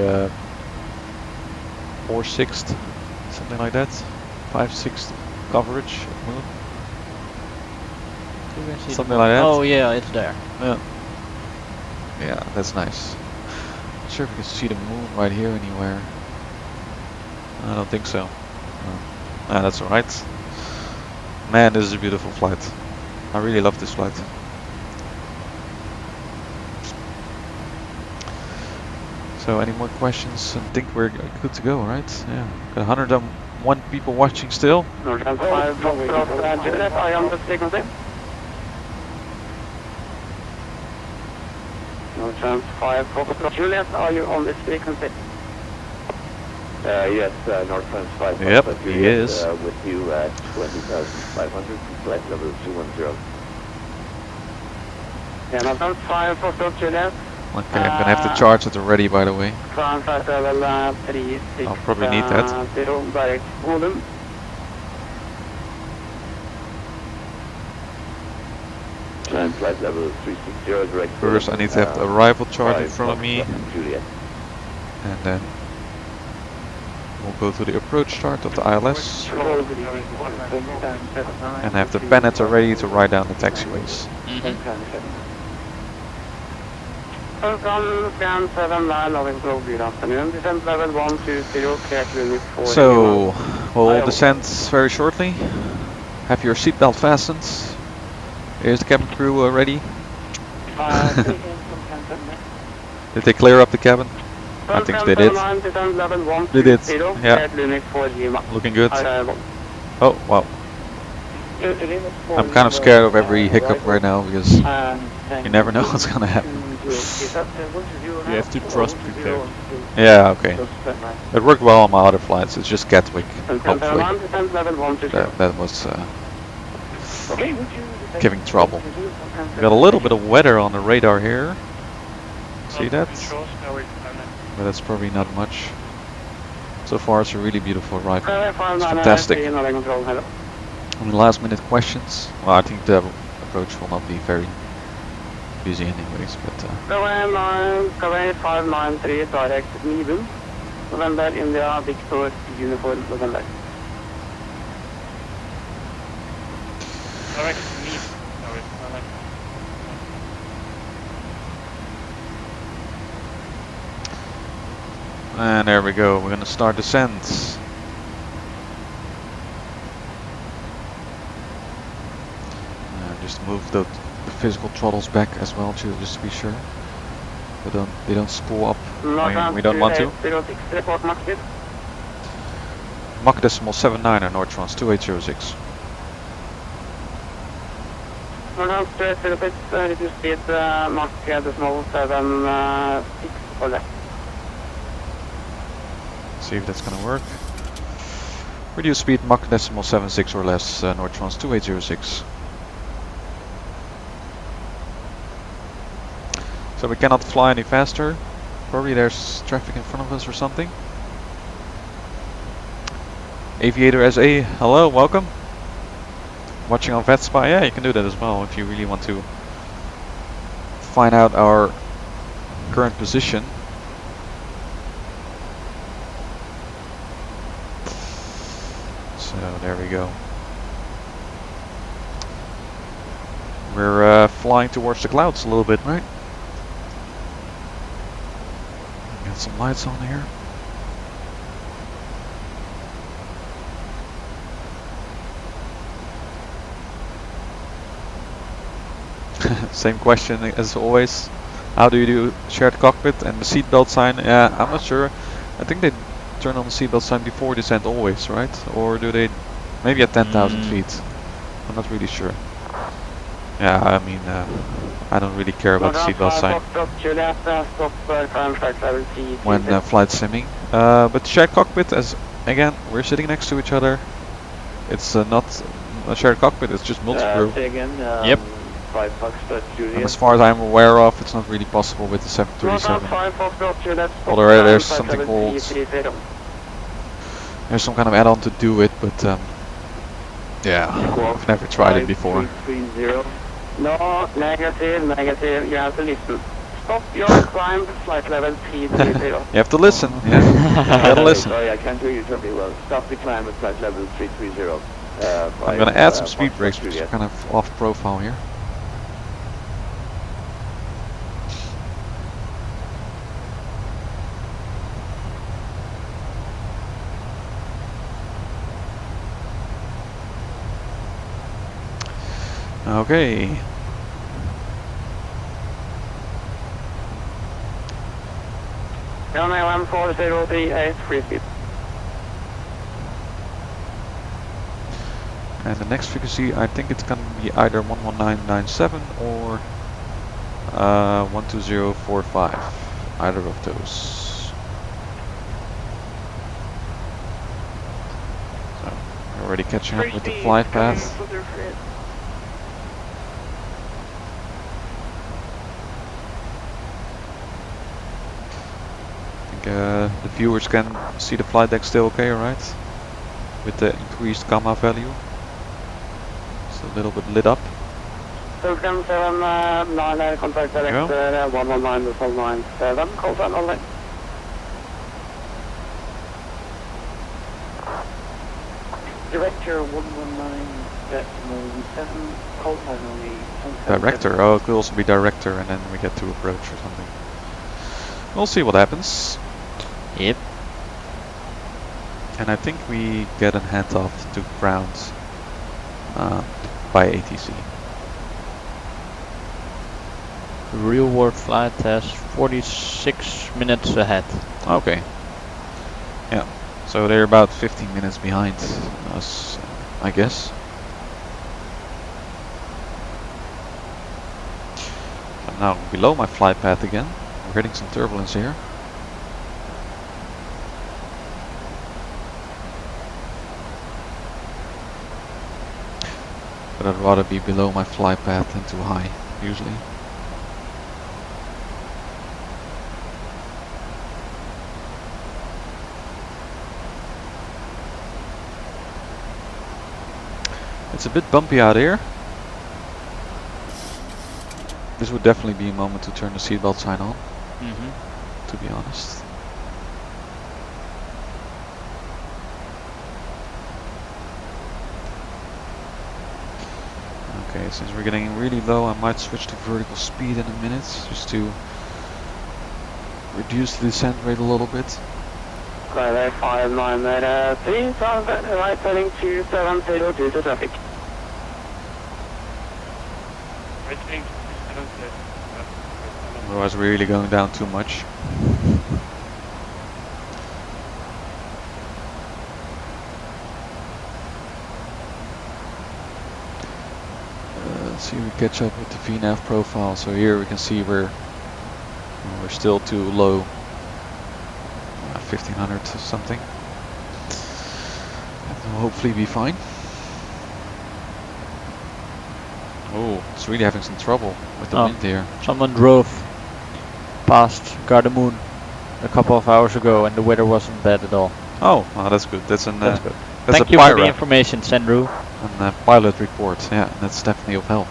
4/6, something like that, 5/6 coverage of moon. Something like that. Oh yeah, it's there. Yeah. Yeah, that's nice. Not sure if you can see the moon right here anywhere. I don't think so. Ah, that's alright. Man, this is a beautiful flight. I really love this flight. So, any more questions? I think we're good to go, right? Yeah. Got 101 people watching still. Northern 5, Juliet, I am the frequency. Northern 5, Juliet, are you on this frequency? Yes, Northern 5. Yep, he is. With you at 20,500, flight level 210. Yeah, Northern 5, Juliet. Okay, I'm gonna have to charge it already, by the way. I'll probably need that. And flight level 360 direct. First, I need to have the arrival chart in front of me, Juliet. and then we'll go to the approach chart of the ILS, and have the pennants ready to write down the taxiways. So, we'll descend very shortly. Have your seatbelt fastened. Is the cabin crew ready? Did they clear up the cabin? I think they did. They did. Yeah. Looking good. Oh, wow. I'm kind of scared of every hiccup right now because you never know what's gonna happen. You have to trust prepare. Yeah, okay. It worked well on my other flights. It's just Gatwick, hopefully. That was giving trouble. We got a little bit of weather on the radar here. See that? But that's probably not much. So far it's a really beautiful arrival. It's fantastic. Any last minute questions? Well, I think the approach will not be very busy anyways, but Kawai 593 direct Nibun. November India Victor Uniform November. Direct Nibun. and there we go. We're gonna start descent. Just move the physical throttles back as well, just to be sure they don't spool up. We don't want to. Mach decimal 79 on Nortrans 2806. Northern straight to the pits, reduce speed, Mach decimal 7, 6 or less. See if that's gonna work. Reduce speed Mach decimal 76 or less, Nortrans 2806. So we cannot fly any faster. Probably there's traffic in front of us or something. Aviator SA, hello, welcome. Watching on VATSIM, yeah, you can do that as well if you really want to find out our current position. So there we go. We're flying towards the clouds a little bit, right? Get some lights on here. Same question as always. How do you do shared cockpit and the seatbelt sign? Yeah, I'm not sure. I think they turn on the seatbelt sign before descent always, right? Or do they? Maybe at 10,000 feet. I'm not really sure. Yeah, I mean, I don't really care about the seatbelt sign when flight simming. But shared cockpit, as again, we're sitting next to each other. It's not a shared cockpit. It's just multi-crew. Yep. And as far as I'm aware of, it's not really possible with the 737. Although there's something called, there's some kind of add-on to do it, but yeah, I've never tried it before. No, negative, you have to listen. Stop your climb, flight level P3D. You have to listen, yeah. You gotta listen. Sorry, I can't hear you terribly well. Stop the climb at flight level 330. I'm gonna add some speed brakes, which is kind of off profile here. Okay. Runway 1408, free speed. And the next frequency, I think it's gonna be either 11997 or 12045. Either of those. So we're already catching up with the flight path. The viewers can see the flight deck still okay, right? With the increased gamma value. It's a little bit lit up. Program 79, contact director 119.97, call sign only. Director 119.97, call sign only. Director, oh, it could also be director and then we get to approach or something. We'll see what happens. Yep. And I think we get a handoff to ground by ATC. Real world flight has 46 minutes ahead. Okay. Yeah. So they're about 15 minutes behind us, I guess. I'm now below my flight path again. We're getting some turbulence here. But I'd rather be below my flight path than too high, usually. It's a bit bumpy out here. This would definitely be a moment to turn the seatbelt sign on, to be honest. Okay, since we're getting really low, I might switch to vertical speed in a minute, just to reduce the descent rate a little bit. Skyway 593, right heading 270 due to traffic. Otherwise we're really going down too much. see, we catch up with the VNAV profile. So here we can see we're still too low, 1500 or something. And we'll hopefully be fine. Oh, it's really having some trouble with the wind here. Someone drove past Gardermoen a couple of hours ago and the weather wasn't bad at all. Oh, that's good. That's good. Thank a you for the pilot. information, Sandru. And a pilot report, yeah, that's definitely of help.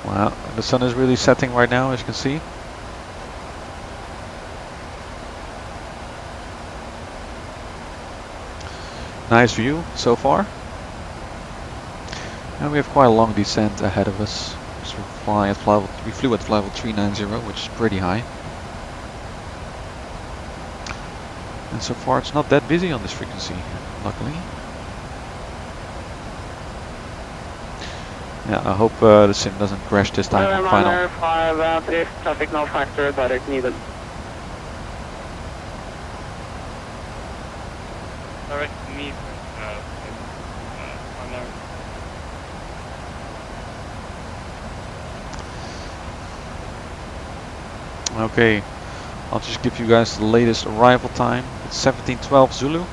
Wow, the sun is really setting right now, as you can see. Nice view so far. And we have quite a long descent ahead of us. So we flew at level 390, which is pretty high. And so far it's not that busy on this frequency, luckily. Yeah, I hope the sim doesn't crash this time on final. 5, traffic no factor, direct needed. Direct need. Okay, I'll just give you guys the latest arrival time. It's 17:12 Zulu.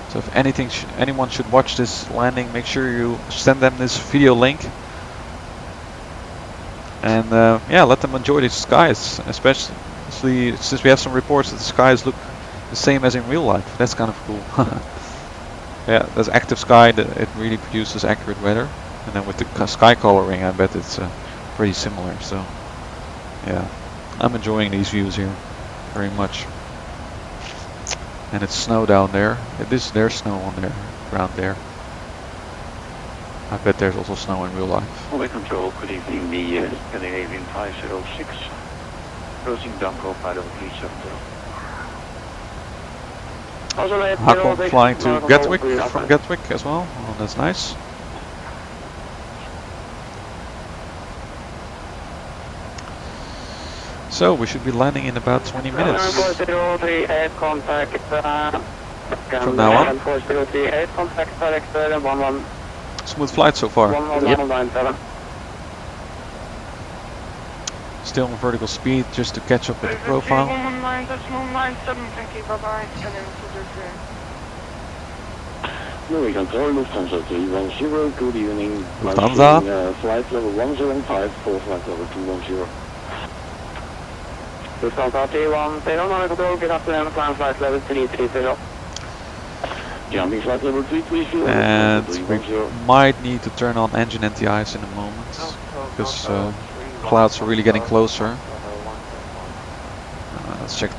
So if anyone should watch this landing, make sure you send them this video link. And yeah, let them enjoy the skies, especially since we have some reports that the skies look the same as in real life. That's kind of cool. Yeah, there's active sky that it really produces accurate weather. And then with the sky coloring, I bet it's pretty similar. So yeah, I'm enjoying these views here very much. And it's snow down there. There's snow on there, ground there. I bet there's also snow in real life. Norway Control, good evening, the Scandinavian 506, closing down co-pilot please Shutdown. Hakon flying to Gatwick from Gatwick as well. Oh, that's nice. So we should be landing in about 20 minutes. From now on. Smooth flight so far. Yep. Still on vertical speed just to catch up with the profile. Norwegian Control, Lufthansa 310, good evening. Lufthansa. Flight level 105 for flight level 210. Lufthansa 310, Norwegian Control, good afternoon, flight level 330. Jumping flight level 330. And we might need to turn on engine anti-ice in a moment, because clouds are really getting closer. Let's take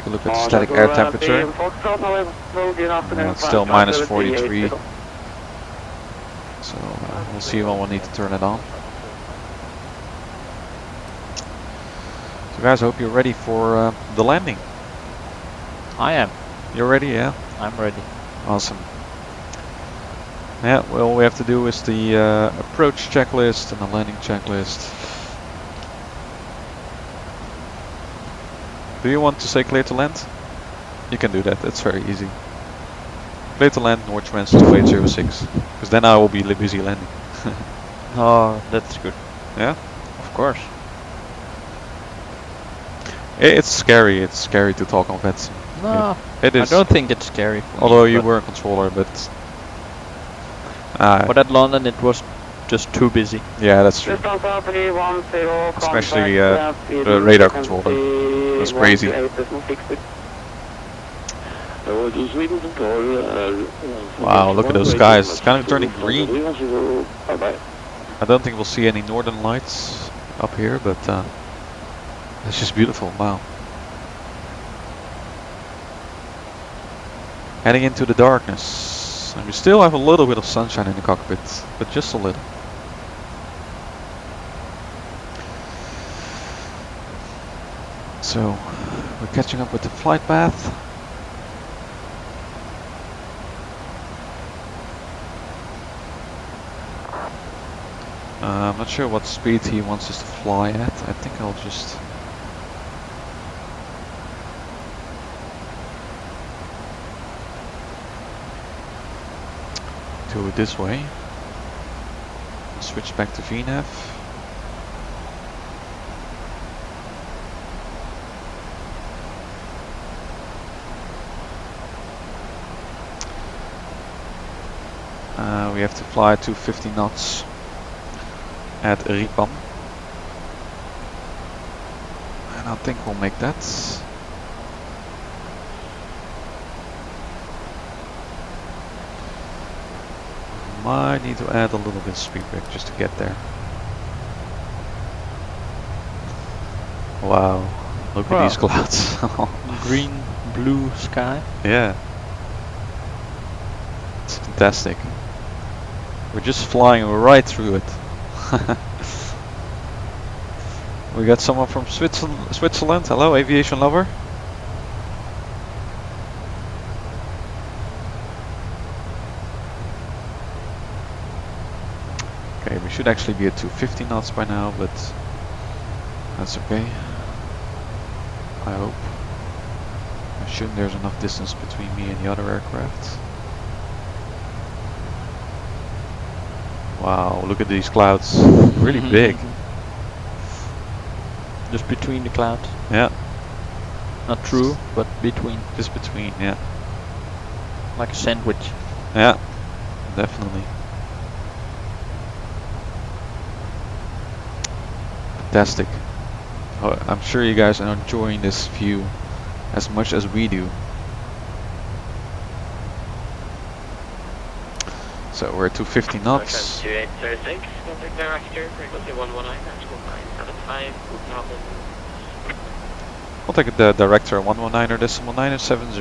a look at the static air temperature. It's still minus 43. So we'll see when we'll need to turn it on. So guys, I hope you're ready for the landing. I am. You're ready, yeah? I'm ready. Awesome. Yeah, well, all we have to do is the approach checklist and the landing checklist. Do you want to say clear to land? You can do that, that's very easy. Clear to land, North Trans 2806. Because then I will be busy landing. Oh, that's good. Yeah? Of course. It's scary to talk on VATSIM. No, it is. I don't think it's scary. Although you were a controller, but... but at London it was just too busy. Yeah, that's true. Especially the radar controller. It was crazy. Wow, look at those skies. It's kind of turning green. I don't think we'll see any northern lights up here, but it's just beautiful. Wow. Heading into the darkness. And we still have a little bit of sunshine in the cockpit, but just a little. So, we're catching up with the flight path. I'm not sure what speed he wants us to fly at. I think I'll just go this way. Switch back to VNAV. We have to fly to 50 knots at Ripam. And I think we'll make that. Might need to add a little bit of speed brake just to get there. Wow, look at these clouds. Green, blue sky. Yeah. It's fantastic. We're just flying right through it. We got someone from Switzerland. Hello, aviation lover. Okay, we should actually be at 250 knots by now, but that's okay. I hope. I assume there's enough distance between me and the other aircraft. Wow, look at these clouds. Really big. Just between the clouds. Yeah. Not true, but between. Just between, yeah. Like a sandwich. Yeah, definitely. Fantastic. Oh, I'm sure you guys are enjoying this view as much as we do. So we're at 250 knots. 2806, contact director, frequency 119, actual 975, Contact the director 119er decimal 970,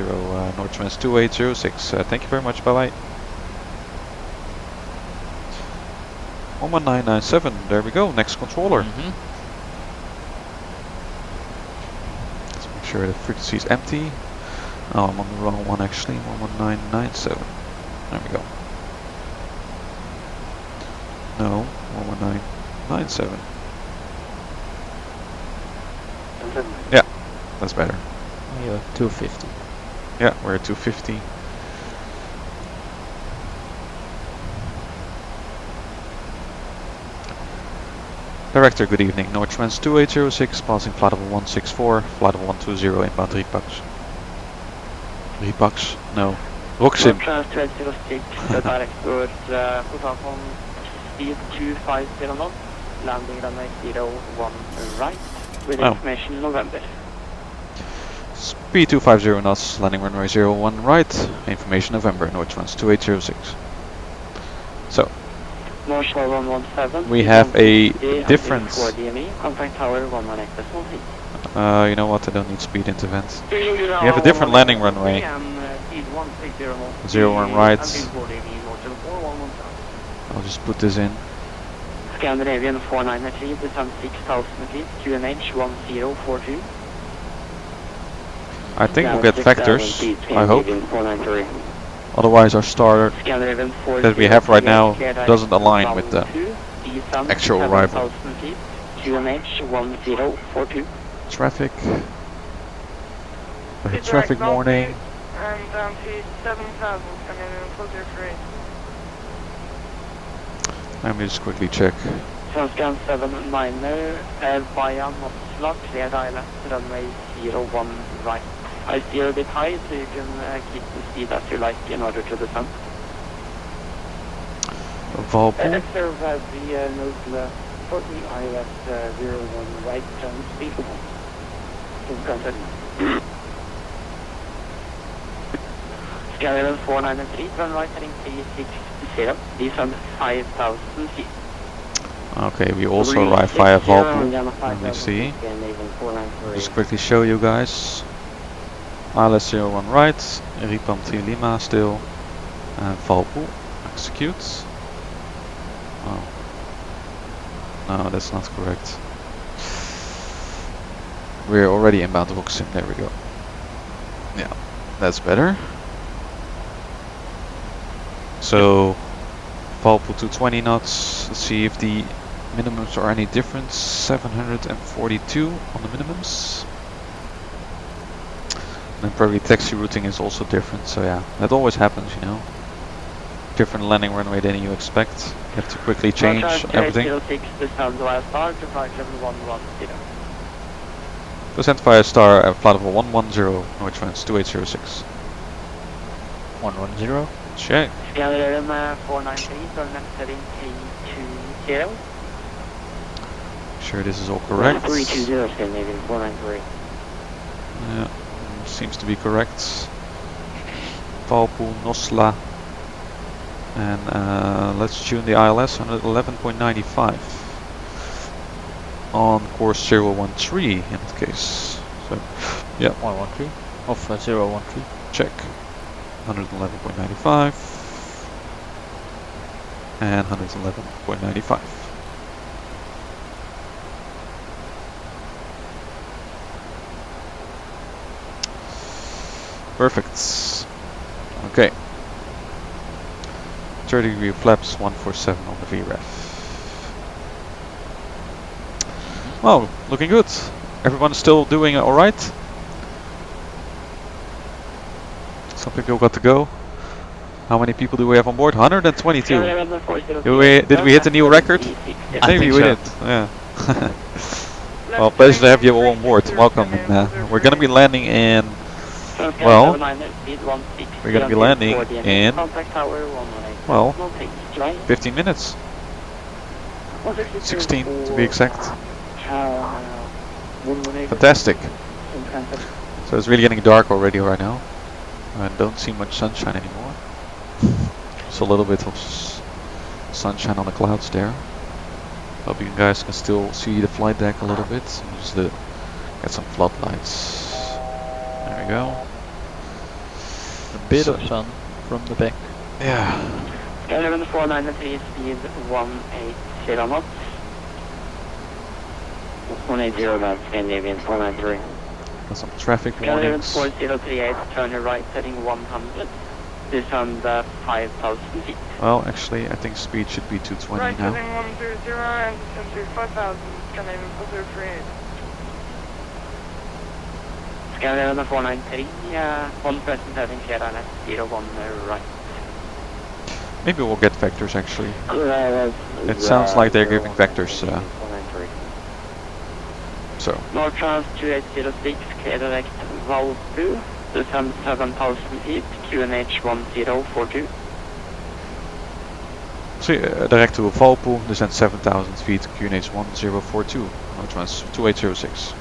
Northwest 2806. Thank you very much, bye bye. 11997, there we go, next controller. Let's make sure the frequency is empty. Oh, I'm on the wrong one actually, 11997. There we go. No, 11997. Yeah, that's better. You're 250. Yeah, we're at 250. Director, good evening. Northwest 2806, passing flight level 164, flight level 120, inbound Repax. Repax? No. VATSIM. Northwest 2806, the director, contact on speed 250 knots, landing runway 01 right, with information November. Speed 250 knots, landing runway 01 right, information November, Northwest 2806. So, Northwest 117, we have a difference. Contact tower 118. You know what, I don't need speed intervent. We have a different landing runway. 01 right. I'll just put this in. Scandinavian 493, descend 6,000 feet, QNH 1042. I think we'll get vectors, I hope. Otherwise our star that we have right now doesn't align with the actual arrival. QNH 1042. Traffic. Traffic warning. And down to 7,000, Scandinavian 403. Let me just quickly check. Scan 79er, via Oslo, clear dialect, runway 01 right. I steer a bit high, so you can keep the speed as you like in order to descend. Valpo. Observe the nose left 40, ILS 01 right, turn speed. Scandinavian 493, run right heading 360, descend 5,000 feet. Okay, we also arrive via Valpo. Let me see. Just quickly show you guys. ILS 01 right, Ripam 3 Lima still, and Valpo, execute. Oh. No, that's not correct. We're already inbound to VATSIM, there we go. Yeah, that's better. So, Valpo to 20 knots, let's see if the minimums are any different. 742 on the minimums. And probably taxi routing is also different, so yeah, that always happens, you know. different landing runway than you expect. You have to quickly change everything. 06, descend via star to flight level 110. Descent via star at flight level 110, Northwest 2806. 110. Check. Scanner 493, turn left heading 320. Sure this is all correct. 320, Scandinavian 493. Yeah, seems to be correct. Valpo, Nosla. And let's tune the ILS 111.95 on course 013 in that case. So, yeah. 113 of 013. Check. 111.95 and 111.95. Perfect. Okay. 30-degree flaps 147 on the VREF. Well, looking good. Everyone's still doing alright. Some people got to go. How many people do we have on board? 122. Did we hit a new record? Maybe we did. Yeah. Well, pleasure to have you all on board. Welcome. And, we're gonna be landing in. Well, we're gonna be landing in. Well, 15 minutes. 16 to be exact. Fantastic. So it's really getting dark already right now. I don't see much sunshine anymore. Just a little bit of sunshine on the clouds there. Hope you guys can still see the flight deck a little bit. Just get some floodlights. There we go. A bit of sun from the back. Yeah. 493, speed 180 knots. 180 knots, Scandinavian 493. Got some traffic warnings. 4038, turn your right heading 100. Descend 5,000 feet. Well, actually, I think speed should be 220 right now. heading 130 and descend to 5,000, Scandinavian 4038. Scandinavian 493, one present heading clear ILS 01 right. Maybe we'll get vectors actually. It sounds like they're giving vectors. So. North Trans 2806, clear direct Valpo, descend 7,000 feet, QNH 1042. So direct to Valpo, descend 7,000 feet, QNH 1042, North Trans 2806.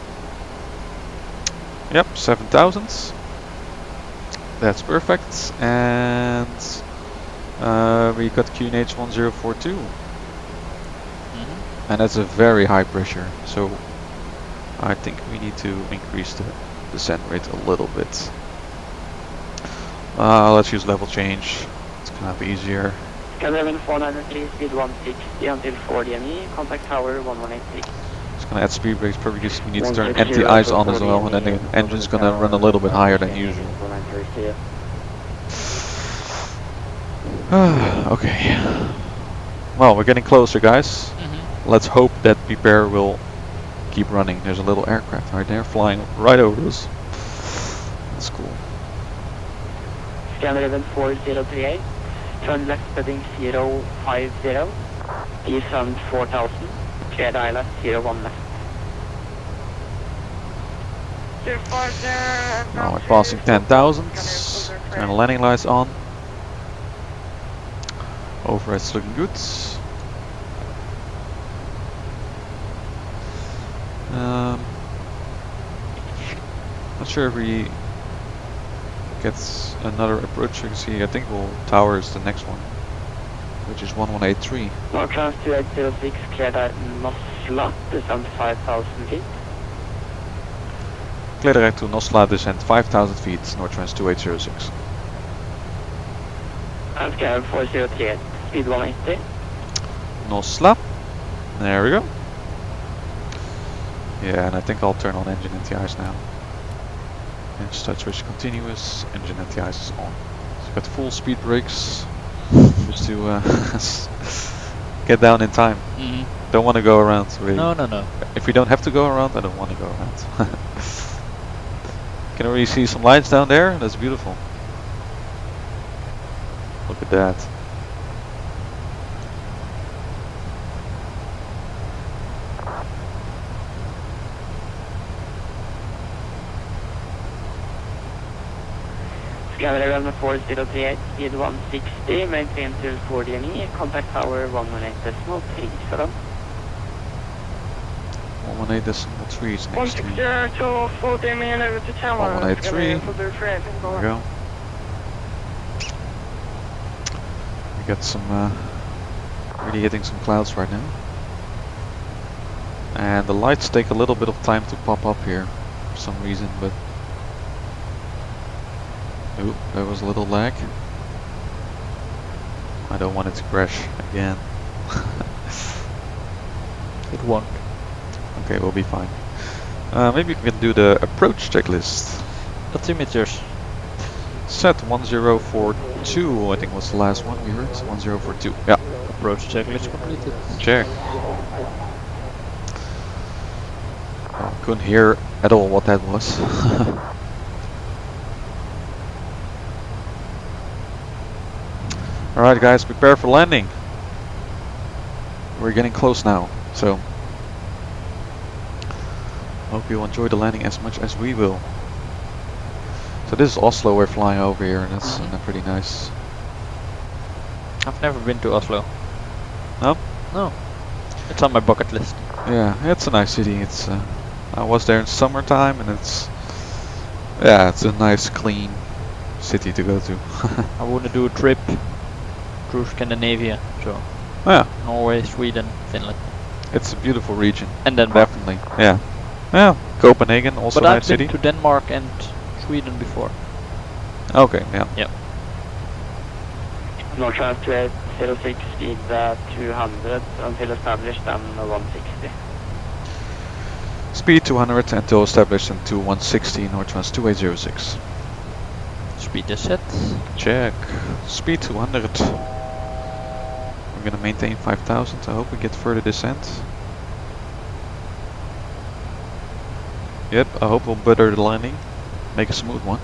Yep, 7,000. That's perfect. And we got QNH 1042. And that's a very high pressure. So I think we need to increase the descent rate a little bit. Let's use level change. It's kind of easier. Gardermoen 493, speed 160 until 40 ME, contact tower 1183. It's gonna add speed brakes probably because we need to turn anti-ice on as well, and then the engine's gonna run a little bit higher than usual. Okay. Well, we're getting closer, guys. Let's hope that Prepare will keep running. There's a little aircraft right there flying right over us. That's cool. Gardermoen 4038, turn left heading 050, descend 4000, clear ILS 01 left. Now we're passing 10,000. Turn the landing lights on. Overhead's looking good. Not sure if we get another approach. You can see, I think we'll tower is the next one, which is 1183. North Trans 2806, clear Nosla, descend 5,000 feet. Clear direct to Nosla, descend 5,000 feet, North Trans 2806. And Garrick 4038, speed 180. Nosla. There we go. Yeah, and I think I'll turn on engine anti-ice now. And start switch continuous, engine anti-ice is on. So got full speed brakes, just to get down in time. Don't want to go around really. No. If we don't have to go around, I don't want to go around. Can already see some lights down there, that's beautiful. Look at that. Discovery runway 4038, speed 160, maintain till 40 NE, contact tower 118.3, so long. 118.3 is next to me. 160 to 40 me and over to tower. 183. There we go. We got some, really hitting some clouds right now. And the lights take a little bit of time to pop up here for some reason, but... Oop, there was a little lag. I don't want it to crash again. It won't. Okay, we'll be fine. Maybe we can do the approach checklist. Altimeters. Set 1042, I think was the last one we heard. 1042. Yeah. Approach checklist completed. Check. Couldn't hear at all what that was. Alright guys, prepare for landing. We're getting close now, so hope you enjoy the landing as much as we will. So this is Oslo we're flying over here, and that's pretty nice. I've never been to Oslo. No? No. It's on my bucket list. Yeah, it's a nice city. It's I was there in summertime, and it's a nice, clean city to go to. I want to do a trip through Scandinavia, so Yeah, Norway, Sweden, Finland, it's a beautiful region. and Denmark. Definitely. Yeah. Yeah. Copenhagen, also But a I've nice been city. to Denmark and Sweden before. Okay, yeah. Yep. North transfer 06, speed 200 until established and 160. Speed 200 until established and to 160, Nortrans 2806. Speed is set. Check. Speed 200. We're gonna maintain 5000. I hope we get further descent. Yep, I hope we'll butter the landing. Make a smooth one.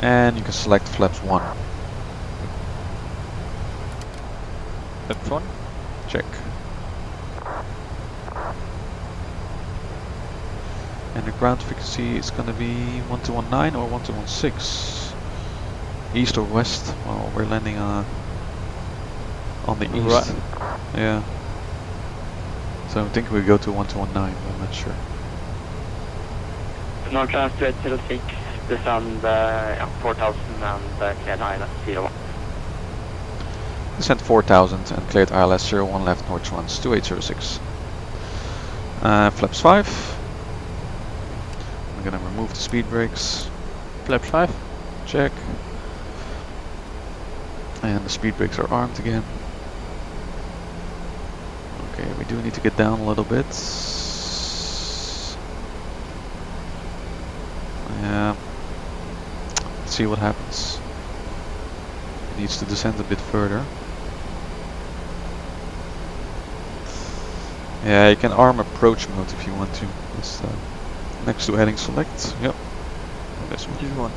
And you can select flaps 1. Left one. Check. And the ground frequency is gonna be 1219 or 1216. East or west? Well, we're landing on the east. Right. Yeah. So I think we go to 1219, but I'm not sure. North transfer 06, descend 4000 and cleared island 01. Descent 4000 and cleared ILS 01 left Nortrans 2806. Flaps 5. I'm gonna remove the speed brakes. Flaps 5. Check. And the speed brakes are armed again. Okay, we do need to get down a little bit. Yeah. Let's see what happens. It needs to descend a bit further. Yeah, you can arm approach mode if you want to. It's next to heading select. Yep. This one.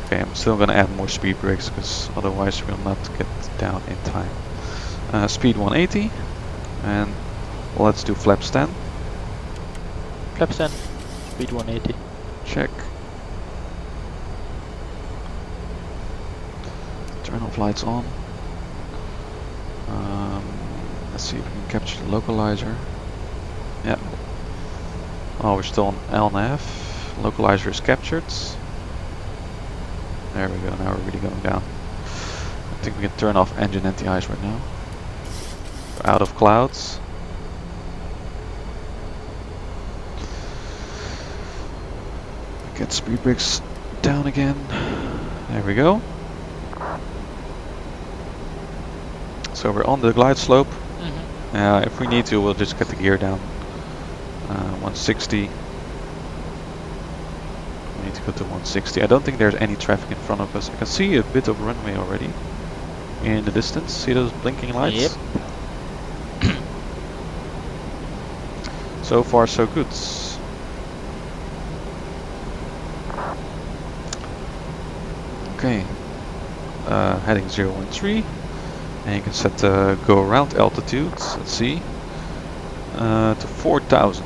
Okay, I'm still gonna add more speed brakes because otherwise we'll not get down in time. Speed 180, and let's do flaps 10. Flaps 10. Speed 180. Check. Turn off lights on. Let's see if we can capture the localizer. Yeah. Oh, we're still on LNAV. Localizer is captured. There we go, now we're really going down. I think we can turn off engine anti-ice right now. We're out of clouds. Get speed brakes down again. There we go. So we're on the glide slope. If we need to, we'll just get the gear down. 160. We need to go to 160. I don't think there's any traffic in front of us. I can see a bit of runway already in the distance. See those blinking lights? Yep. So far, so good. Okay. Heading 013. And you can set go around altitudes. Let's see. To 4,000.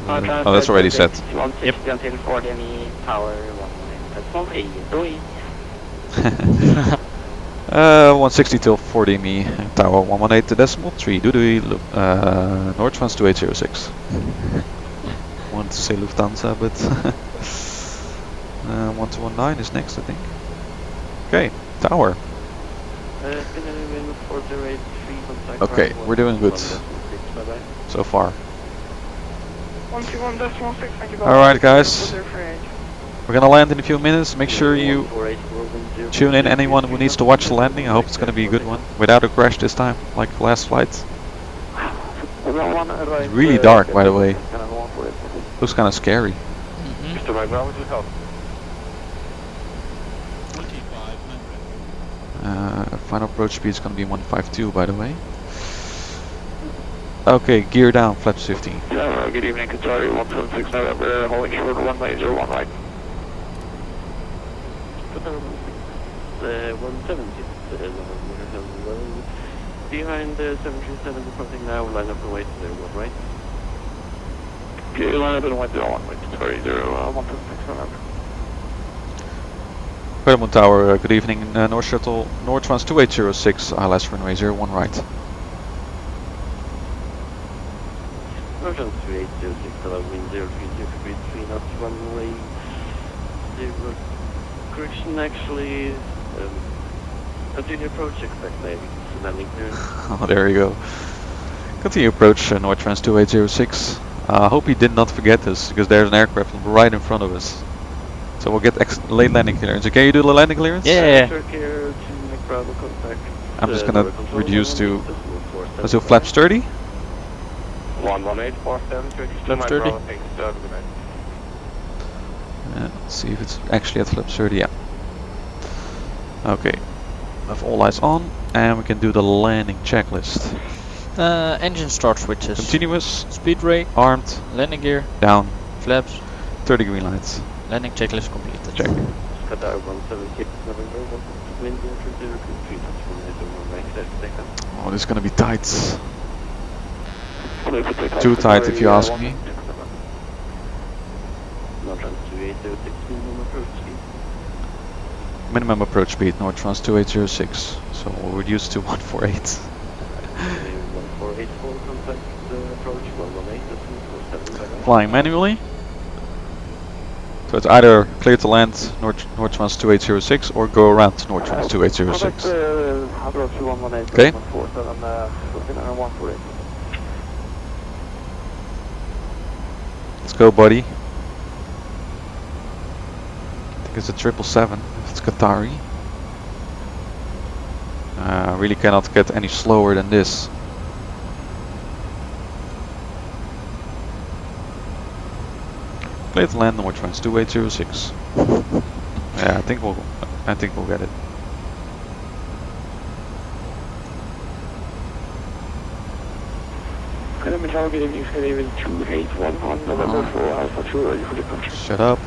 Oh, that's already set. 160 until 40 me tower 118. That's one way. Do it. 160 till 40 me, tower 118 decimal 3, North Trans 2806. Wanted to say Lufthansa, but 1219 is next, I think. Okay, tower. Okay, we're doing good so far. 121.6, thank you. Alright guys, we're gonna land in a few minutes. Make sure you tune in anyone who needs to watch the landing. I hope it's gonna be a good one, without a crash this time, like last flight. It's really dark, by the way. Looks kinda scary. Final approach speed is gonna be 152, by the way. Okay, gear down, flaps 15. Good evening, Qatar 176 November, holding short 1901 right. 170. Behind the 737 departing now, line up and wait to 01, right? Okay, line up and wait to 01, right, Qatar 176 November. Gardermoen Tower, good evening, North Shuttle, North Trans 2806, ILS runway 01 right. North Trans 2806, hello, wind 030, between us, runway 0. Correction, actually, continue approach, expect maybe, landing clearance. Oh, there you go. Continue approach, North Trans 2806. I hope he did not forget us, because there's an aircraft right in front of us. So we'll get late landing clearance. Can you do the landing clearance? Yeah. I'm just gonna reduce to, let's do flaps 30. 11847, Flaps 30. Let's see if it's actually at flaps 30, yeah. Okay, have all lights on, and we can do the landing checklist. Engine start switches. Continuous, Speed brake. armed, Landing gear. down, Flaps. 30 green lights. Landing checklist completed. Check. Oh, this is gonna be tight. Too tight if you ask me. Minimum approach speed, North Trans 2806. So we'll reduce to 148. Flying manually. So it's either clear to land North Trans 2806 or go around North Trans 2806. Okay. Let's go, buddy. I think it's a 777 if it's Qatari. Really cannot get any slower than this. Clear to land North Trans 2806. Yeah, I think we'll get it. Shut up.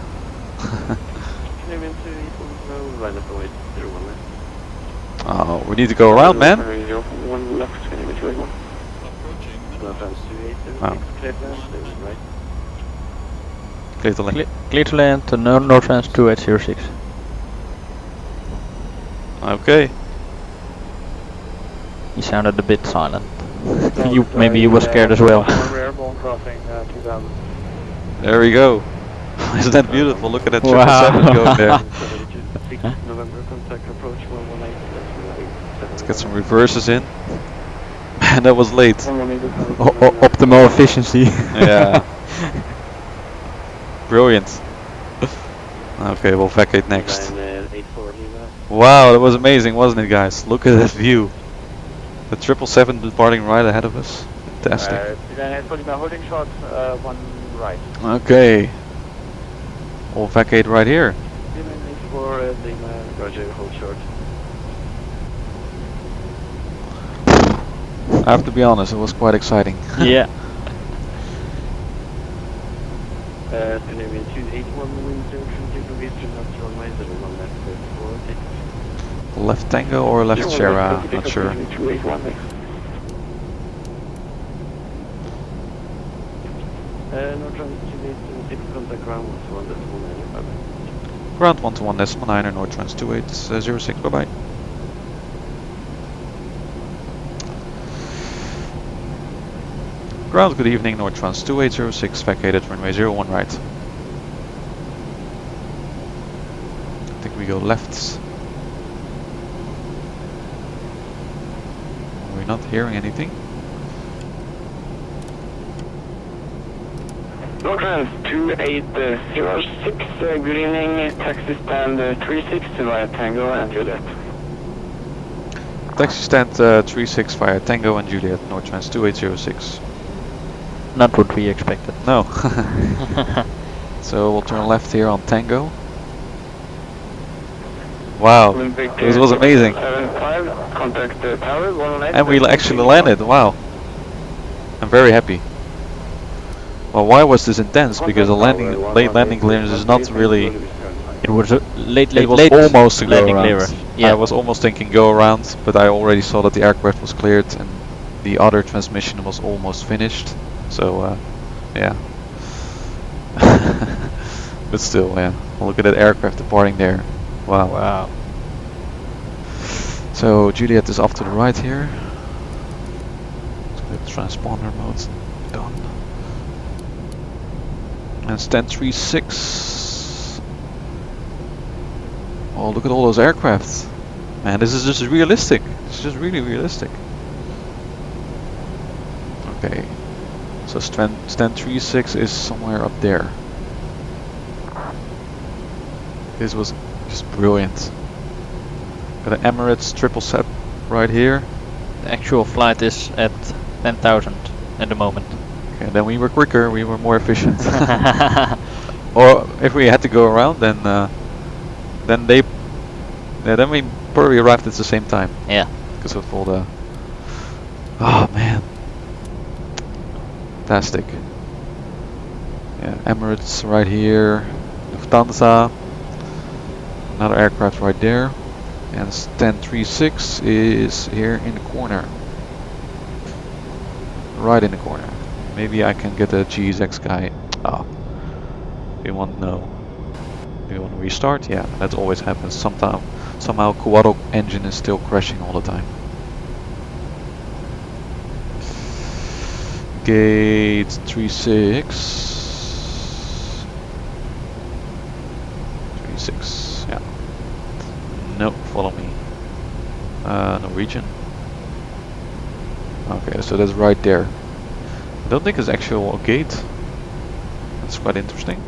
Oh, we need to go around, man. Wow. Clear to land. Clear to land to North Trans 2806. Okay. He sounded a bit silent. Maybe you were scared as well. There we go. Isn't that beautiful? Look at that 777 going there. Let's get some reverses in. Man, that was late. Optimal efficiency. Yeah. Brilliant. Okay, we'll vacate next. Wow, that was amazing, wasn't it, guys? Look at that view. The 777 departing right ahead of us. Fantastic. Holding shot, one right. Okay. We'll vacate right here. I have to be honest, it was quite exciting. Yeah. Left Tango or left Sierra, not sure. 281 next. Northern 286, contact ground 121.9. Ground 121.9, Nortrans 2806, bye bye. Ground, good evening, Nortrans 2806, vacated runway 01 right. I think we go left. We're not hearing anything. Nortrans 2806, good evening, taxi stand 36 via Tango and Juliet. Taxi stand 36 via Tango and Juliet, Nortrans 2806. Not what we expected. No. So we'll turn left here on Tango. Wow, this was amazing. 75, contact tower 118. And we actually landed, wow. I'm very happy. Well, why was this intense? Because the late landing clearance is not really... It was a late almost to go landing around. clearance. Yeah. I was almost thinking go around, but I already saw that the aircraft was cleared and the other transmission was almost finished. So, yeah. But still, yeah. Look at that aircraft departing there. Wow. Wow. So Juliet is off to the right here. Let's get transponder mode done. And stand 36. Oh, look at all those aircraft. Man, this is just realistic. It's just really realistic. Okay. So stand 36 is somewhere up there. This was just brilliant. Got an Emirates triple set right here. The actual flight is at 10,000 at the moment. Okay, then we were quicker, we were more efficient. Or if we had to go around, then we probably arrived at the same time. Yeah. Because of all the... Oh man. Fantastic. Yeah, Emirates right here. Lufthansa. Another aircraft right there. And stand 36 is here in the corner. Right in the corner. Maybe I can get a GSX guy. Oh. Do you want no? Do you want to restart? Yeah, that always happens. Somehow Quadro engine is still crashing all the time. Gate 36. 36, yeah. No, follow me. Norwegian. Okay, so that's right there. I don't think it's actual gate. That's quite interesting.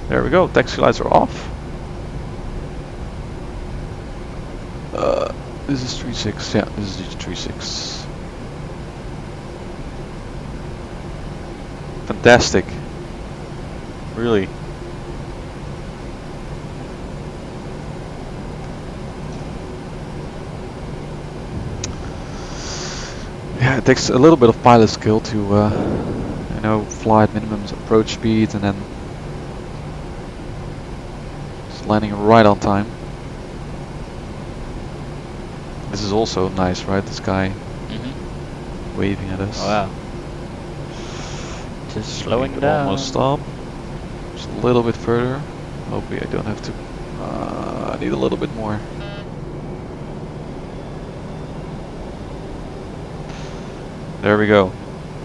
There we go, taxi lights are off. This is 36, yeah, this is 36. Fantastic. Really. Yeah, it takes a little bit of pilot skill to, you know, fly at minimum approach speed and then just landing right on time. This is also nice, right? This guy waving at us. Oh, wow. Just slowing We down. almost stop. Just a little bit further. Hopefully I don't have to. I need a little bit more. There we go.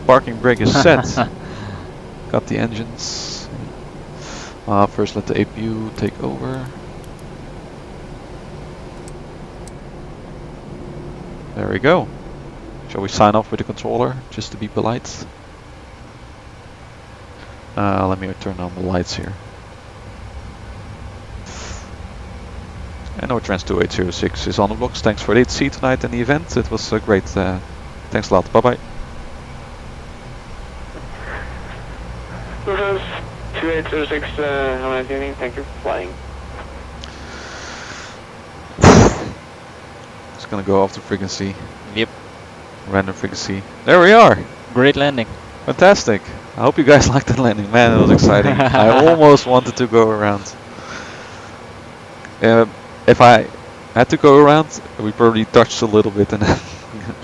Parking brake is set. Got the engines. First let the APU take over. There we go. Shall we sign off with the controller, just to be polite? Let me turn on the lights here. And Nortrans 2806 is on the blocks. Thanks for the seat tonight and the event. It was great. Thanks a lot. Bye bye. Nortrans 2806, have a nice evening. Thank you for flying. Just gonna go off the frequency. Yep. Random frequency. There we are. Great landing. Fantastic. I hope you guys liked that landing. Man, it was exciting. I almost wanted to go around. If I had to go around, we probably touched a little bit and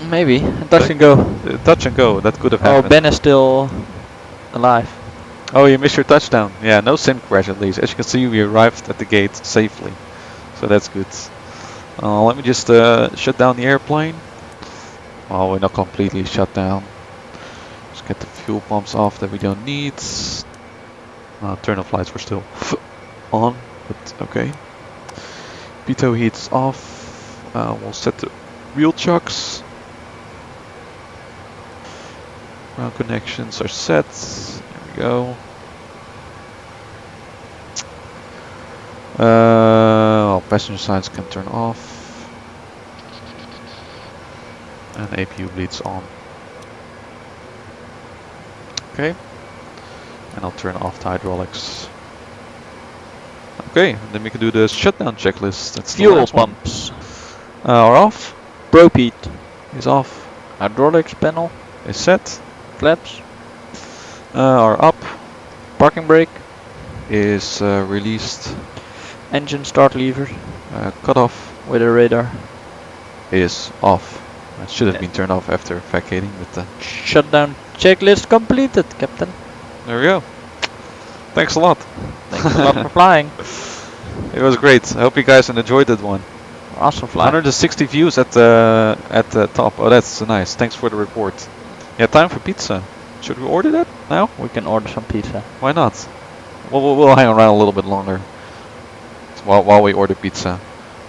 Maybe. Touch and go. touch and go. That could have Oh, happened. Ben is still alive. Oh, you missed your touchdown. Yeah, no sim crash at least. As you can see, we arrived at the gate safely, so that's good. Let me just shut down the airplane. Oh, we're not completely shut down. Just get the fuel pumps off that we don't need. Turn off lights were still on, but okay. Pitot heat's off. We'll set the wheel chocks. Ground connections are set. There we go. All passenger signs can turn off. And APU bleeds on. Okay. And I'll turn off the hydraulics. Okay, then we can do the shutdown checklist. That's the Fuel last one. pumps. Are off. Propede. Is off. Hydraulics panel. Is set. Flaps. Are up. Parking brake. Is released. Engine start lever. Cut off. With a radar. Is off. It should have been turned off after vacating, but Shutdown checklist completed, Captain. there we go. Thanks a lot. Thanks a lot for flying. It was great. I hope you guys enjoyed that one. Awesome flying. 160 views at the top. Oh, that's nice. Thanks for the report. Yeah, time for pizza. Should we order that now? We can order some pizza. Why not? We'll hang around a little bit longer while we order pizza.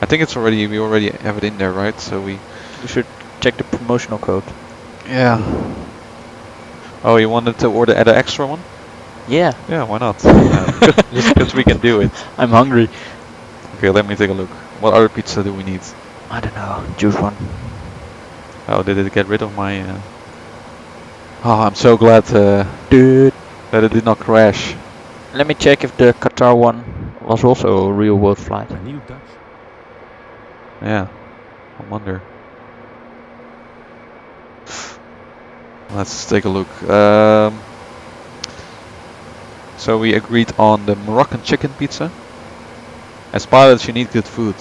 I think it's already, we already have it in there, right? So we should check the promotional code. Yeah. Oh, you wanted to order an extra one? Yeah. Yeah, why not? Just because we can do it. I'm hungry. Okay, let me take a look. What other pizza do we need? I don't know. Choose one. Oh, did it get rid of my... Oh, I'm so glad Dude. that it did not crash. Let me check if the Qatar one was also a real world flight. A new Dutch. Yeah, I wonder. Let's take a look. So we agreed on the Moroccan chicken pizza. As pilots, you need good food,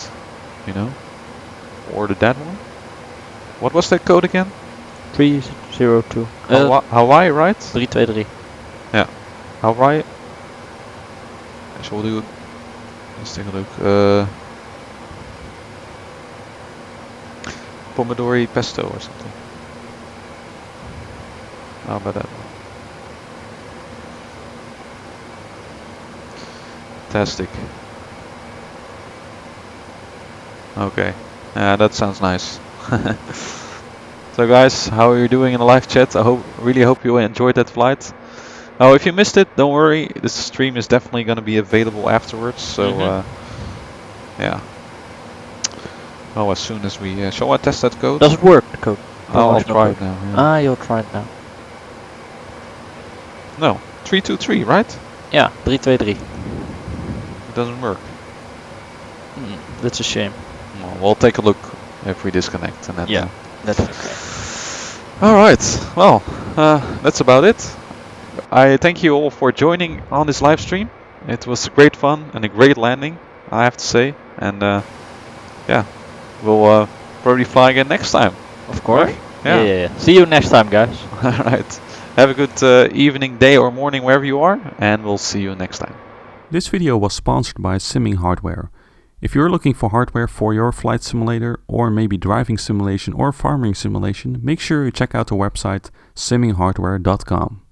you know. Ordered that one. What was that code again? 302. Hawaii, right? 323. Yeah, Hawaii. So we'll do. Let's take a look. Pomodori pesto or something. How about that one? Fantastic. Okay, that sounds nice. So guys, how are you doing in the live chat? I really hope you enjoyed that flight. Oh, if you missed it, don't worry. This stream is definitely going to be available afterwards. So yeah. Oh, as soon as we shall I test that code? Does it work? The code. I'll try it now. Yeah. Ah, you'll try it now. No, 323, right? Yeah, 323. It doesn't work. That's a shame. Well, we'll take a look if we disconnect and then. Yeah, that's okay. All right. Well, that's about it. I thank you all for joining on this live stream. It was great fun and a great landing, I have to say. And yeah, we'll probably fly again next time. Of course. Right? Yeah. Yeah. See you next time, guys. All right. Have a good evening, day, or morning wherever you are, and we'll see you next time. This video was sponsored by Simming Hardware. If you're looking for hardware for your flight simulator or maybe driving simulation or farming simulation, make sure you check out the website simminghardware.com.